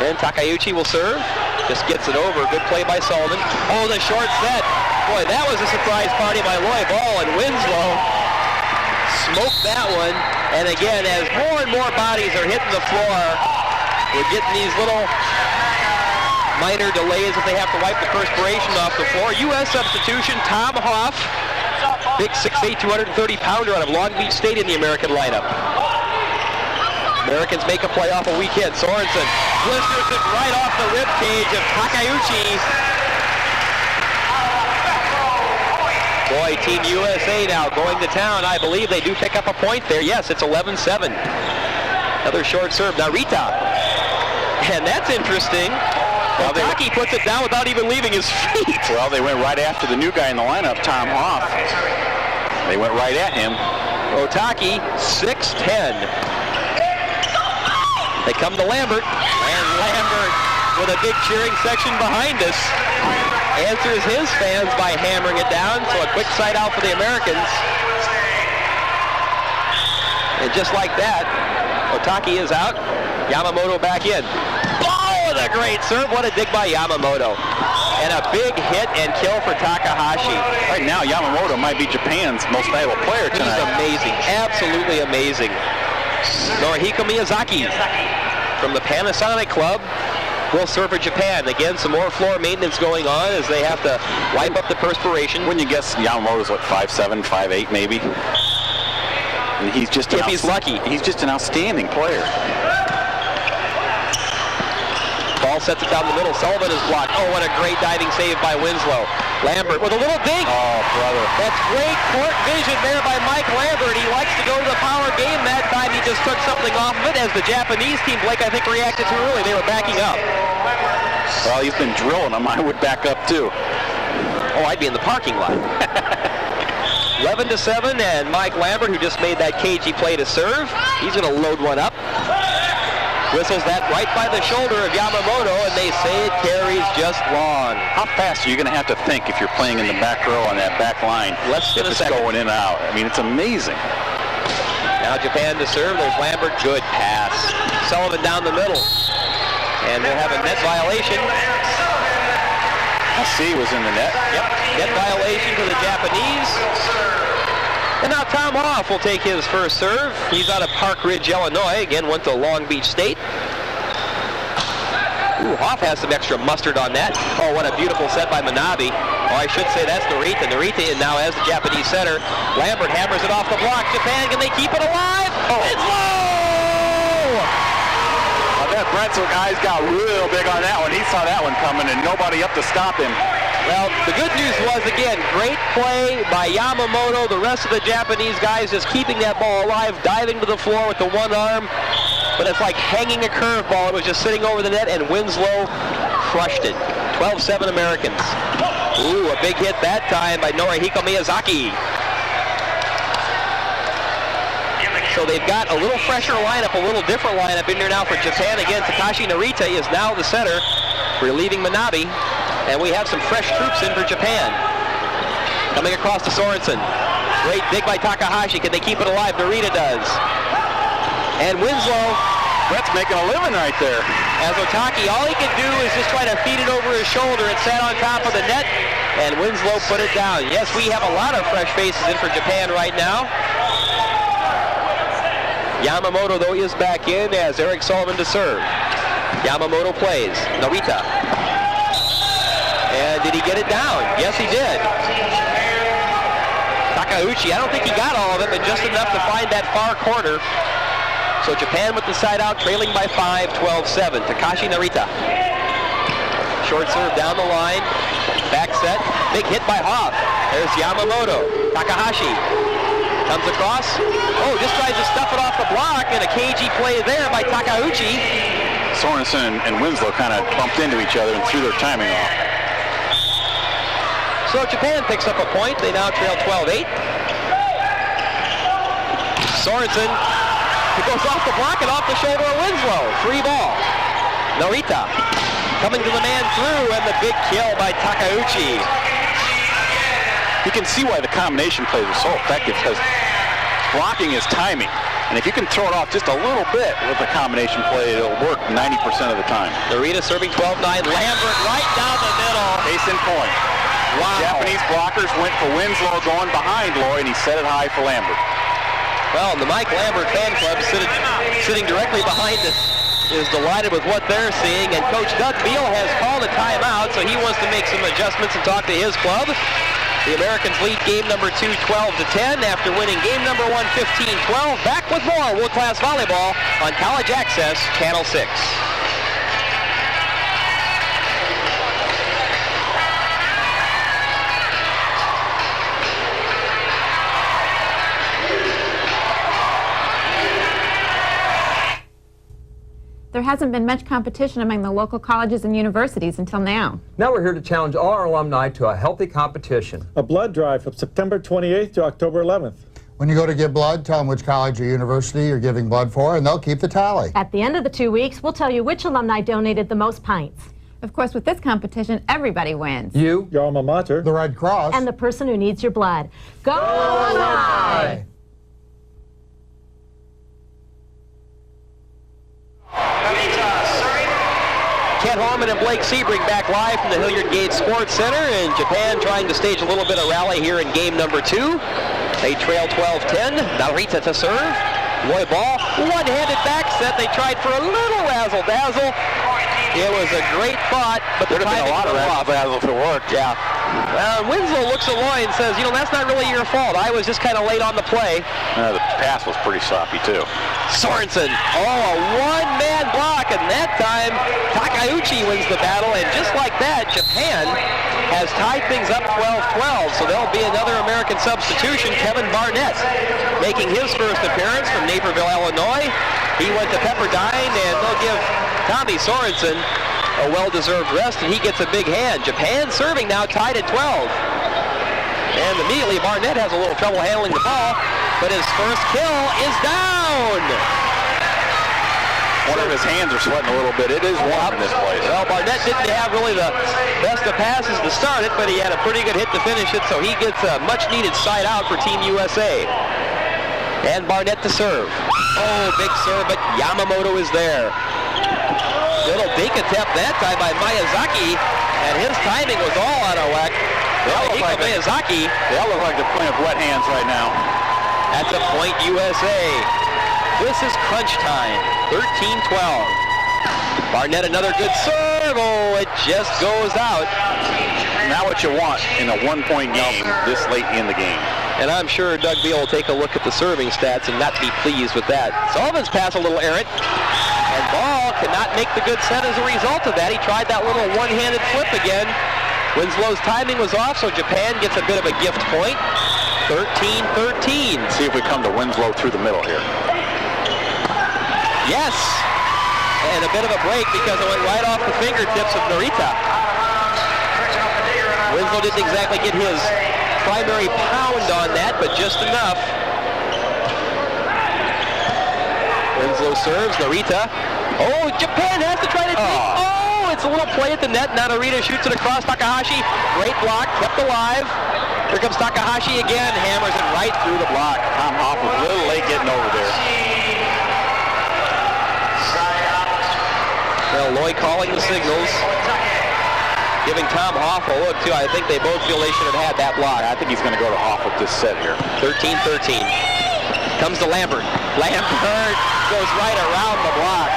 And Takauchi will serve. Just gets it over. Good play by Sullivan. Oh, the short set. Boy, that was a surprise party by Loy Ball, and Winslow smoked that one. And again, as more and more bodies are hitting the floor, we're getting these little minor delays if they have to wipe the perspiration off the floor. U.S. substitution, Tom Hoff. Big 6'8", 230-pounder out of Long Beach State in the American lineup. Americans make a play off a weak hit. Sorensen blisters it right off the rib cage of Takauchi. Boy, Team USA now going to town. I believe they do pick up a point there. Yes, it's 11-7. Another short serve. Narita. And that's interesting. Well, Otaki puts it down without even leaving his feet. Well, they went right after the new guy in the lineup, Tom Hoff. They went right at him. Otaki, 6'10". They come to Lambert, and Lambert with a big cheering section behind us. answers his fans by hammering it down, so a quick side out for the Americans. And just like that, Otaki is out. Yamamoto back in. Oh, the great serve. What a dig by Yamamoto. And a big hit and kill for Takahashi. Right now, Yamamoto might be Japan's most valuable player tonight. He's amazing. Absolutely amazing. Norihiko Miyazaki from the Panasonic Club will serve for Japan. Again, some more floor maintenance going on as they have to wipe up the perspiration. Wouldn't you guess Yamamoto's, what, 5'7", 5'8", maybe? And he's just if he's lucky. He's just an outstanding player. Ball sets it down the middle. Sullivan is blocked. Oh, what a great diving save by Winslow. Lambert with a little dink. Oh, brother. That's great court vision there by Mike Lambert. He likes to go to the power game. That time he just took something off of it as the Japanese team, Blake, I think, reacted too early. They were backing up. Well, he's been drilling them. I would back up, too. Oh, I'd be in the parking lot. 11-7, and Mike Lambert, who just made that cagey play to serve, he's going to load one up. Whistles that right by the shoulder of Yamamoto, and they say it carries just long. How fast are you going to have to think if you're playing in the back row on that back line? Less than a second. Going in and out. I mean, it's amazing. Now Japan to serve. There's Lambert. Good pass. Sullivan down the middle. And we'll have a net violation. C was in the net. Yep. Net violation to the Japanese. And now Tom Hoff will take his first serve. He's out of Park Ridge, Illinois. Again, went to Long Beach State. Ooh, Hoff has some extra mustard on that. Oh, what a beautiful set by Manabe. Oh, I should say that's Narita. Narita in now as the Japanese setter. Lambert hammers it off the block. Japan, can they keep it alive? Oh, it's low! I bet Bretzel guys got real big on that one. He saw that one coming and nobody up to stop him. Well, the good news was, again, great play by Yamamoto. The rest of the Japanese guys just keeping that ball alive, diving to the floor with the one arm. But it's like hanging a curveball. It was just sitting over the net, and Winslow crushed it. 12-7 Americans. Ooh, a big hit that time by Norihiko Miyazaki. So they've got a little fresher lineup, a little different lineup in there now for Japan. Again, Takashi Narita is now the center, relieving Manabe. And we have some fresh troops in for Japan. Coming across to Sorensen. Great dig by Takahashi. Can they keep it alive? Narita does. And Winslow. Brett's making a living right there. As Otaki, all he can do is just try to feed it over his shoulder. It sat on top of the net, and Winslow put it down. Yes, we have a lot of fresh faces in for Japan right now. Yamamoto, though, is back in as Eric Sullivan to serve. Yamamoto plays. Narita. And did he get it down? Yes, he did. Takauchi, I don't think he got all of it, but just enough to find that far corner. So Japan with the side out, trailing by 5, 12-7. Takashi Narita. Short serve down the line. Back set. Big hit by Hoff. There's Yamamoto. Takahashi comes across. Oh, just tries to stuff it off the block, and a cagey play there by Takauchi. Sorensen and Winslow kind of bumped into each other and threw their timing off. So Japan picks up a point. They now trail 12-8. Sorensen, it goes off the block and off the shoulder of Winslow. Free ball. Narita coming to the man through, and the big kill by Takauchi. You can see why the combination plays are so effective, because blocking is timing. And if you can throw it off just a little bit with a combination play, it'll work 90% of the time. Narita serving 12-9. Lambert right down the middle. Case in point. Wow. Japanese blockers went for Winslow going behind Loy, and he set it high for Lambert. Well, the Mike Lambert fan club sitting directly behind us is delighted with what they're seeing, and Coach Doug Beal has called a timeout, so he wants to make some adjustments and talk to his club. The Americans lead game number 2, 12-10, after winning game number 1, 15-12. Back with more World Class Volleyball on College Access, Channel 6. There hasn't been much competition among the local colleges and universities until now. Now we're here to challenge all our alumni to a healthy competition. A blood drive from September 28th to October 11th. When you go to give blood, tell them which college or university you're giving blood for, and they'll keep the tally. At the end of the 2 weeks, we'll tell you which alumni donated the most pints. Of course, with this competition, everybody wins. You, your alma mater, the Red Cross, and the person who needs your blood. Go Illini! Kent Harmon and Blake Sebring back live from the Hilliard Gate Sports Center, and Japan trying to stage a little bit of rally here in game number 2. They trail 12-10. Narita to serve. Loy ball, one-handed back set. They tried for a little razzle-dazzle. It was a great thought, but the timing was off. There would have been a lot of razzle-dazzle if it worked. Yeah. Winslow looks at Loy and says, you know, that's not really your fault. I was just kind of late on the play. The pass was pretty sloppy, too. Sorensen, a one-man block, and that time Takeuchi wins the battle, and just like that, Japan has tied things up 12-12, so there'll be another American substitution. Kevin Barnett making his first appearance from Naperville, Illinois. He went to Pepperdine, and they'll give Tommy Sorensen a well-deserved rest, and he gets a big hand. Japan serving now tied at 12. And immediately Barnett has a little trouble handling the ball, but his first kill is down. One of his hands are sweating a little bit. It is warm in this place. Well, Barnett didn't have really the best of passes to start it, but he had a pretty good hit to finish it, so he gets a much-needed side out for Team USA. And Barnett to serve. Oh, big serve, but Yamamoto is there. Little dink attempt that time by Miyazaki, and his timing was all out of whack. Miyazaki. They all look like they're playing with wet hands right now. That's a point USA. This is crunch time, 13-12. Barnett another good serve. Oh, it just goes out. Not what you want in a one-point game this late in the game. And I'm sure Doug Beal will take a look at the serving stats and not be pleased with that. Sullivan's pass a little errant. And Ball cannot make the good set as a result of that. He tried that little one-handed flip again. Winslow's timing was off, so Japan gets a bit of a gift point. 13-13. See if we come to Winslow through the middle here. Yes! And a bit of a break because it went right off the fingertips of Narita. Winslow didn't exactly get his primary pound on that, but just enough. Winslow serves, Narita. Oh, Japan has to try to take. Oh, it's a little play at the net. Now Narita shoots it across Takahashi. Great block, kept alive. Here comes Takahashi again, hammers it right through the block. Tom Hoff was a little late getting over there. Well, Loy calling the signals. Giving Tom Hoff a look, too. I think they both feel they should have had that block. I think he's going to go to Hoff with this set here. 13-13. Comes to Lambert. Lambert goes right around the block.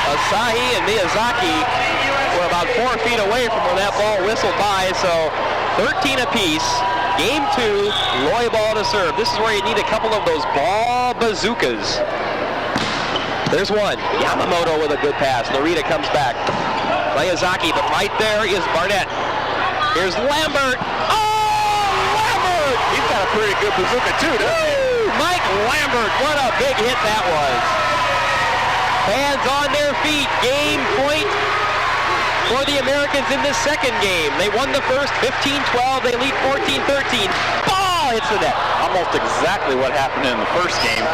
Asahi and Miyazaki were about 4 feet away from when that ball whistled by, so 13 apiece. Game 2, Loy ball to serve. This is where you need a couple of those ball bazookas. There's one. Yamamoto with a good pass. Narita comes back. Miyazaki, but right there is Barnett. Here's Lambert. Oh, Lambert! He's got a pretty good bazooka too, doesn't he? Mike Lambert, what a big hit that was. Fans on their feet. Game point for the Americans in this second game. They won the first 15-12. They lead 14-13. Ball hits the net. Almost exactly what happened in the first game.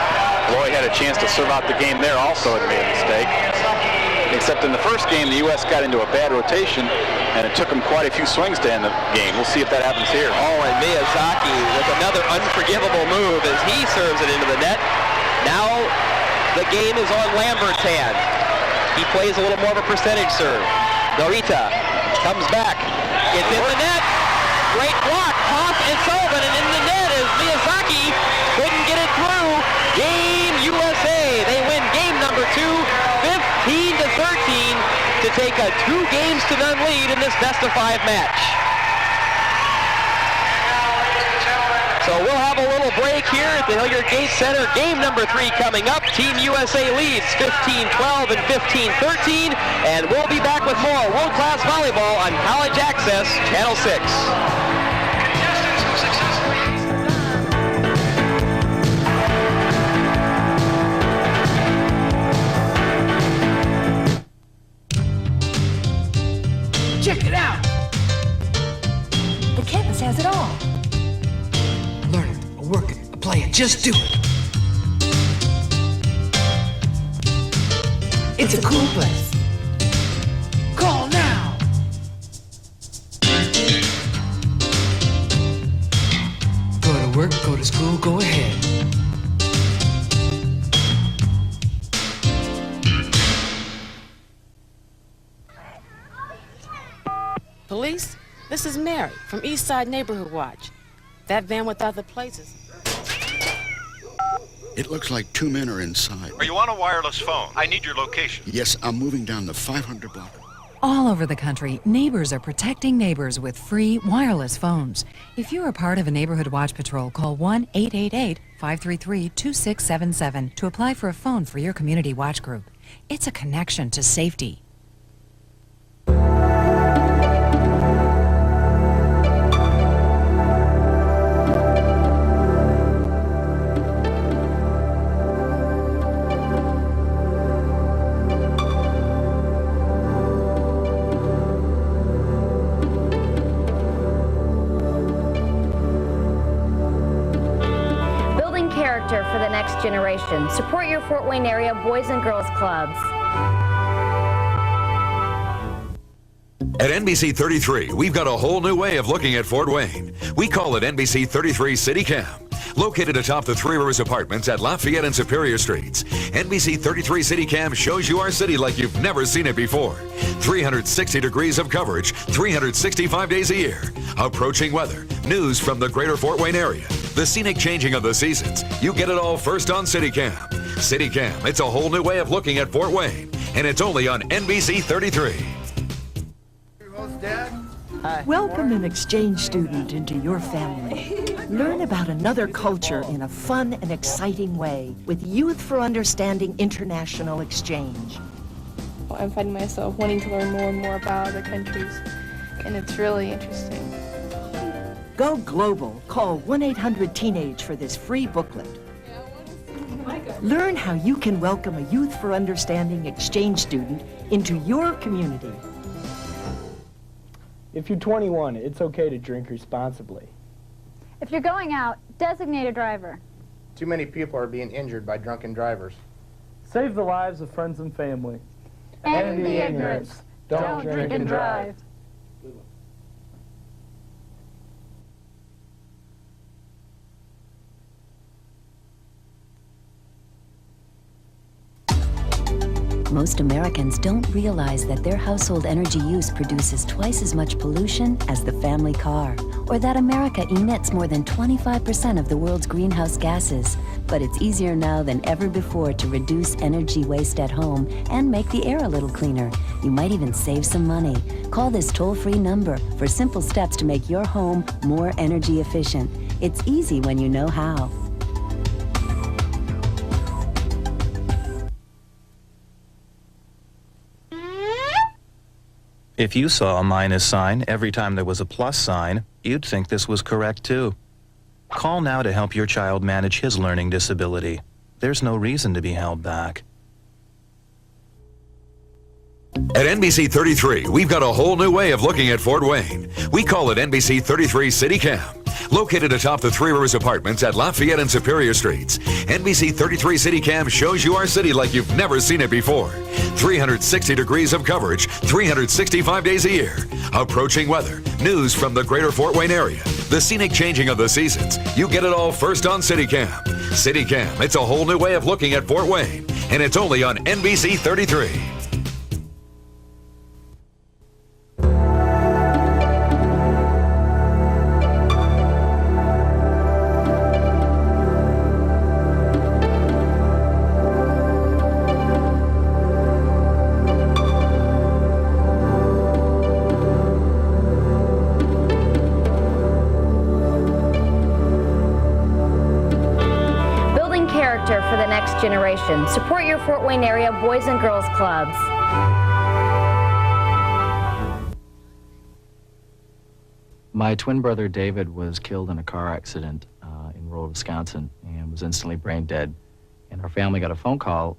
Loy had a chance to serve out the game there also and made a mistake. Except in the first game, the U.S. got into a bad rotation, and it took them quite a few swings to end the game. We'll see if that happens here. Oh, and Miyazaki with another unforgivable move as he serves it into the net. Now the game is on Lambert's hand. He plays a little more of a percentage serve. Narita comes back. It's in the net. Great block. Hoff and Sullivan, and in the net is Miyazaki. Couldn't get it through. Game USA. They win game number 2, 15-13, to take a 2-0 lead in this best-of-5 match. So we'll have a little break here at the Hilliard Gate Center. Game number 3 coming up. Team USA leads 15-12 and 15-13, and we'll be back with more world-class volleyball on College Access, Channel 6. Check it out! The campus has it all. Learn it, work it, play it, just do it. It's a cool place. Call now! to school, go ahead. Police, this is Mary from Eastside Neighborhood Watch. That van with other places. It looks like 2 men are inside. Are you on a wireless phone? I need your location. Yes, I'm moving down the 500 block. All over the country, neighbors are protecting neighbors with free wireless phones. If you're a part of a Neighborhood Watch Patrol, call 1-888-533-2677 to apply for a phone for your community watch group. It's a connection to safety. For the next generation. Support your Fort Wayne area Boys and Girls Clubs. At NBC 33, we've got a whole new way of looking at Fort Wayne. We call it NBC 33 City Cam. Located atop the Three Rivers Apartments at Lafayette and Superior Streets, NBC 33 City Cam shows you our city like you've never seen it before. 360 degrees of coverage, 365 days a year. Approaching weather, news from the greater Fort Wayne area, the scenic changing of the seasons. You get it all first on City Cam. City Cam, it's a whole new way of looking at Fort Wayne, and it's only on NBC 33. Welcome an exchange student into your family. Learn about another culture in a fun and exciting way with Youth for Understanding International Exchange. I'm finding myself wanting to learn more and more about other countries, and it's really interesting. Go global. Call 1-800-TEENAGE for this free booklet. Learn how you can welcome a Youth for Understanding exchange student into your community. If you're 21, it's okay to drink responsibly. If you're going out, designate a driver. Too many people are being injured by drunken drivers. Save the lives of friends and family. End the ignorance. Don't drink and drive. Most Americans don't realize that their household energy use produces twice as much pollution as the family car, or that America emits more than 25% of the world's greenhouse gases. But it's easier now than ever before to reduce energy waste at home and make the air a little cleaner. You might even save some money. Call this toll-free number for simple steps to make your home more energy efficient. It's easy when you know how. If you saw a minus sign every time there was a plus sign, you'd think this was correct too. Call now to help your child manage his learning disability. There's no reason to be held back. At NBC 33, we've got a whole new way of looking at Fort Wayne. We call it NBC 33 City Cam. Located atop the Three Rivers Apartments at Lafayette and Superior Streets, NBC 33 City Cam shows you our city like you've never seen it before. 360 degrees of coverage, 365 days a year. Approaching weather, news from the greater Fort Wayne area, the scenic changing of the seasons. You get it all first on City Cam. City Cam, it's a whole new way of looking at Fort Wayne, and it's only on NBC 33. For the next generation. Support your Fort Wayne area Boys and Girls Clubs. My twin brother David was killed in a car accident in rural Wisconsin and was instantly brain dead. And our family got a phone call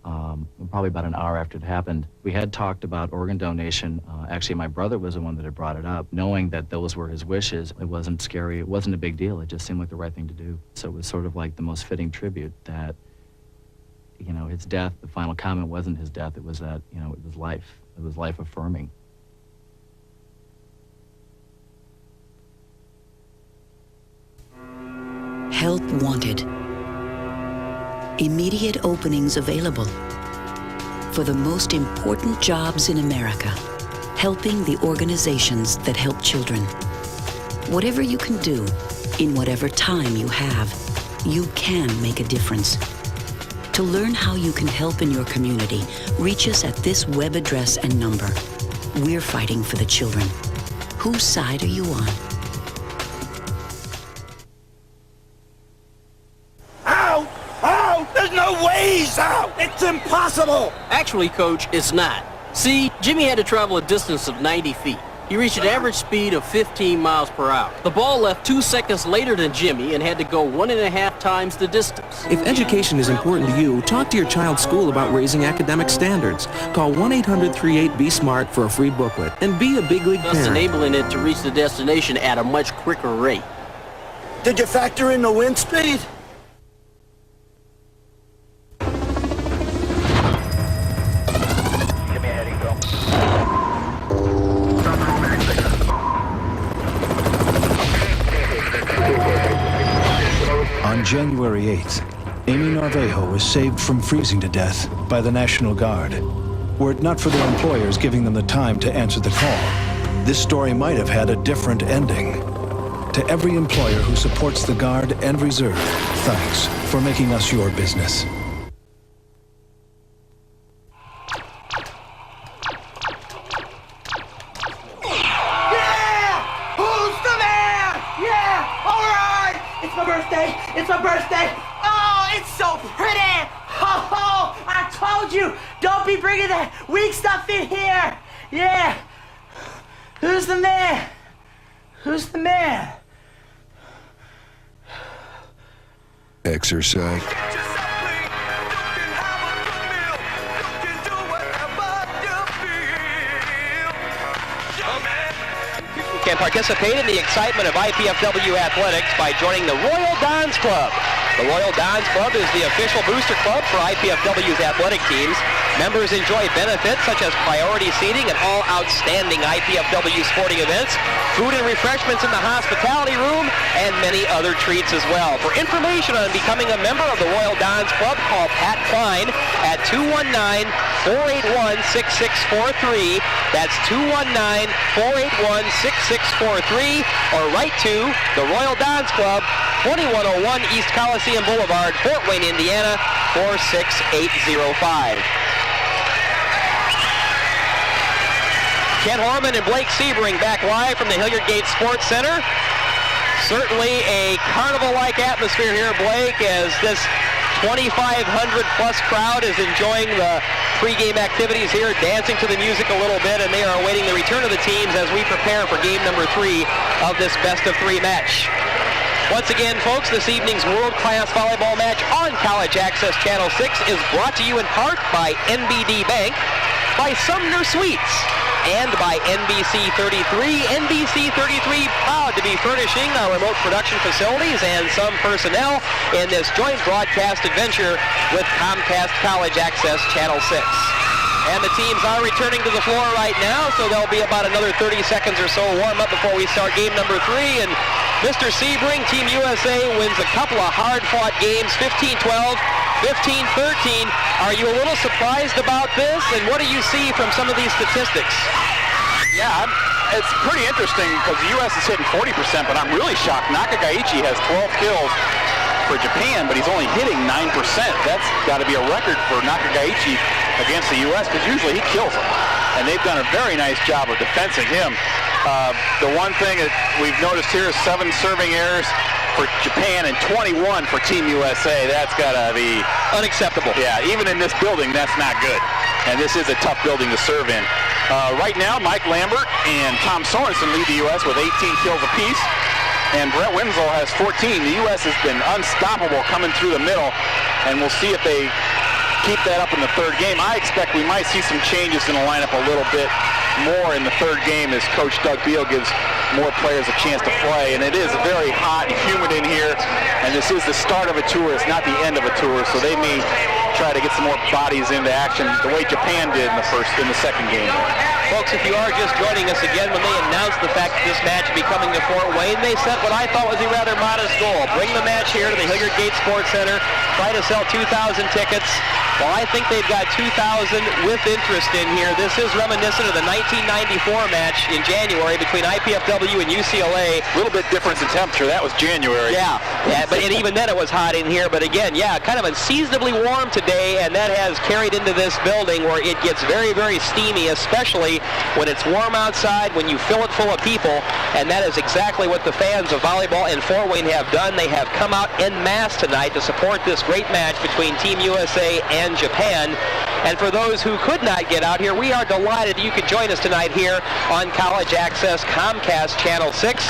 probably about an hour after it happened. We had talked about organ donation. Actually, my brother was the one that had brought it up. Knowing that those were his wishes, it wasn't scary. It wasn't a big deal. It just seemed like the right thing to do. So it was sort of like the most fitting tribute that, you know, his death, the final comment wasn't his death. It was that, you know, it was life. It was life affirming. Help wanted. Immediate openings available for the most important jobs in America, helping the organizations that help children. Whatever you can do, in whatever time you have, you can make a difference. To learn how you can help in your community, reach us at this web address and number. We're fighting for the children. Whose side are you on? Out! Out! There's no ways out! It's impossible! Actually, Coach, it's not. See, Jimmy had to travel a distance of 90 feet. He reached an average speed of 15 miles per hour. The ball left 2 seconds later than Jimmy and had to go 1.5 times the distance. If education is important to you, talk to your child's school about raising academic standards. Call 1-800-38-BE-SMART for a free booklet and be a big league Thus parent. enabling it to reach the destination at a much quicker rate. Did you factor in the wind speed? On January 8th, Amy Narvajo was saved from freezing to death by the National Guard. Were it not for their employers giving them the time to answer the call, this story might have had a different ending. To every employer who supports the Guard and Reserve, thanks for making us your business. It's my birthday! Oh, it's so pretty! Oh, I told you! Don't be bringing that weak stuff in here! Yeah! Who's the man? Who's the man? Exercise. Can participate in the excitement of IPFW athletics by joining the Royal Dons Club. The Royal Dons Club is the official booster club for IPFW's athletic teams. Members enjoy benefits such as priority seating at all outstanding IPFW sporting events, food and refreshments in the hospitality room, and many other treats as well. For information on becoming a member of the Royal Dons Club, call Pat Klein at 219-481-6643. That's 219-481-6643, or write to the Royal Dons Club, 2101 East Coliseum Boulevard, Fort Wayne, Indiana, 46805. Ken Horman and Blake Sebring back live from the Hilliard Gate Sports Center. Certainly a carnival-like atmosphere here, Blake, as this 2,500 plus crowd is enjoying the pregame activities here, dancing to the music a little bit, and they are awaiting the return of the teams as we prepare for game number 3 of this best-of-3 match. Once again, folks, this evening's world-class volleyball match on College Access Channel 6 is brought to you in part by NBD Bank, by Sumner Suites, and by NBC 33. NBC 33 proud to be furnishing our remote production facilities and some personnel in this joint broadcast adventure with Comcast College Access Channel 6. And the teams are returning to the floor right now, so there'll be about another 30 seconds or so warm up before we start game number 3. And Mr. Sebring, Team USA, wins a couple of hard-fought games, 15-12, 15-13. Are you a little surprised about this? And what do you see from some of these statistics? Yeah, it's pretty interesting because the U.S. is hitting 40%, but I'm really shocked. Nakagaichi has 12 kills for Japan, but he's only hitting 9%. That's got to be a record for Nakagaichi against the U.S. because usually he kills them. And they've done a very nice job of defending him. The one thing that we've noticed here is 7 serving errors for Japan and 21 for Team USA. That's got to be unacceptable. Yeah, even in this building, that's not good. And this is a tough building to serve in. Right now, Mike Lambert and Tom Sorensen lead the U.S. with 18 kills apiece. And Brett Winslow has 14. The U.S. has been unstoppable coming through the middle. And we'll see if they keep that up in the third game. I expect we might see some changes in the lineup a little bit more in the third game as Coach Doug Beal gives more players a chance to play. And it is very hot and humid in here, and this is the start of a tour. It's not the end of a tour, so they may try to get some more bodies into action the way Japan did in the second game. Folks, if you are just joining us again, when they announced the fact that this match would be coming to Fort Wayne, they set what I thought was a rather modest goal. Bring the match here to the Hilliard Gate Sports Center, try to sell 2,000 tickets. Well, I think they've got 2,000 with interest in here. This is reminiscent of the 1994 match in January between IPFW and UCLA. A little bit difference in temperature. That was January. Yeah, but and even then it was hot in here. But again, yeah, kind of unseasonably warm today, and that has carried into this building where it gets very, very steamy, especially when it's warm outside, when you fill it full of people. And that is exactly what the fans of volleyball in Fort Wayne have done. They have come out en masse tonight to support this great match between Team USA and Japan. And for those who could not get out here, we are delighted you could join us tonight here on College Access Comcast Channel 6.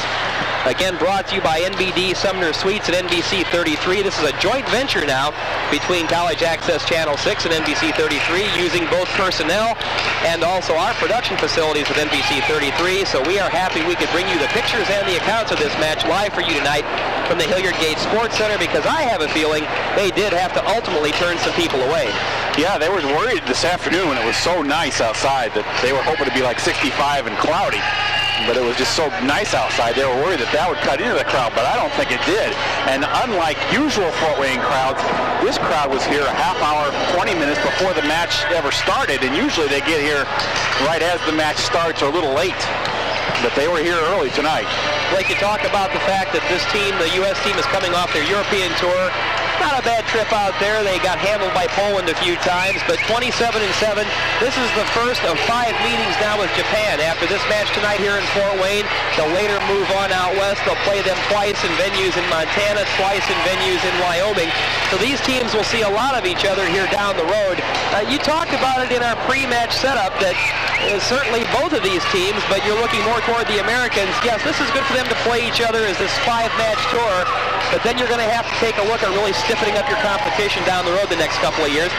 Again, brought to you by NBD Sumner Suites at NBC 33. This is a joint venture now between College Access Channel 6 and NBC 33, using both personnel and also our production facilities with NBC 33. So we are happy we could bring you the pictures and the accounts of this match live for you tonight from the Hilliard Gate Sports Center, because I have a feeling they did have to ultimately turn some people away. Yeah, they were worried this afternoon when it was so nice outside that they were hoping to be like 65 and cloudy. But it was just so nice outside, they were worried that that would cut into the crowd, but I don't think it did. And unlike usual Fort Wayne crowds, this crowd was here a half hour, 20 minutes before the match ever started, and usually they get here right as the match starts or a little late. But they were here early tonight. Like you talk about the fact that this team, the U.S. team, is coming off their European tour. Not a bad trip out there. They got handled by Poland a few times, but 27-7. This is the first of 5 meetings now with Japan. After this match tonight here in Fort Wayne, they'll later move on out west. They'll play them twice in venues in Montana, twice in venues in Wyoming. So these teams will see a lot of each other here down the road. You talked about it in our pre-match setup that certainly both of these teams, but you're looking more toward the Americans. Yes, this is good for them to play each other as this 5-match tour, but then you're going to have to take a look at really stiffening up your competition down the road the next couple of years.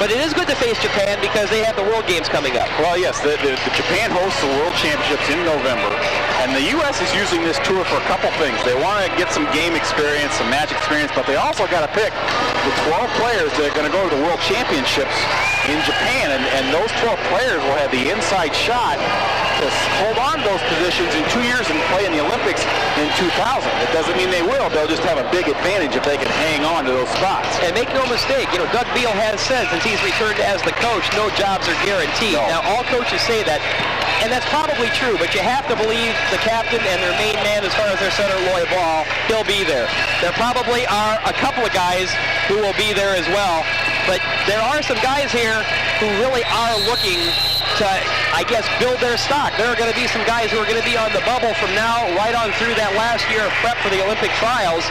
But it is good to face Japan because they have the World Games coming up. Well, yes, the Japan hosts the World Championships in November, and the U.S. is using this tour for a couple things. They want to get some game experience, some match experience, but they also got to pick the 12 players that are going to go to the World Championships in Japan, and those 12 players will have the inside shot to hold on to those positions in 2 years and play in the Olympics in 2000. It doesn't mean they will. They'll just have a big advantage if they can hang on to those spots. And make no mistake, Doug Beal has said since he's returned as the coach, no jobs are guaranteed. No. Now, all coaches say that, and that's probably true, but you have to believe the captain and their main man as far as their center, Loy Ball, he'll be there. There probably are a couple of guys who will be there as well, but there are some guys here who really are looking to, I guess, build their stock. There are going to be some guys who are going to be on the bubble from now right on through that last year of prep for the Olympic trials.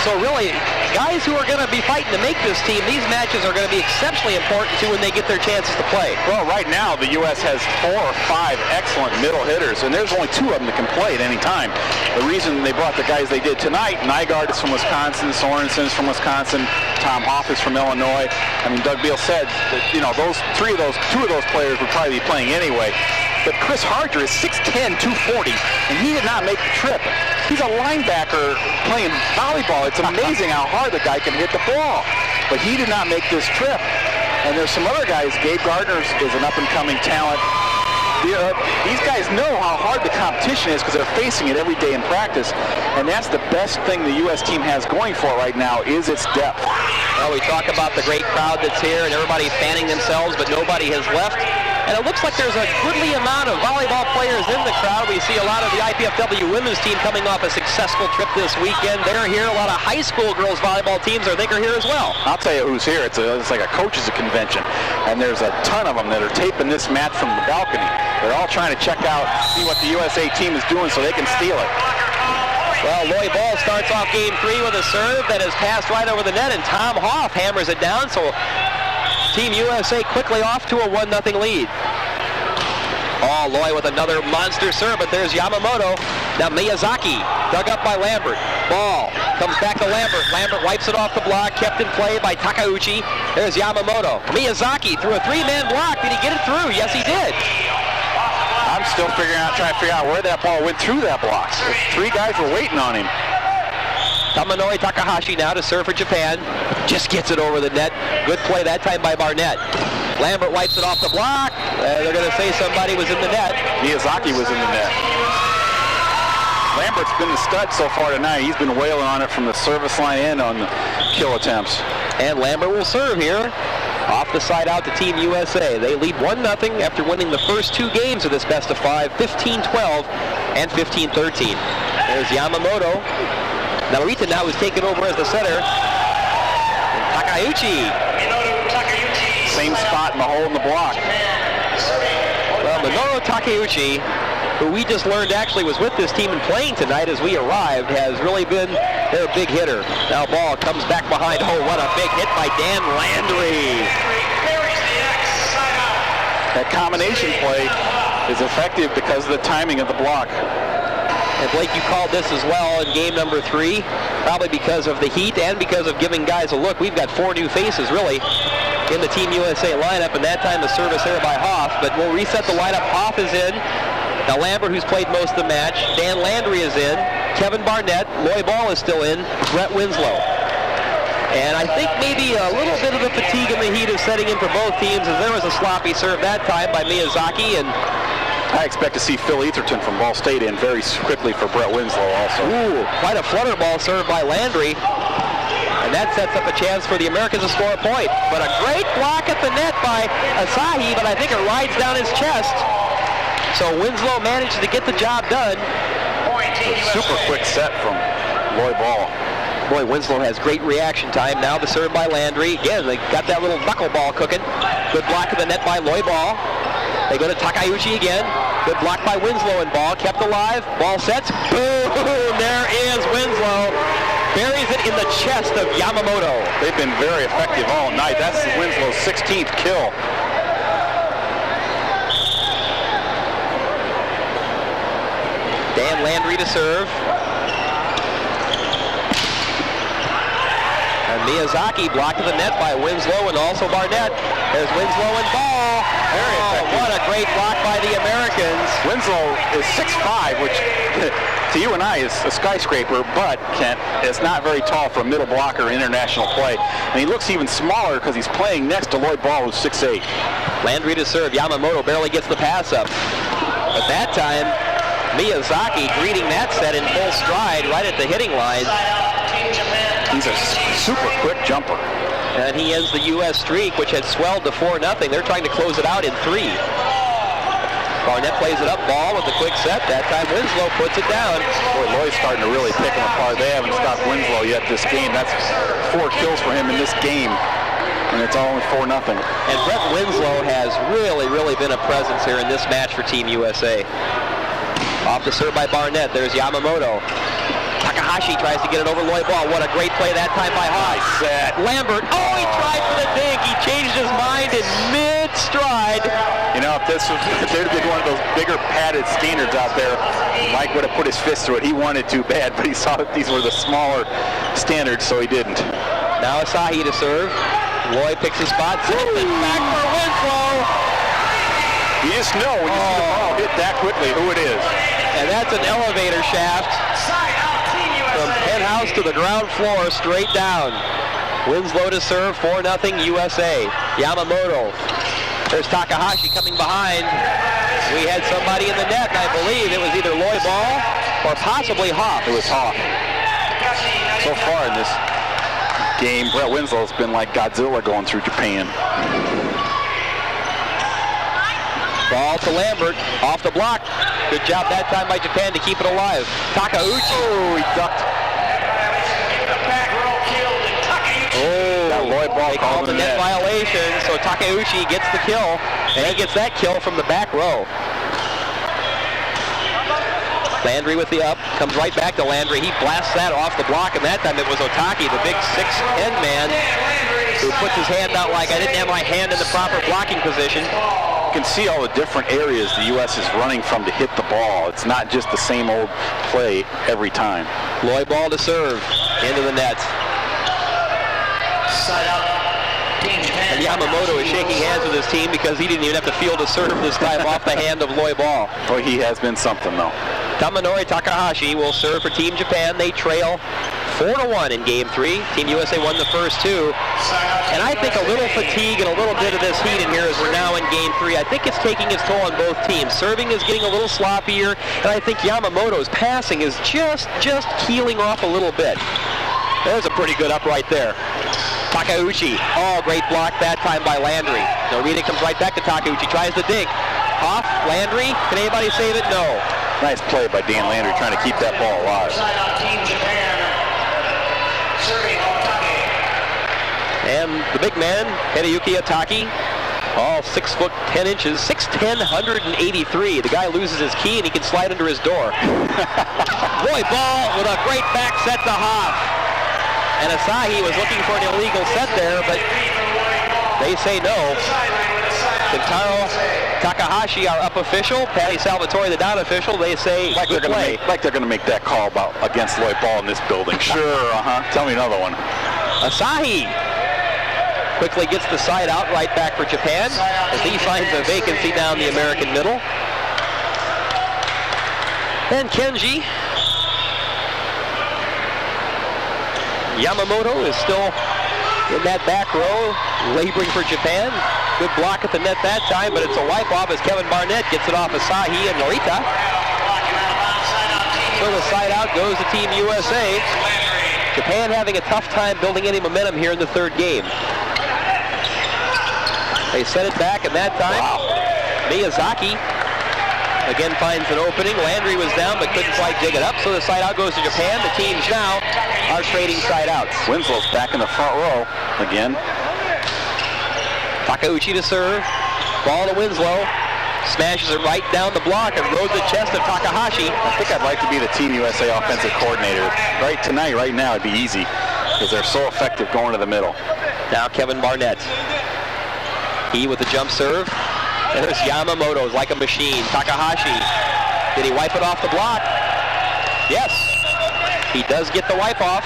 So really, guys who are going to be fighting to make this team, these matches are going to be exceptionally important to when they get their chances to play. Well, right now, the U.S. has 4 or 5 excellent middle hitters, and there's only 2 of them that can play at any time. The reason they brought the guys they did tonight, Nygaard is from Wisconsin, Sorensen's from Wisconsin, Tom Hoff is from Illinois. I mean, Doug Beal said that, 2 of those players would probably be playing anyway. But Chris Harger is 6'10", 240, and he did not make the trip. He's a linebacker playing volleyball. It's amazing how hard the guy can hit the ball. But he did not make this trip. And there's some other guys. Gabe Gardner is an up-and-coming talent. These guys know how hard the competition is because they're facing it every day in practice. And that's the best thing the U.S. team has going for it right now is its depth. Well, we talk about the great crowd that's here and everybody fanning themselves, but nobody has left. And it looks like there's a goodly amount of volleyball players in the crowd. We see a lot of the IPFW women's team coming off a successful trip this weekend. They're here. A lot of high school girls volleyball teams I think are here as well. I'll tell you who's here. It's like a coaches convention. And there's a ton of them that are taping this match from the balcony. They're all trying to check out, see what the USA team is doing so they can steal it. Well, Loy Ball starts off game 3 with a serve that is passed right over the net, and Tom Hoff hammers it down, so Team USA quickly off to a 1-0 lead. Oh, Loy with another monster serve, but there's Yamamoto. Now Miyazaki dug up by Lambert. Ball Comes back to Lambert. Lambert wipes it off the block, kept in play by Takeuchi. There's Yamamoto. Miyazaki threw a three-man block. Did he get it through? Yes, he did. I'm still trying to figure out where that ball went through that block. Three guys were waiting on him. Tomonori Takahashi now to serve for Japan. Just gets it over the net. Good play that time by Barnett. Lambert wipes it off the block. They're going to say somebody was in the net. Miyazaki was in the net. Lambert's been the stud so far tonight. He's been wailing on it from the service line and on the kill attempts. And Lambert will serve here. Off the side out to Team USA. They lead 1-0 after winning the first two games of this best of 5, 15-12 and 15-13. There's Yamamoto. Narita now is taken over as the setter. Takeuchi. Same spot in the hole in the block. Well, Minoru Takeuchi, who we just learned actually was with this team and playing tonight as we arrived, has really been their big hitter. Now ball comes back behind. Oh, what a big hit by Dan Landry. That combination play is effective because of the timing of the block. And Blake, you called this as well in game number 3, probably because of the heat and because of giving guys a look. We've got 4 new faces, really, in the Team USA lineup, and that time the service there by Hoff. But we'll reset the lineup. Hoff is in. Now Lambert, who's played most of the match. Dan Landry is in. Kevin Barnett. Loy Ball is still in. Brett Winslow. And I think maybe a little bit of the fatigue and the heat is setting in for both teams, as there was a sloppy serve that time by Miyazaki, and I expect to see Phil Etherton from Ball State in very quickly for Brett Winslow also. Ooh, quite a flutter ball served by Landry. And that sets up a chance for the Americans to score a point. But a great block at the net by Asahi, but I think it rides down his chest. So Winslow manages to get the job done. Super quick set from Loy Ball. Boy, Winslow has great reaction time. Now the serve by Landry. Again, they got that little knuckleball cooking. Good block at the net by Loy Ball. They go to Takeuchi again. Good block by Winslow and ball kept alive. Ball sets. Boom! There is Winslow. Buries it in the chest of Yamamoto. They've been very effective all night. That's Winslow's 16th kill. Dan Landry to serve. And Miyazaki blocked to the net by Winslow and also Barnett. There's Winslow and ball. Very effective. What a great block by the Americans. Winslow is 6'5", which to you and I is a skyscraper, but Kent, it's not very tall for a middle blocker in international play. And he looks even smaller because he's playing next to Loy Ball, who's 6'8". Landry to serve. Yamamoto barely gets the pass up. But that time, Miyazaki greeting that set in full stride right at the hitting line. He's a super quick jumper. And he ends the U.S. streak, which had swelled to 4-0. They're trying to close it out in 3. Barnett plays it up, ball with a quick set. That time Winslow puts it down. Boy, Loy's starting to really pick him apart. They haven't stopped Winslow yet this game. That's 4 kills for him in this game. And it's only 4-0. And Brett Winslow has really been a presence here in this match for Team USA. Off the serve by Barnett. There's Yamamoto. Takahashi tries to get it over Loy Ball. What a great play that time by Haas. Lambert. Oh, he tried for the dink. He changed his mind in mid-stride. You know, if there'd been one of those bigger padded standards out there, Mike would have put his fist through it. He wanted to bad, but he saw that these were the smaller standards, so he didn't. Now Asahi to serve. Loy picks his spot. Sends it back for Winslow. You just know when you see the ball hit that quickly who it is. And that's an elevator shaft from penthouse to the ground floor, straight down. Winslow to serve, 4-0 USA. Yamamoto. There's Takahashi coming behind. We had somebody in the net, and I believe it was either Loy Ball or possibly Hoff. It was Hoff. So far in this game, Brett Winslow's been like Godzilla going through Japan. Ball to Lambert, off the block. Good job that time by Japan to keep it alive. Takeuchi. Oh, he ducked. Oh, Loy Ball they called the net violation, so Takeuchi gets the kill, and he gets that kill from the back row. Landry with the up, comes right back to Landry. He blasts that off the block, and that time it was Otaki, the big 6'10" man, who puts his hand out like I didn't have my hand in the proper blocking position. can see all the different areas the U.S. is running from to hit the ball. It's not just the same old play every time. Volleyball to serve into the net. And Yamamoto is shaking hands with his team because he didn't even have to field a serve this time off the hand of Volleyball. Well, he has been something, though. Tomonori Takahashi will serve for Team Japan. They trail 4-1 in Game 3. Team USA won the first two. And I think a little fatigue and a little bit of this heat in here as we're now in Game 3. I think it's taking its toll on both teams. Serving is getting a little sloppier, and I think Yamamoto's passing is just keeling off a little bit. There's a pretty good up right there. Takeuchi. Oh, great block that time by Landry. Norita comes right back to Takeuchi. Tries to dig. Off. Landry. Can anybody save it? No. Nice play by Dan Landry trying to keep that ball alive. And the big man, Hideyuki Ataki, all 6 foot 10 inches, 6'10", 183. The guy loses his key and he can slide under his door. Volleyball with a great back set to Hoff. And Asahi was looking for an illegal set there, but they say no. Kentaro Takahashi, our up official, Patty Salvatore, the down official, they say like they're going to make that call against Lloyd Ball in this building. Sure, Tell me another one. Asahi quickly gets the side out, right back for Japan as he finds a vacancy down the American middle. And Kenji Yamamoto is still in that back row, laboring for Japan. Good block at the net that time, but it's a wipe-off as Kevin Barnett gets it off Asahi and Norita. So the side out goes to Team USA. Japan having a tough time building any momentum here in the third game. They set it back, and that time, Miyazaki again finds an opening. Landry was down but couldn't quite dig it up, so the side out goes to Japan. The teams now are trading side outs. Winslow's back in the front row again. Takeuchi to serve. Ball to Winslow. Smashes it right down the block and rode the chest of Takahashi. I think I'd like to be the Team USA offensive coordinator. Right now, it'd be easy because they're so effective going to the middle. Now Kevin Barnett. He with the jump serve. And there's Yamamoto like a machine. Takahashi. Did he wipe it off the block? Yes. He does get the wipe off.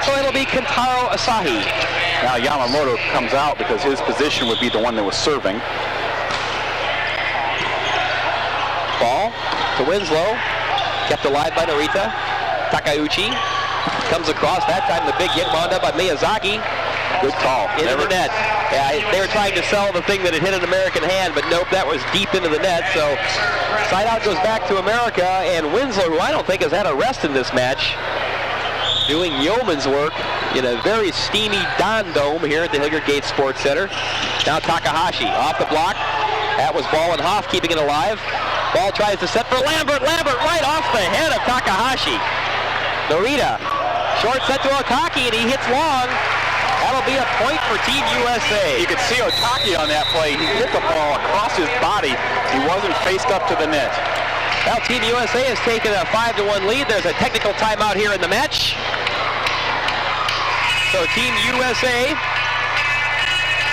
So it'll be Kentaro Asahi. Now Yamamoto comes out because his position would be the one that was serving. Ball to Winslow. Kept alive by Norita. Takeuchi comes across. That time the big hit wound up by Miyazaki. Good call. Into the net. Yeah, they were trying to sell the thing that had hit an American hand, but nope, that was deep into the net. So side out goes back to America, and Winslow, who I don't think has had a rest in this match, doing yeoman's work in a very steamy Don Dome here at the Hilliard Gates Sports Center. Now Takahashi off the block. That was Ball and Hoff keeping it alive. Ball tries to set for Lambert. Lambert right off the head of Takahashi. Norita, short set to Otaki, and he hits long. That'll be a point for Team USA. You could see Otaki on that play. He hit the ball across his body. He wasn't faced up to the net. Well, Team USA has taken a 5-1 lead. There's a technical timeout here in the match. So Team USA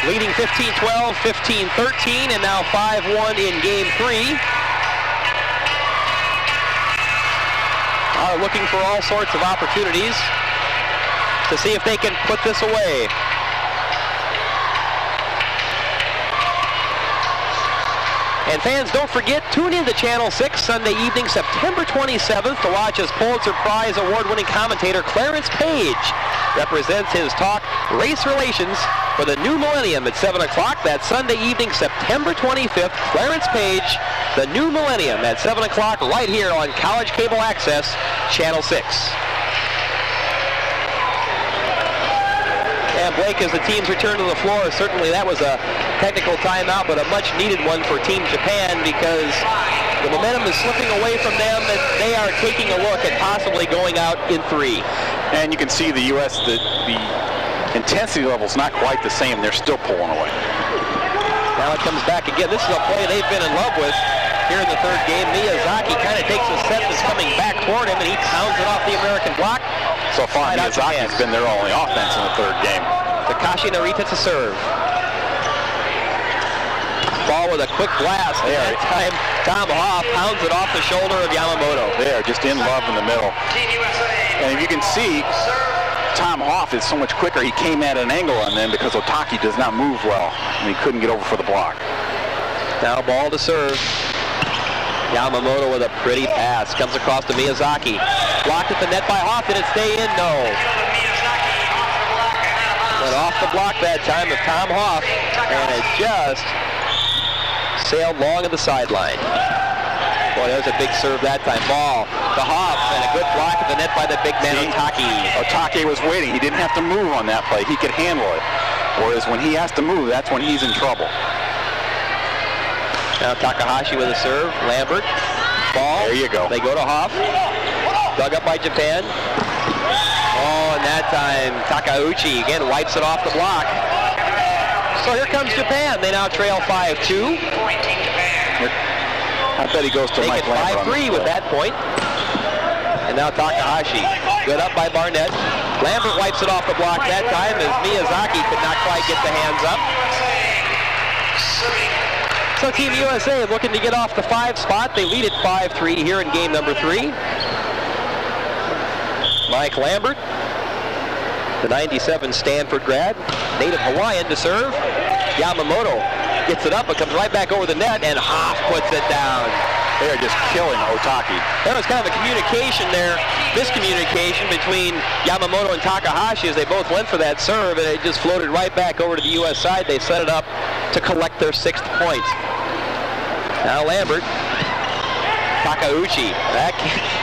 leading 15-12, 15-13, and now 5-1 in Game 3. Are looking for all sorts of opportunities to see if they can put this away. And fans, don't forget, tune in to Channel 6 Sunday evening, September 27th to watch as Pulitzer Prize award-winning commentator Clarence Page represents his talk, Race Relations, for the New Millennium at 7 o'clock. That Sunday evening, September 25th, Clarence Page, the New Millennium at 7 o'clock right here on College Cable Access, Channel 6. And Blake, as the teams return to the floor, certainly that was a technical timeout, but a much-needed one for Team Japan because the momentum is slipping away from them, and they are taking a look at possibly going out in 3. And you can see the U.S., the intensity level's not quite the same. They're still pulling away. Now it comes back again. This is a play they've been in love with here in the third game. Miyazaki kind of takes a set that's coming back toward him, and he pounds it off the American block. So far, Miyazaki's been their only offense in the third game. Takashi Narita to serve. Ball with a quick blast. And that time, Tom Hoff pounds it off the shoulder of Yamamoto. They are just in love in the middle. And if you can see, Tom Hoff is so much quicker. He came at an angle on them because Otake does not move well, and he couldn't get over for the block. Now ball to serve. Yamamoto with a pretty pass. Comes across to Miyazaki. Blocked at the net by Hoff. Did it stay in? No. Went off the block that time of Tom Hoff, and it just sailed long of the sideline. Boy, there's a big serve that time. Ball to Hoff, and a good block at the net by the big man, Otake. Otake was waiting. He didn't have to move on that play. He could handle it. Whereas when he has to move, that's when he's in trouble. Now Takahashi with a serve. Lambert. Ball. There you go. They go to Hoff. Dug up by Japan. Oh, and that time Takauchi again wipes it off the block. So here comes Japan. They now trail 5-2. I bet he goes to Mike Lambert. 5-3 with that point. And now Takahashi. Good up by Barnett. Lambert wipes it off the block that time as Miyazaki could not quite get the hands up. So Team USA looking to get off the 5 spot. They lead at 5-3 here in game number 3. Mike Lambert, the 97 Stanford grad, native Hawaiian to serve. Yamamoto gets it up, it comes right back over the net, and Hoff puts it down. They are just killing Otake. There was kind of a communication there, miscommunication between Yamamoto and Takahashi as they both went for that serve, and it just floated right back over to the U.S. side. They set it up to collect their 6th point. Now Lambert. Takauchi.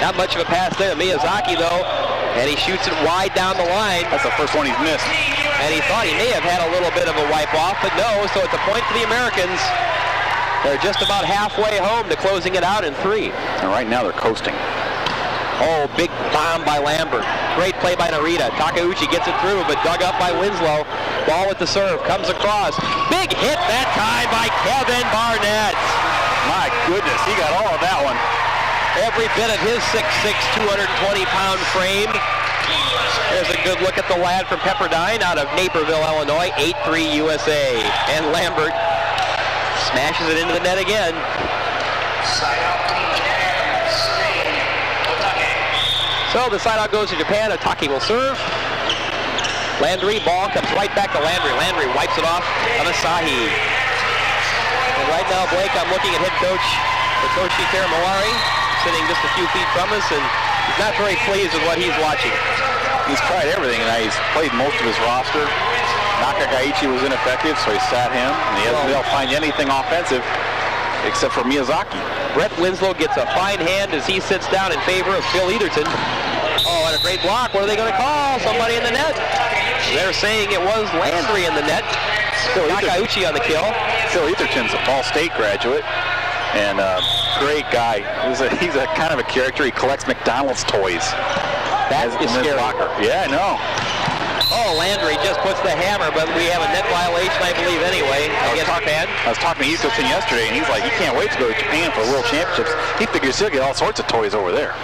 Not much of a pass there. Miyazaki, though, and he shoots it wide down the line. That's the first one he's missed. And he thought he may have had a little bit of a wipe off, but no, so it's a point for the Americans. They're just about halfway home to closing it out in 3. And right now they're coasting. Oh, big bomb by Lambert. Great play by Narita. Takauchi gets it through, but dug up by Winslow. Ball with the serve, comes across. Big hit that time by Kevin Barnett. My goodness, he got all of that one. Every bit of his 6'6", 220-pound frame. There's a good look at the lad from Pepperdine out of Naperville, Illinois. 8-3 USA. And Lambert smashes it into the net again. So the side out goes to Japan. Otake will serve. Landry, ball comes right back to Landry. Landry wipes it off of Asahi. And right now, Blake, I'm looking at head coach Satoshi Teramawari, sitting just a few feet from us, and he's not very pleased with what he's watching. He's tried everything, and he's played most of his roster. Nakagaichi was ineffective, so he sat him, and he hasn't been able to find anything offensive except for Miyazaki. Brett Winslow gets a fine hand as he sits down in favor of Phil Etherton. Oh, and a great block. What are they going to call? Somebody in the net? They're saying it was Landry in the net. Takauchi on the kill. Phil Etherton's a Ball State graduate, and great guy. He's a kind of a character. He collects McDonald's toys. That is scary. Locker. Yeah, I know. Oh, Landry just puts the hammer, but we have a net violation, I believe, anyway, against Japan. I was talking to Etherton yesterday, and he's like, he can't wait to go to Japan for World Championships. He figures he'll get all sorts of toys over there.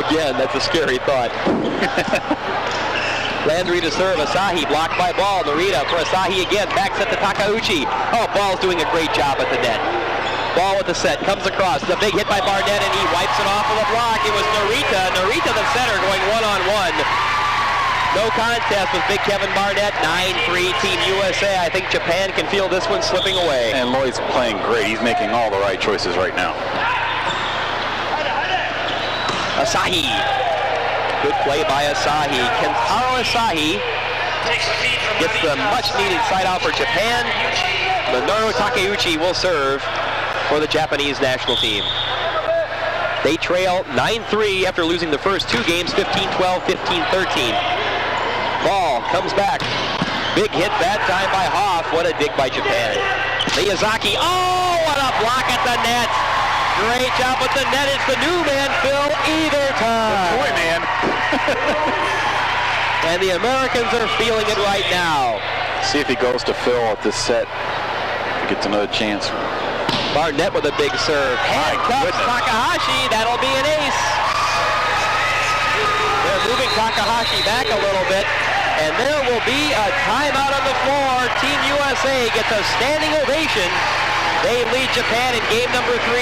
Again, that's a scary thought. Landry to serve. Asahi blocked by Ball. Narita for Asahi again. Backs at the Takauchi. Oh, Ball's doing a great job at the net. Ball with the set. Comes across. The big hit by Barnett, and he wipes it off of the block. It was Narita. Narita, the center, going one-on-one. No contest with big Kevin Barnett. 9-3 Team USA. I think Japan can feel this one slipping away. And Lloyd's playing great. He's making all the right choices right now. Asahi. Good play by Asahi. Kentaro Asahi gets the much-needed side out for Japan. Minoru Takeuchi will serve for the Japanese national team. They trail 9-3 after losing the first 2 games, 15-12, 15-13. Ball comes back. Big hit that time by Hoff. What a dig by Japan. Miyazaki. Oh, what a block at the net. Great job with the net. It's the new man, Phil Etherton. Boy, man. And the Americans are feeling it right now. See if he goes to Phil at this set. He gets another chance. Barnett with a big serve. Handcuffs Takahashi. That'll be an ace. They're moving Takahashi back a little bit. And there will be a timeout on the floor. Team USA gets a standing ovation. They lead Japan in game number 3,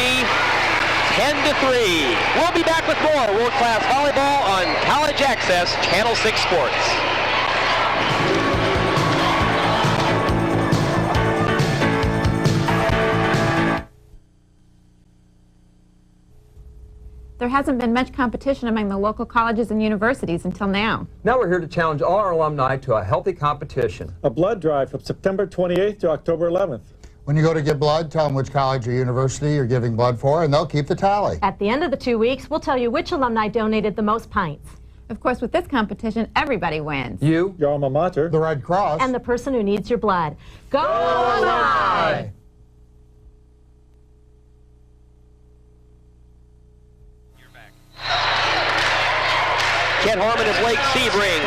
10-3. We'll be back with more world-class volleyball on College Access, Channel 6 Sports. There hasn't been much competition among the local colleges and universities until now. Now we're here to challenge all our alumni to a healthy competition. A blood drive from September 28th to October 11th. When you go to give blood, tell them which college or university you're giving blood for, and they'll keep the tally. At the end of the 2 weeks, we'll tell you which alumni donated the most pints. Of course, with this competition, everybody wins. You, your alma mater, the Red Cross, and the person who needs your blood. Go alumni! Ken Horman and Blake Sebring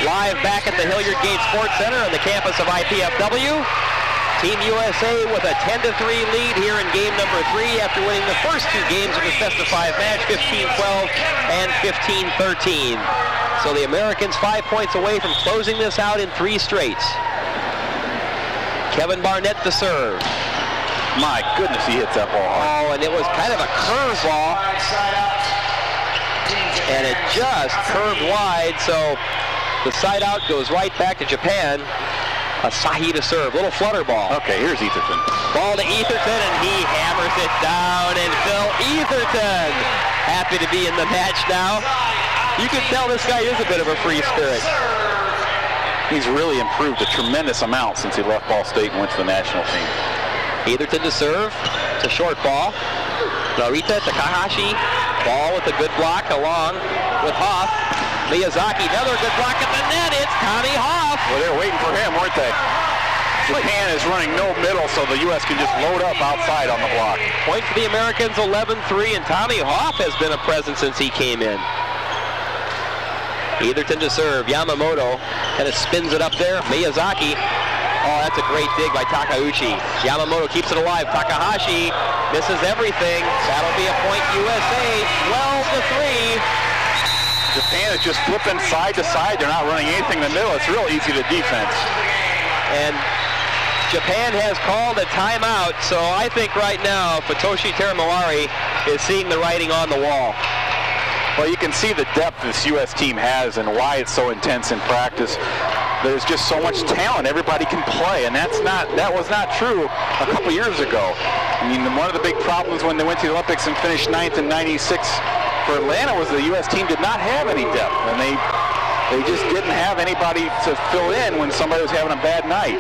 live back at the Hilliard Gate Sports Center on the campus of IPFW. Team USA with a 10-3 lead here in game number 3 after winning the first 2 games of the best-of-5 match, 15-12 and 15-13. So the Americans 5 points away from closing this out in 3 straights. Kevin Barnett to serve. My goodness, he hits that ball Oh, hard. and it was kind of a curveball. And it just curved wide, so the side out goes right back to Japan. Asahi to serve, little flutter ball. Okay, here's Etherton. Ball to Etherton, and he hammers it down, and Phil Etherton happy to be in the match now. You can tell this guy is a bit of a free spirit. He's really improved a tremendous amount since he left Ball State and went to the national team. Etherton to serve, it's a short ball. Narita Takahashi, ball with a good block along with Hoff. Miyazaki, another good block at the net. It's Tommy Hoff. Well, they're waiting for him, weren't they? Japan is running no middle, so the U.S. can just load up outside on the block. Point for the Americans, 11-3, and Tommy Hoff has been a presence since he came in. Etherton to serve. Yamamoto kind of spins it up there. Miyazaki. Oh, that's a great dig by Takauchi. Yamamoto keeps it alive. Takahashi misses everything. That'll be a point USA, 12-3. Japan is just flipping side to side. They're not running anything in the middle. It's real easy to defense. And Japan has called a timeout, so I think right now Futoshi Teramawari is seeing the writing on the wall. Well, you can see the depth this U.S. team has and why it's so intense in practice. There's just so much talent. Everybody can play, and that was not true a couple years ago. I mean, one of the big problems when they went to the Olympics and finished 9th in 96 for Atlanta was the U.S. team did not have any depth, and they just didn't have anybody to fill in when somebody was having a bad night.